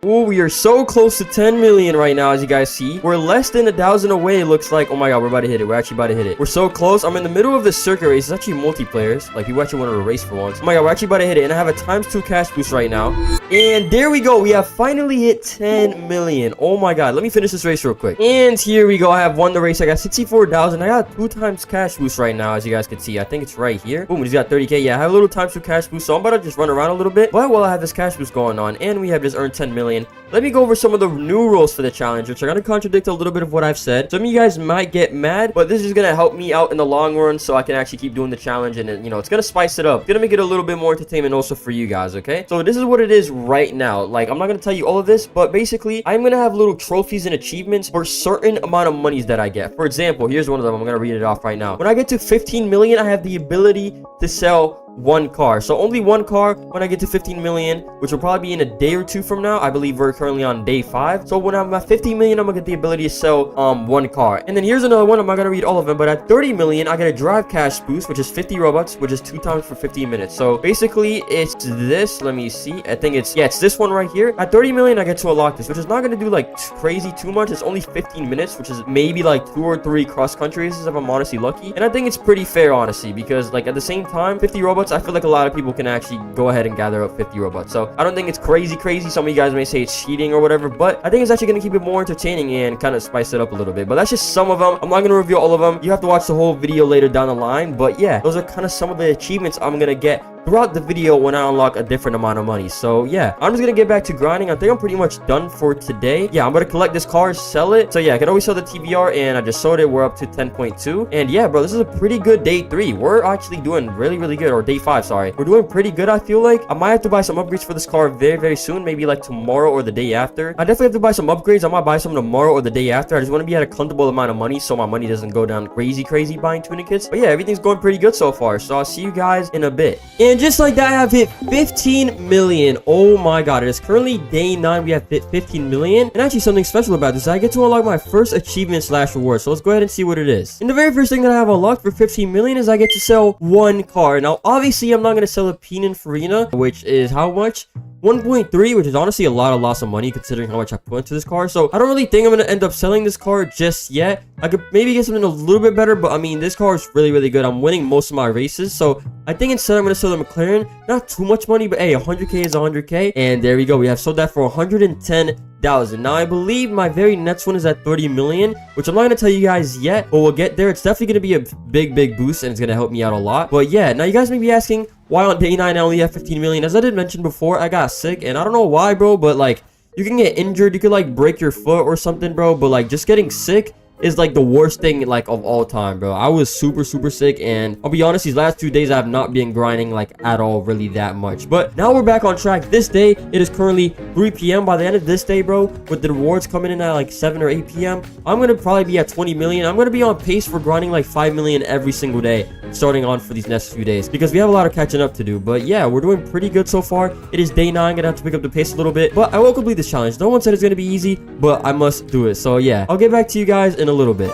Oh, we are so close to 10 million right now, as you guys see. We're less than 1,000 away, it looks like. Oh my god, we're about to hit it. We're actually about to hit it. We're so close. I'm in the middle of the circuit race. It's actually multiplayers. Like, people actually want to race for once. Oh my god, we're actually about to hit it. And I have a ×2 cash boost right now. And there we go. We have finally hit 10 million. Oh my god. Let me finish this race real quick. And here we go. I have won the race. I got 64,000. I got 2 times cash boost right now, as you guys can see. I think it's right here. Boom, he's got 30k. Yeah, I have a little ×2 cash boost. So I'm about to just run around a little bit. But while I have this cash boost going on, and we have just earned 10 million, let me go over some of the new rules for the challenge, which are going to contradict a little bit of what I've said. Some of you guys might get mad, but this is going to help me out in the long run so I can actually keep doing the challenge. And, you know, it's going to spice it up. It's going to make it a little bit more entertainment also for you guys, okay? So this is what it is right now. Like, I'm not going to tell you all of this, but basically, I'm going to have little trophies and achievements for certain amount of monies that I get. For example, here's one of them. I'm going to read it off right now. When I get to 15 million, I have the ability to sell 1 car. So only 1 car when I get to 15 million, which will probably be in a day or 2 from now. I believe we're currently on day 5. So when I'm at 50 million, I'm gonna get the ability to sell 1 car. And then here's another one. I'm not gonna read all of them, but at 30 million, I get a drive cash boost, which is 50 Robux, which is 2 times for 15 minutes. So basically, it's this. Let me see. I think it's, yeah, it's this one right here. At 30 million, I get to unlock this, which is not gonna do like crazy too much. It's only 15 minutes, which is maybe like 2 or 3 cross-country races if I'm honestly lucky. And I think it's pretty fair, honestly, because like at the same time, 50 Robux, I feel like a lot of people can actually go ahead and gather up 50 Robux. So I don't think it's crazy. Some of you guys may say it's cheating or whatever, but I think it's actually going to keep it more entertaining and kind of spice it up a little bit. But that's just some of them. I'm not going to review all of them. You have to watch the whole video later down the line. But yeah, those are kind of some of the achievements I'm going to get throughout the video when I unlock a different amount of money. So yeah, I'm just gonna get back to grinding. I think I'm pretty much done for today. Yeah, I'm gonna collect this car, sell it. So yeah, I can always sell the TVR, and I just sold it. We're up to 10.2. And yeah, bro, this is a pretty good day 3. We're actually doing really, really good. Or day 5, sorry. We're doing pretty good, I feel like. I might have to buy some upgrades for this car very, very soon. Maybe like tomorrow or the day after. I definitely have to buy some upgrades. I might buy some tomorrow or the day after. I just want to be at a comfortable amount of money so my money doesn't go down crazy buying tunicates. But yeah, everything's going pretty good so far. So I'll see you guys in a bit. And just like that, I have hit 15 million. Oh my god, it is currently day 9. We have hit 15 million. And actually something special about this, I get to unlock my first achievement / reward. So let's go ahead and see what it is. And the very first thing that I have unlocked for 15 million is I get to sell 1 car. Now obviously I'm not going to sell a Pininfarina, which is how much? 1.3, which is honestly a lot of money considering how much I put into this car. So I don't really think I'm going to end up selling this car just yet. I could maybe get something a little bit better, but I mean, this car is really, really good. I'm winning most of my races. So I think instead I'm going to sell the McLaren. Not too much money, but hey, 100k is 100k. And there we go. We have sold that for 110,000. Now I believe my very next one is at 30 million, which I'm not going to tell you guys yet, but we'll get there. It's definitely going to be a big boost, and it's going to help me out a lot. But yeah, now you guys may be asking, why on day 9 I only have 15 million? As I did mention before, I got sick, and I don't know why, bro, but like, you can get injured, you could like break your foot or something, bro, but like just getting sick is like the worst thing like of all time, bro. I was super sick, and I'll be honest, these last 2 days I have not been grinding like at all really that much. But now we're back on track. This day it is currently 3 p.m. By the end of this day, bro, with the rewards coming in at like 7 or 8 p.m., I'm gonna probably be at 20 million. I'm gonna be on pace for grinding like 5 million every single day starting on for these next few days, because we have a lot of catching up to do. But yeah, we're doing pretty good so far. It is day 9. Gonna have to pick up the pace a little bit, but I will complete this challenge. No one said it's gonna be easy, but I must do it. So yeah, I'll get back to you guys in a little bit.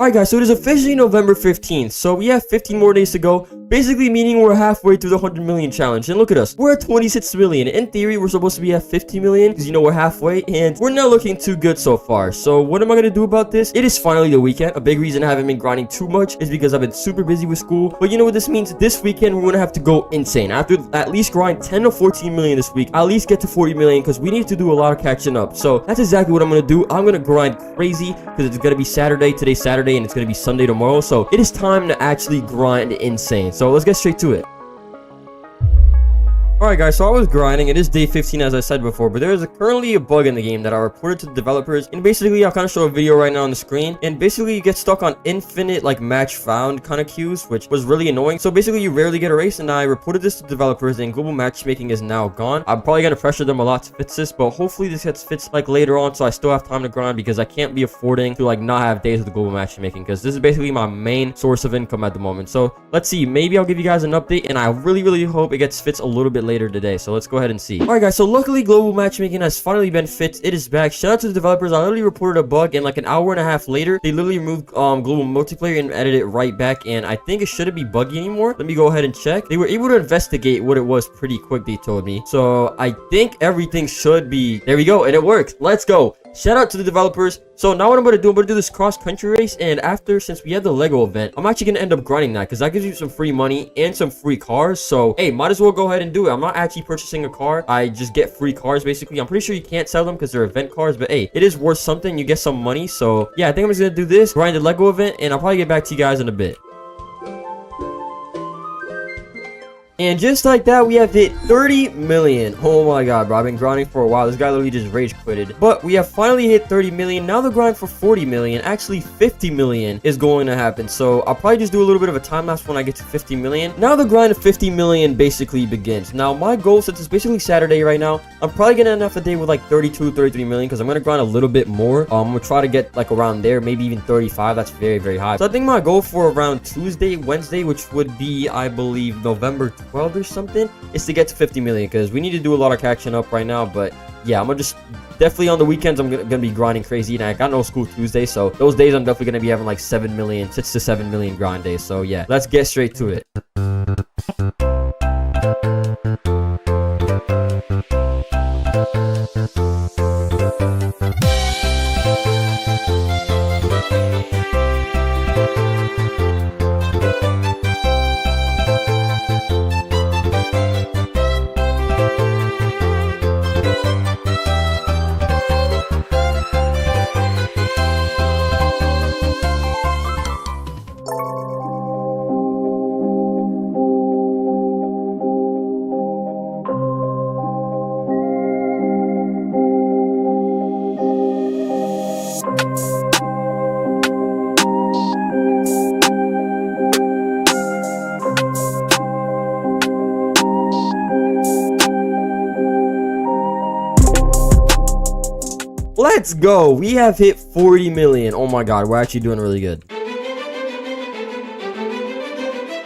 Alright guys, so it is officially November 15th, so we have 15 more days to go, basically meaning we're halfway through the 100 million challenge. And look at us, we're at 26 million. In theory, we're supposed to be at 50 million, because you know we're halfway, and we're not looking too good so far. So what am I going to do about this? It is finally the weekend. A big reason I haven't been grinding too much is because I've been super busy with school. But you know what this means? This weekend, we're going to have to go insane. I have to at least grind 10 to 14 million this week, at least get to 40 million, because we need to do a lot of catching up. So that's exactly what I'm going to do. I'm going to grind crazy, because it's going to be Saturday. Today's Saturday, and it's going to be Sunday tomorrow. So it is time to actually grind insane. So let's get straight to it. Alright guys, so I was grinding. It is day 15 as I said before, but there is currently a bug in the game that I reported to the developers, and basically I'll kind of show a video right now on the screen, and basically you get stuck on infinite like match found kind of queues, which was really annoying. So basically you rarely get a race, and I reported this to developers, and global matchmaking is now gone. I'm probably going to pressure them a lot to fix this, but hopefully this gets fixed like later on, so I still have time to grind, because I can't be affording to like not have days of the global matchmaking, because this is basically my main source of income at the moment. So let's see, maybe I'll give you guys an update, and I really hope it gets fixed a little bit later today. So let's go ahead and see. Alright guys, so luckily global matchmaking has finally been fixed. It is back. Shout out to the developers. I literally reported a bug, and like an hour and a half later, they literally removed global multiplayer and added it right back, and I think it shouldn't be buggy anymore. Let me go ahead and check. They were able to investigate what it was pretty quick, they told me. So I think everything should be, there we go, and it worked. Let's go. Shout out to the developers. So now what I'm going to do this cross-country race, and after, since we have the Lego event, I'm actually going to end up grinding that, because that gives you some free money and some free cars. So hey, might as well go ahead and do it. I'm not actually purchasing a car. I just get free cars basically. I'm pretty sure you can't sell them because they're event cars, but hey, it is worth something. You get some money. So yeah, I think I'm just going to do this, grind the Lego event, and I'll probably get back to you guys in a bit. And just like that, we have hit 30 million. Oh my god, bro. I've been grinding for a while. This guy literally just rage quitted. But we have finally hit 30 million. Now the grind for 40 million, actually 50 million is going to happen. So I'll probably just do a little bit of a time lapse when I get to 50 million. Now the grind of 50 million basically begins. Now my goal, since it's basically Saturday right now, I'm probably going to end off the day with like 32, 33 million, because I'm going to grind a little bit more. I'm going to try to get like around there, maybe even 35. That's very high. So I think my goal for around Tuesday, Wednesday, which would be, I believe, November 12th or something, is to get to 50 million, because we need to do a lot of catching up right now. But yeah, I'm gonna just definitely on the weekends I'm gonna be grinding crazy, and I got no school Tuesday, so those days I'm definitely gonna be having like 6 to 7 million grind days. So yeah, let's get straight to it. Let's go. We have hit 40 million. Oh my god, we're actually doing really good.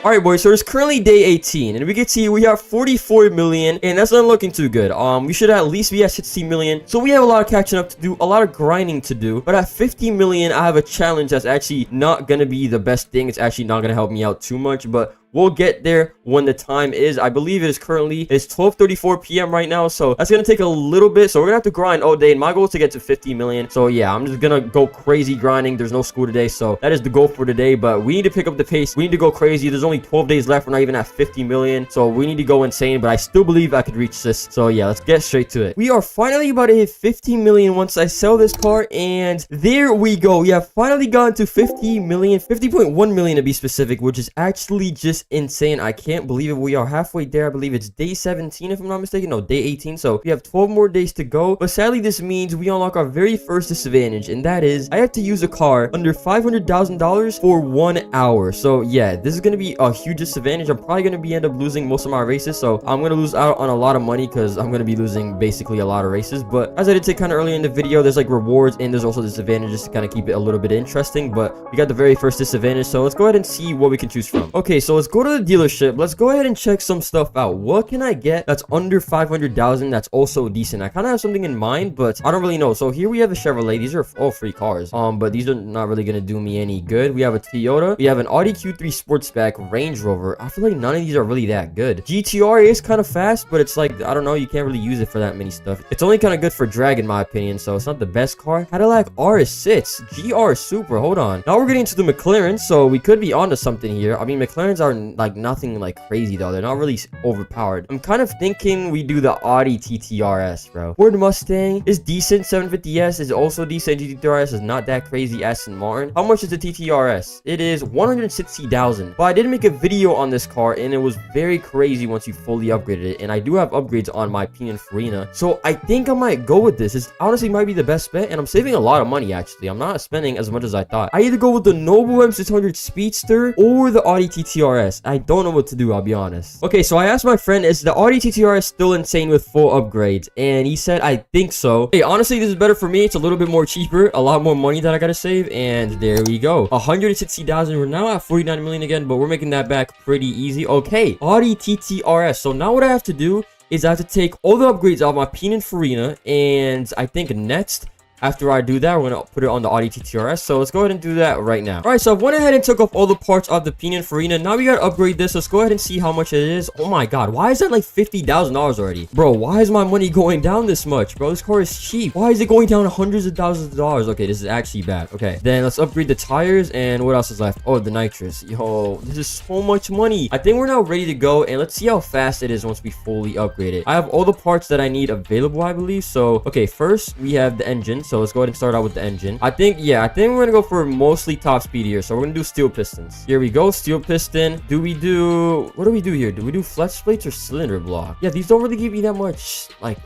Alright boys, so it's currently day 18, and we can see we have 44 million, and that's not looking too good. We should at least be at 60 million, so we have a lot of catching up to do, a lot of grinding to do. But at 50 million, I have a challenge that's actually not gonna be the best thing. It's actually not gonna help me out too much, but we'll get there when the time is. I believe it is currently, it's 12:34 p.m. right now, so that's gonna take a little bit. So we're gonna have to grind all day, and my goal is to get to 50 million. So yeah, I'm just gonna go crazy grinding. There's no school today, so that is the goal for today. But we need to pick up the pace. We need to go crazy. There's only 12 days left. We're not even at 50 million, so we need to go insane. But I still believe I could reach this. So yeah, let's get straight to it. We are finally about to hit 50 million once I sell this car, and there we go. We have finally gotten to 50 million, 50.1 million to be specific, which is actually just insane. I can't believe it. We are halfway there. I believe it's day 17 if I'm not mistaken. No, day 18. So we have 12 more days to go. But sadly, this means we unlock our very first disadvantage, and that is I have to use a car under $500,000 for 1 hour. So yeah, this is going to be a huge disadvantage. I'm probably going to end up losing most of my races. So I'm going to lose out on a lot of money, because I'm going to be losing basically a lot of races. But as I did say kind of earlier in the video, there's like rewards and there's also disadvantages to kind of keep it a little bit interesting. But we got the very first disadvantage. So let's go ahead and see what we can choose from. Okay, so let's go go to the dealership. Let's go ahead and check some stuff out. What can I get that's under 500,000 that's also decent? I kind of have something in mind, but I don't really know. So here we have a Chevrolet. These are all free cars. But these are not really gonna do me any good. We have a Toyota. We have an Audi Q3 Sportsback, Range Rover. I feel like none of these are really that good. GTR is kind of fast, but it's like, I don't know, you can't really use it for that many stuff. It's only kind of good for drag in my opinion, so it's not the best car. Cadillac RS6, GR Super. Hold on. Now we're getting into the McLaren, so we could be onto something here. I mean, McLarens are like nothing like crazy though. They're not really overpowered. I'm kind of thinking we do the Audi TTRS, bro. Ford Mustang is decent. 750S is also decent. GTRS is not that crazy. Aston Martin. How much is the TTRS? It is 160,000. But I did make a video on this car, and it was very crazy once you fully upgraded it. And I do have upgrades on my Pininfarina, so I think I might go with this. This honestly might be the best bet, and I'm saving a lot of money actually. I'm not spending as much as I thought. I either go with the Noble M600 Speedster or the Audi TTRS. I don't know what to do, I'll be honest. Okay, so I asked my friend, is the Audi TTRS still insane with full upgrades? And he said, I think so. Hey, honestly, this is better for me. It's a little bit more cheaper, a lot more money that I gotta save, and there we go. 160,000. We're now at 49 million again, but we're making that back pretty easy. Okay, Audi TTRS. So now what I have to do is I have to take all the upgrades out of my Pininfarina, and I think next, after I do that, we're going to put it on the Audi TTRS. So let's go ahead and do that right now. All right, so I went ahead and took off all the parts of the Pininfarina. Now we got to upgrade this. Let's go ahead and see how much it is. Oh my God, why is that like $50,000 already? Bro, why is my money going down this much? Bro, this car is cheap. Why is it going down hundreds of thousands of dollars? Okay, this is actually bad. Okay, then let's upgrade the tires. And what else is left? Oh, the nitrous. Yo, this is so much money. I think we're now ready to go. And let's see how fast it is once we fully upgrade it. I have all the parts that I need available, I believe. So, okay, first we have the engine. So let's go ahead and start out with the engine. I think we're gonna go for mostly top speed here. So we're gonna do steel pistons. Here we go, steel piston. What do we do here? Do we do flex plates or cylinder block? Yeah, these don't really give me that much like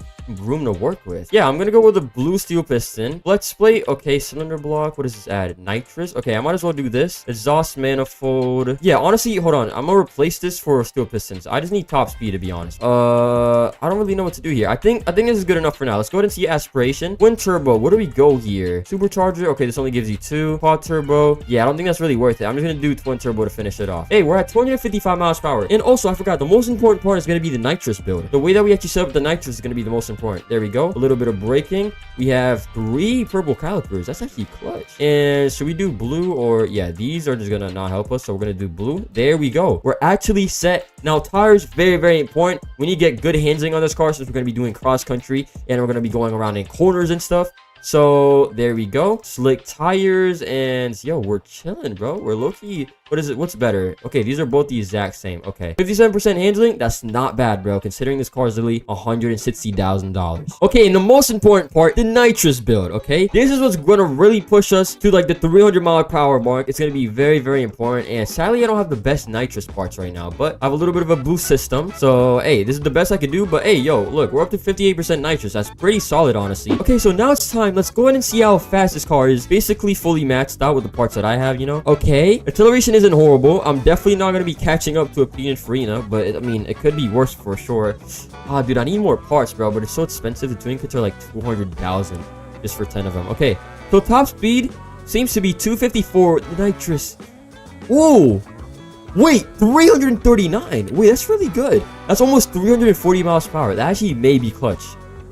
room to work with. Yeah, I'm gonna go with a blue steel piston. Flex plate. Okay, cylinder block. What does this add? Nitrous. Okay, I might as well do this. Exhaust manifold. Yeah, honestly, hold on, I'm gonna replace this for steel pistons. I just need top speed, to be honest. I don't really know what to do here. I think this is good enough for now. Let's go ahead and see aspiration. Twin turbo. What do we go here? Supercharger. Okay, this only gives you 2. Quad turbo. Yeah, I don't think that's really worth it. I'm just gonna do twin turbo to finish it off. Hey, we're at 255 miles per hour. And also, I forgot, the most important part is gonna be the nitrous build. The way that we actually set up the nitrous is gonna be the most important. There we go. A little bit of braking. We have 3 purple calipers. That's actually clutch. And should we do blue or yeah, these are just gonna not help us, so we're gonna do blue. There we go. We're actually set. Now tires, very, very important. We need to get good handling on this car since we're gonna be doing cross country and we're gonna be going around in corners and stuff. So there we go. Slick tires, and yo, we're chilling, bro. We're low-key. What is it? What's better? Okay, these are both the exact same. Okay, 57% handling. That's not bad, bro, considering this car is literally $160,000. Okay, and the most important part, the nitrous build. Okay, this is what's gonna really push us to like the 300 mile per hour mark. It's gonna be very, very important. And sadly, I don't have the best nitrous parts right now, but I have a little bit of a boost system. So hey, this is the best I could do. But hey, yo, look, we're up to 58% nitrous. That's pretty solid, honestly. Okay, so now it's time. Let's go ahead and see how fast this car is. Basically fully maxed out with the parts that I have, you know. Okay, acceleration isn't horrible. I'm definitely not going to be catching up to a Pininfarina, but I mean, it could be worse for sure. Ah, dude, I need more parts, bro, but it's so expensive. The tuning kits are like 200,000 just for 10 of them. Okay, so top speed seems to be 254. The nitrous. Whoa, wait, 339. Wait, that's really good. That's almost 340 miles per hour. That actually may be clutch.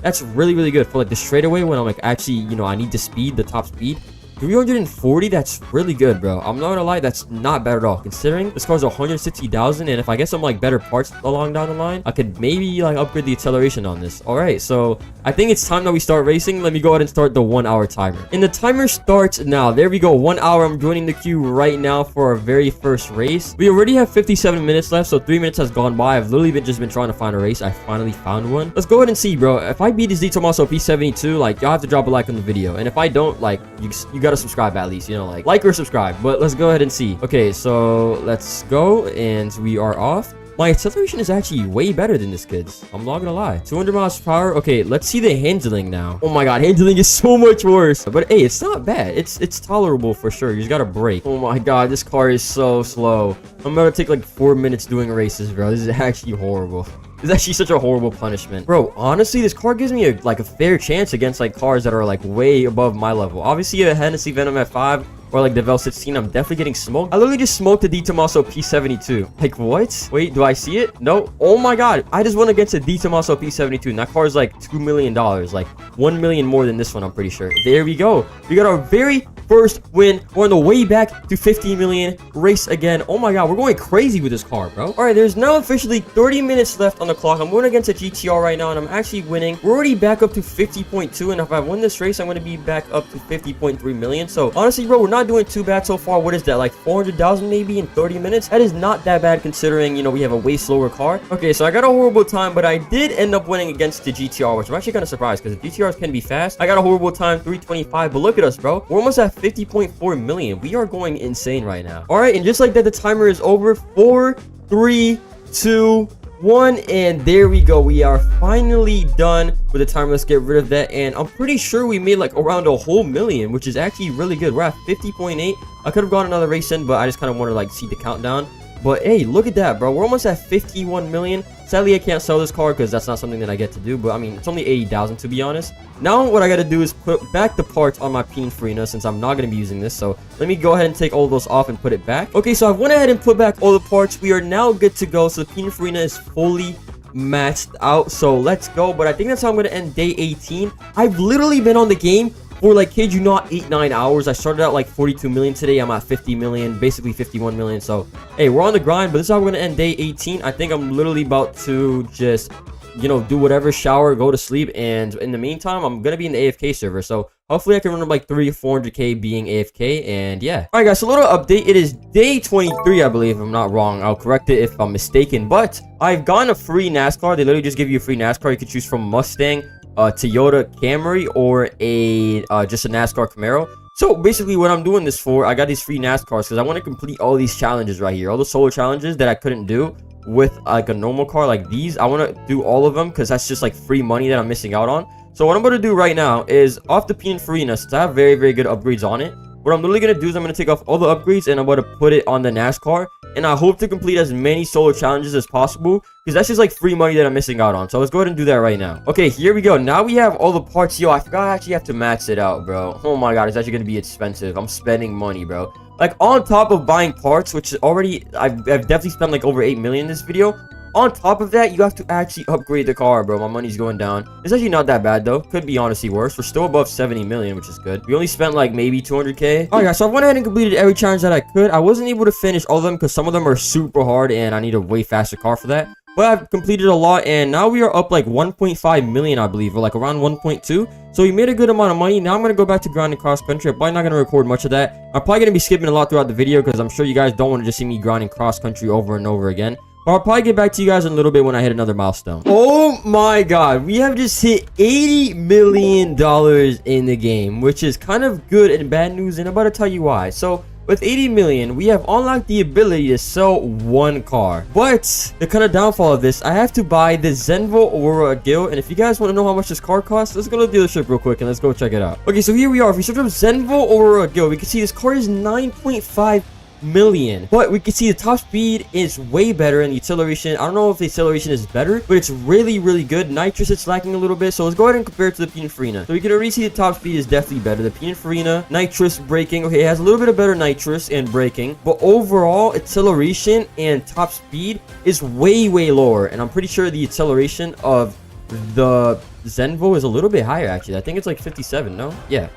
That's really, really good for like the straightaway when I'm like actually, you know, I need the speed, the top speed. 340, that's really good, bro. I'm not gonna lie, that's not bad at all, considering this car's 160,000, and if I get some like better parts along down the line, I could maybe like upgrade the acceleration on this. All right, so I think it's time that we start racing. Let me go ahead and start the 1 hour timer, and the timer starts now. There we go, 1 hour. I'm joining the queue right now for our very first race. We already have 57 minutes left, so 3 minutes has gone by. I've literally just been trying to find a race. I finally found one. Let's go ahead and see, bro. If I beat this D Tomaso P72, like, y'all have to drop a like on the video, and if I don't, like, you gotta subscribe at least, you know, like or subscribe. But let's go ahead and see. Okay, so let's go, and we are off. My acceleration is actually way better than this kid's. I'm not gonna lie. 200 miles per hour. Okay, let's see the handling now. Oh my god, handling is so much worse. But hey, it's not bad. It's tolerable for sure. You just gotta brake. Oh my god, this car is so slow. I'm gonna take like 4 minutes doing races, bro. This is actually horrible. It's actually such a horrible punishment. Bro, honestly, this car gives me a fair chance against like cars that are like way above my level. Obviously, a Hennessy Venom F5 or like the Vel 16, I'm definitely getting smoked. I literally just smoked the D Tomaso P72. Like, what? Wait, do I see it? No. Oh my god. I just went against a D Tomaso P72, and that car is like $2 million. Like, 1 million more than this one, I'm pretty sure. There we go. We got our very first win. We're on the way back to 50 million. Race again. Oh my god, we're going crazy with this car, bro. All right, there's now officially 30 minutes left on the clock. I'm going against a GTR right now, and I'm actually winning. We're already back up to 50.2, and if I win this race, I'm going to be back up to 50.3 million. So honestly, bro, we're not doing too bad so far. What is that, like 400,000 maybe in 30 minutes? That is not that bad considering, you know, we have a way slower car. Okay, so I got a horrible time, but I did end up winning against the GTR, which I'm actually kind of surprised because the GTRs can be fast. I got a horrible time, 325, but look at us, bro. We're almost at 50.4 million. We are going insane right now. All right, and just like that, the timer is over. 4, 3, 2, 1, and there we go. We are finally done with the timer. Let's get rid of that, and I'm pretty sure we made like around a whole million, which is actually really good. We're at 50.8. I could have gone another race in, but I just kind of want to like see the countdown. But hey, look at that, bro. We're almost at 51 million. Sadly, I can't sell this car because that's not something that I get to do. But I mean, it's only 80,000 to be honest. Now what I got to do is put back the parts on my Pininfarina since I'm not going to be using this. So let me go ahead and take all of those off and put it back. Okay, so I went ahead and put back all the parts. We are now good to go. So the Pininfarina is fully maxed out. So let's go. But I think that's how I'm going to end day 18. I've literally been on the game for like, kid you not, 8-9 hours. I started out like 42 million today. I'm at 50 million, basically 51 million. So hey, we're on the grind, but this is how we're gonna end day 18. I think I'm literally about to just, you know, do whatever, shower, go to sleep, and in the meantime I'm gonna be in the AFK server, so hopefully I can run up like 300-400k being AFK. And yeah, all right guys, so a little update. It is day 23, I believe, if I'm not wrong. I'll correct it if I'm mistaken, but I've gotten a free NASCAR. They literally just give you a free NASCAR. You could choose from Mustang, Toyota Camry, or a just a NASCAR Camaro. So basically what I'm doing this for, I got these free NASCARs because I want to complete all these challenges right here, all the solo challenges that I couldn't do with like a normal car like these. I want to do all of them because that's just like free money that I'm missing out on. So what I'm going to do right now is off the Pininfarina, since I have very, very good upgrades on it, what I'm literally going to do is I'm going to take off all the upgrades and I'm going to put it on the NASCAR. And I hope to complete as many solo challenges as possible because that's just like free money that I'm missing out on. So let's go ahead and do that right now. Okay, here we go. Now we have all the parts. Yo, I forgot I actually have to max it out, bro. Oh my god, it's actually going to be expensive. I'm spending money, bro. Like on top of buying parts, which is already, I've definitely spent like over 8 million in this video. On top of that, you have to actually upgrade the car, bro. My money's going down. It's actually not that bad, though. Could be honestly worse. We're still above 70 million, which is good. We only spent like maybe 200k. All right, guys, so I went ahead and completed every challenge that I could. I wasn't able to finish all of them because some of them are super hard and I need a way faster car for that. But I've completed a lot, and now we are up like 1.5 million, I believe, or like around 1.2. So we made a good amount of money. Now I'm going to go back to grinding cross country. I'm probably not going to record much of that. I'm probably going to be skipping a lot throughout the video because I'm sure you guys don't want to just see me grinding cross country over and over again. But I'll probably get back to you guys in a little bit when I hit another milestone. Oh my god, we have just hit $80 million in the game, which is kind of good and bad news, and I'm about to tell you why. So with 80 million, we have unlocked the ability to sell one car. But the kind of downfall of this, I have to buy the Zenvo Aurora Gil. And if you guys want to know how much this car costs, let's go to the dealership real quick and let's go check it out. Okay, so here we are. If we search up Zenvo Aurora Gil, we can see this car is 9.5 million, but we can see the top speed is way better, and the acceleration, I don't know if the acceleration is better, but it's really, really good. Nitrous, it's lacking a little bit, so let's go ahead and compare it to the Pininfarina. So we can already see the top speed is definitely better. The Pininfarina, nitrous, braking, okay, it has a little bit of better nitrous and braking, but overall acceleration and top speed is way, way lower. And I'm pretty sure the acceleration of the Zenvo is a little bit higher, actually. I think it's like 57. No, yeah,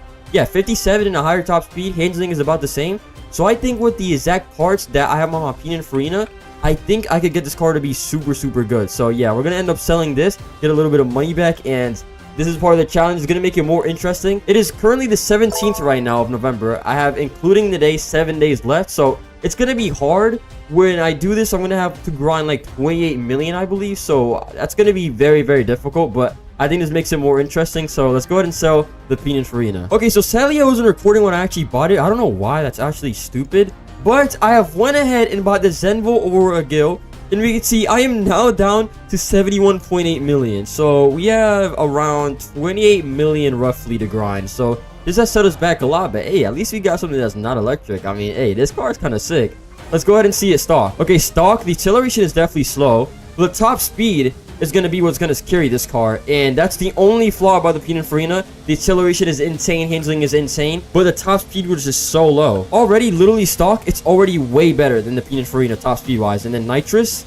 57 and a higher top speed. Handling is about the same. So I think with the exact parts that I have on my Pininfarina, I think I could get this car to be super, super good. So yeah, we're going to end up selling this, get a little bit of money back, and this is part of the challenge. It's going to make it more interesting. It is currently the 17th right now of November. I have, including the day, 7 days left. So it's going to be hard. When I do this, I'm going to have to grind like 28 million, I believe. So that's going to be very, very difficult, but I think this makes it more interesting. So let's go ahead and sell the Pininfarina. Okay, so sadly I wasn't recording when I actually bought it. I don't know why. That's actually stupid. But I have went ahead and bought the Zenvo Aurora Gil. And we can see I am now down to 71.8 million. So we have around 28 million roughly to grind. So this has set us back a lot. But hey, at least we got something that's not electric. I mean, hey, this car is kind of sick. Let's go ahead and see it stock. Okay, stock. The acceleration is definitely slow. But the top speed is going to be what's going to carry this car. And that's the only flaw about the Pininfarina. The acceleration is insane. Handling is insane. But the top speed was just so low. Already, literally stock, it's already way better than the Pininfarina top speed-wise. And then nitrous,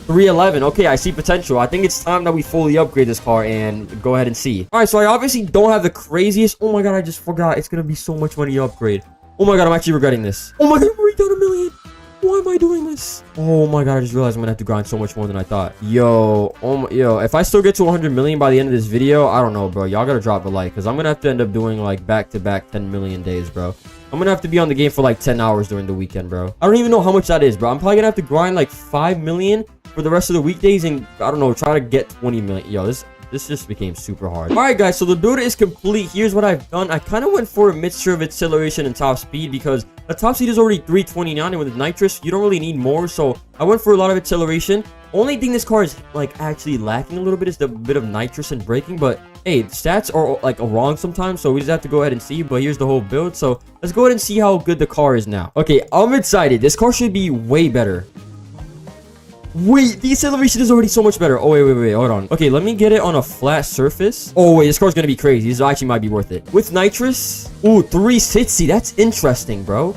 311. Okay, I see potential. I think it's time that we fully upgrade this car and go ahead and see. All right, so I obviously don't have the craziest. Oh my god, I just forgot. It's going to be so much money to upgrade. Oh my god, I'm actually regretting this. Oh my god, I'm already down 1 million. Why am I doing this? Oh my god, I just realized I'm gonna have to grind so much more than I thought. Yo, yo, if I still get to 100 million by the end of this video, I don't know, bro. Y'all gotta drop a like, because I'm gonna have to end up doing like back-to-back 10 million days, bro. I'm gonna have to be on the game for like 10 hours during the weekend, bro. I don't even know how much that is, bro. I'm probably gonna have to grind like 5 million for the rest of the weekdays and, I don't know, try to get 20 million. Yo, this just became super hard. All right, guys, so the build is complete. Here's what I've done. I kind of went for a mixture of acceleration and top speed because the top speed is already 329, and with nitrous, you don't really need more. So I went for a lot of acceleration. Only thing this car is like actually lacking a little bit is the bit of nitrous and braking, but hey, stats are like wrong sometimes, so we just have to go ahead and see. But here's the whole build, so let's go ahead and see how good the car is now. Okay, I'm excited. This car should be way better. Wait, the acceleration is already so much better. Oh, wait, hold on. Okay, let me get it on a flat surface. Oh, wait, this car's gonna be crazy. This actually might be worth it. With nitrous, ooh, 360. That's interesting, bro.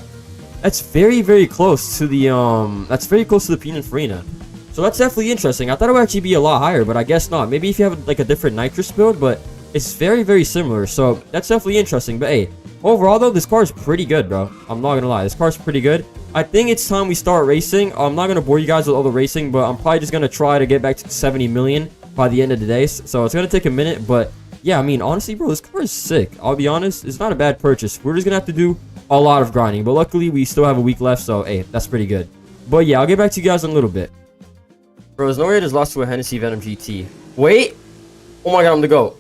That's very, very close to the, that's very close to the Pininfarina. So that's definitely interesting. I thought it would actually be a lot higher, but I guess not. Maybe if you have, like, a different nitrous build, but it's very, very similar. So that's definitely interesting. But, hey, overall, though, this car is pretty good, bro. I'm not gonna lie. This car's pretty good. I think it's time we start racing. I'm not going to bore you guys with all the racing, but I'm probably just going to try to get back to 70 million by the end of the day. So it's going to take a minute, but yeah, I mean, honestly, bro, this car is sick. I'll be honest, it's not a bad purchase. We're just going to have to do a lot of grinding, but luckily we still have a week left, so hey, that's pretty good. But yeah, I'll get back to you guys in a little bit. Bro, there's no way I just lost to a Hennessy Venom GT. Wait. Oh my god, I'm the GOAT.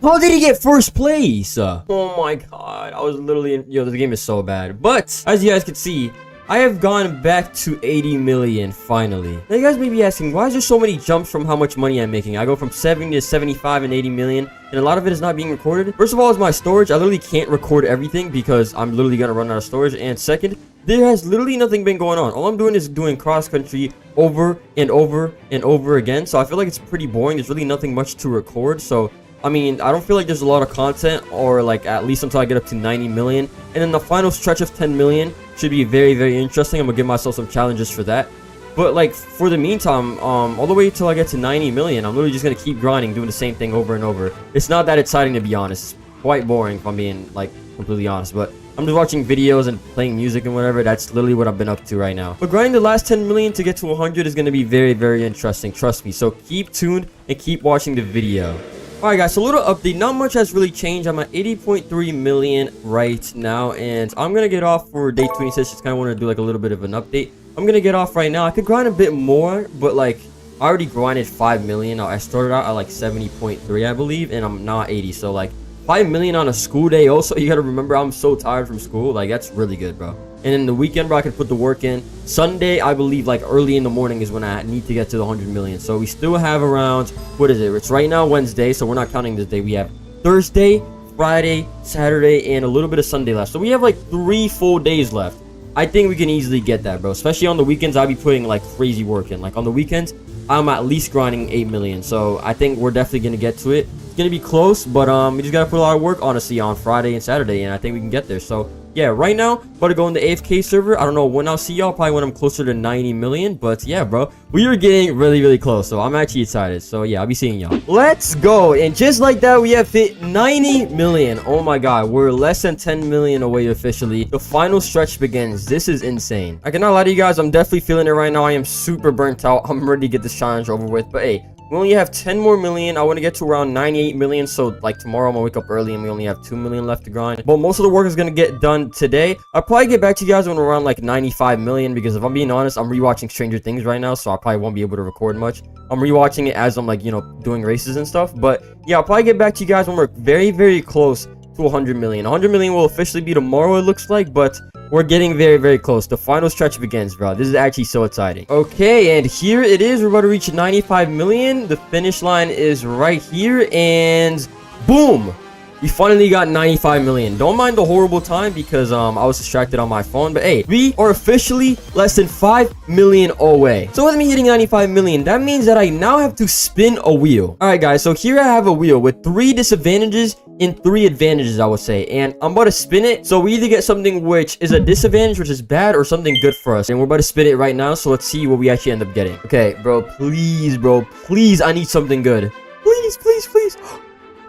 How did he get first place? Oh my god, I was literally in... Yo, this game is so bad. But, as you guys can see, I have gone back to 80 million, finally. Now, you guys may be asking, why is there so many jumps from how much money I'm making? I go from 70 to 75 and 80 million, and a lot of it is not being recorded. First of all, is my storage. I literally can't record everything because I'm literally going to run out of storage. And second, there has literally nothing been going on. All I'm doing is doing cross-country over and over and over again. So I feel like it's pretty boring. There's really nothing much to record, so... I mean, I don't feel like there's a lot of content, or like at least until I get up to 90 million. And then the final stretch of 10 million should be very, very interesting. I'm gonna give myself some challenges for that. But like for the meantime, all the way till I get to 90 million, I'm literally just gonna keep grinding, doing the same thing over and over. It's not that exciting, to be honest. It's quite boring if I'm being like completely honest. But I'm just watching videos and playing music and whatever. That's literally what I've been up to right now. But grinding the last 10 million to get to 100 is gonna be very, very interesting. Trust me. So keep tuned and keep watching the video. Alright guys, so a little update. Not much has really changed. I'm at 80.3 million right now, and I'm gonna get off for day 26. Just kind of want to do like a little bit of an update. I'm gonna get off right now. I could grind a bit more, but like I already grinded 5 million. I started out at like 70.3, I believe, and I'm now 80. So like 5 million on a school day. Also, you gotta remember I'm so tired from school. Like that's really good, bro. And then the weekend, bro, I can put the work in. Sunday, I believe, like, early in the morning is when I need to get to the 100 million. So we still have around, what is it? It's right now Wednesday, so we're not counting this day. We have Thursday, Friday, Saturday, and a little bit of Sunday left. So we have, like, 3 full days left. I think we can easily get that, bro. Especially on the weekends, I'll be putting, like, crazy work in. Like, on the weekends, I'm at least grinding 8 million. So I think we're definitely going to get to it. It's going to be close, but we just got to put a lot of work, honestly, on Friday and Saturday, and I think we can get there. So... yeah, right now, about to go in the AFK server. I don't know when I'll see y'all, probably when I'm closer to 90 million. But yeah, bro, we are getting really, really close. So I'm actually excited. So yeah, I'll be seeing y'all. Let's go. And just like that, we have hit 90 million. Oh my god, we're less than 10 million away officially. The final stretch begins. This is insane. I cannot lie to you guys, I'm definitely feeling it right now. I am super burnt out. I'm ready to get this challenge over with. But hey, we only have 10 more million. I want to get to around 98 million. So like tomorrow I'm gonna wake up early and we only have 2 million left to grind. But most of the work is gonna get done today. I'll probably get back to you guys when we're around like 95 million, because if I'm being honest, I'm rewatching Stranger Things right now, so I probably won't be able to record much. I'm rewatching it as I'm like, you know, doing races and stuff. But yeah, I'll probably get back to you guys when we're very, very close to 100 million. 100 million will officially be tomorrow, it looks like, but we're getting very, very close. The final stretch begins, bro. This is actually so exciting. Okay, and here it is. We're about to reach 95 million. The finish line is right here, and boom. We finally got 95 million. Don't mind the horrible time because I was distracted on my phone. But hey, we are officially less than 5 million away. So with me hitting 95 million, that means that I now have to spin a wheel. All right, guys. So here I have a wheel with 3 disadvantages and 3 advantages, I would say. And I'm about to spin it. So we either get something which is a disadvantage, which is bad, or something good for us. And we're about to spin it right now. So let's see what we actually end up getting. Okay, bro. Please, bro. Please, I need something good. Please, please, please.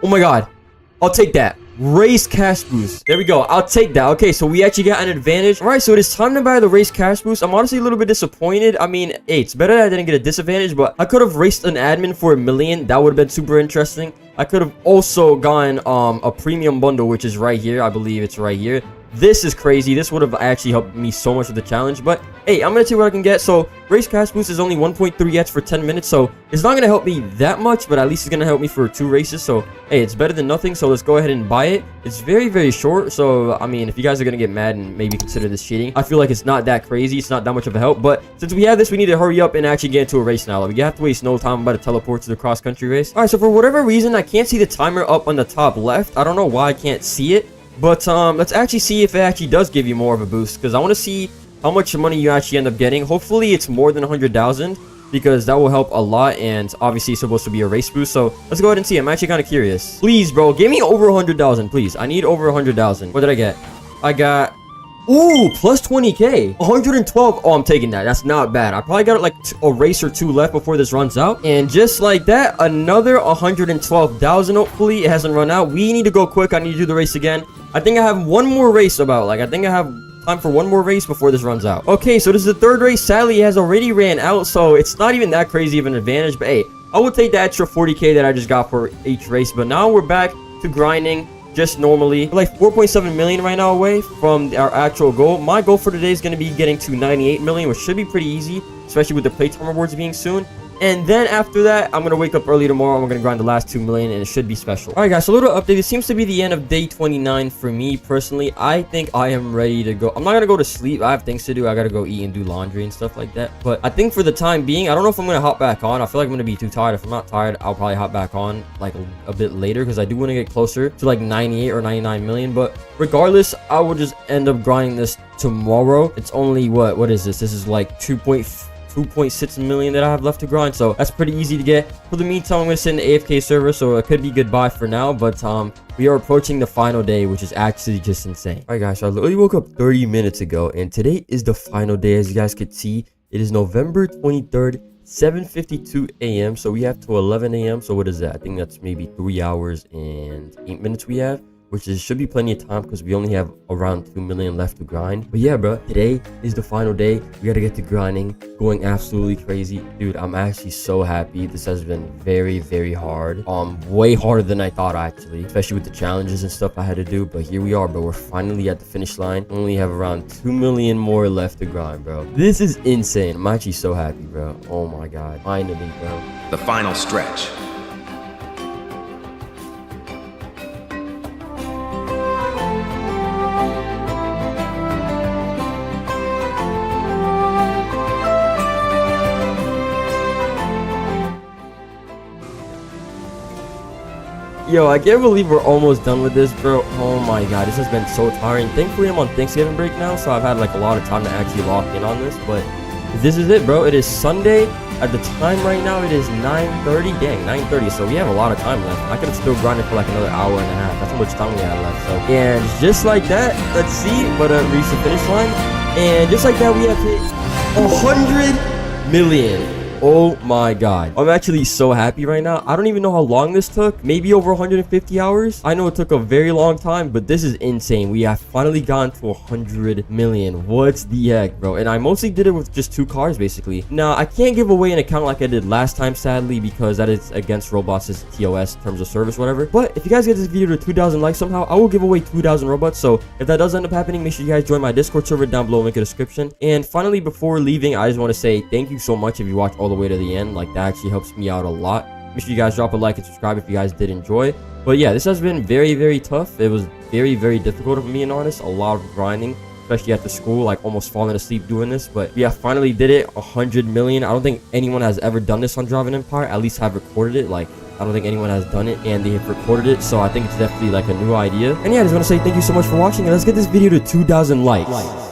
Oh my God. I'll take that. Race cash boost. There we go. I'll take that. Okay, so we actually got an advantage. All right, so it is time to buy the race cash boost. I'm honestly a little bit disappointed. I mean, hey, it's better that I didn't get a disadvantage, but I could have raced an admin for $1 million. That would have been super interesting. I could have also gotten a premium bundle, which is right here. I believe it's right here. This is crazy. This would have actually helped me so much with the challenge. But hey, I'm gonna see what I can get. So race cash boost is only 1.3x for 10 minutes, so it's not gonna help me that much, but at least it's gonna help me for 2 races. So hey, it's better than nothing. So let's go ahead and buy it. It's very, very short. So I mean, if you guys are gonna get mad and maybe consider this cheating, I feel like it's not that crazy. It's not that much of a help. But since we have this, we need to hurry up and actually get into a race now. Like, we have to waste no time. I'm about to teleport to the cross country race. All right, so for whatever reason, I can't see the timer up on the top left. I don't know why I can't see it. But let's actually see if it actually does give you more of a boost, because I want to see how much money you actually end up getting. Hopefully it's more than 100,000, because that will help a lot, and obviously it's supposed to be a race boost. So let's go ahead and see. I'm actually kind of curious. Please, bro, give me over 100,000, please. I need over 100,000. What did I get? I got, ooh, plus 20k, 112. Oh, I'm taking that. That's not bad. I probably got like a race or 2 left before this runs out, and just like that, another 112,000. Hopefully it hasn't run out. We need to go quick. I need to do the race again. I think I have one more race about. Like, I think I have time for one more race before this runs out. Okay, so this is the 3rd race. Sadly, it has already ran out, so it's not even that crazy of an advantage. But hey, I will take the extra 40k that I just got for each race. But now we're back to grinding just normally. We're like 4.7 million right now away from our actual goal. My goal for today is going to be getting to 98 million, which should be pretty easy, especially with the playtime rewards being soon. And then after that, I'm going to wake up early tomorrow. I'm going to grind the last 2 million, and it should be special. All right, guys, so a little update. This seems to be the end of day 29 for me personally. I think I am ready to go. I'm not going to go to sleep. I have things to do. I got to go eat and do laundry and stuff like that. But I think for the time being, I don't know if I'm going to hop back on. I feel like I'm going to be too tired. If I'm not tired, I'll probably hop back on like a bit later, because I do want to get closer to like 98 or 99 million. But regardless, I will just end up grinding this tomorrow. It's only what is this? This is like 2.6 million that I have left to grind, so that's pretty easy to get. For the meantime, I'm going to sit in the AFK server, so it could be goodbye for now, but we are approaching the final day, which is actually just insane. All right, guys, so I literally woke up 30 minutes ago, and today is the final day. As you guys could see, it is November 23rd, 7:52 a.m. so we have to 11 a.m. so what is that? I think that's maybe 3 hours and 8 minutes we have, which is should be plenty of time because we only have around 2 million left to grind. But yeah, bro, today is the final day. We gotta get to grinding, going absolutely crazy. Dude, I'm actually so happy. This has been very, very hard. Way harder than I thought, actually, especially with the challenges and stuff I had to do. But here we are, bro. We're finally at the finish line. Only have around 2 million more left to grind, bro. This is insane. I'm actually so happy, bro. Oh my God, finally, bro. The final stretch. Yo, I can't believe we're almost done with this, bro. Oh my God, this has been so tiring. Thankfully, I'm on Thanksgiving break now, so I've had like a lot of time to actually lock in on this. But this is it, bro. It is Sunday. At the time right now, it is 9:30. Dang, 9:30. So we have a lot of time left. I could have still grinded for like another hour and a half. That's how much time we had left. So, and just like that, let's see. But reached the finish line, and just like that, we have hit 100 million. Oh my God, I'm actually so happy right now. I don't even know how long this took. Maybe over 150 hours. I know it took a very long time, but this is insane. We have finally gone to 100 million. What's the heck, bro? And I mostly did it with just 2 cars, basically. Now, I can't give away an account like I did last time, sadly, because that is against Roblox's TOS, terms of service, whatever. But if you guys get this video to 2,000 likes somehow, I will give away 2,000 Robux. So if that does end up happening, make sure you guys join my Discord server down below, link in the description. And finally, before leaving, I just want to say thank you so much if you watch all the way to the end. Like, that actually helps me out a lot. Make sure you guys drop a like and subscribe if you guys did enjoy. But yeah, this has been very, very tough. It was very, very difficult, if I'm being honest. A lot of grinding, especially after school, like almost falling asleep doing this. But yeah, finally did it. 100 million. I don't think anyone has ever done this on Driving Empire. At least have recorded it. Like, I don't think anyone has done it, and they have recorded it, so I think it's definitely like a new idea. And yeah, I just want to say thank you so much for watching, and let's get this video to 2,000 likes.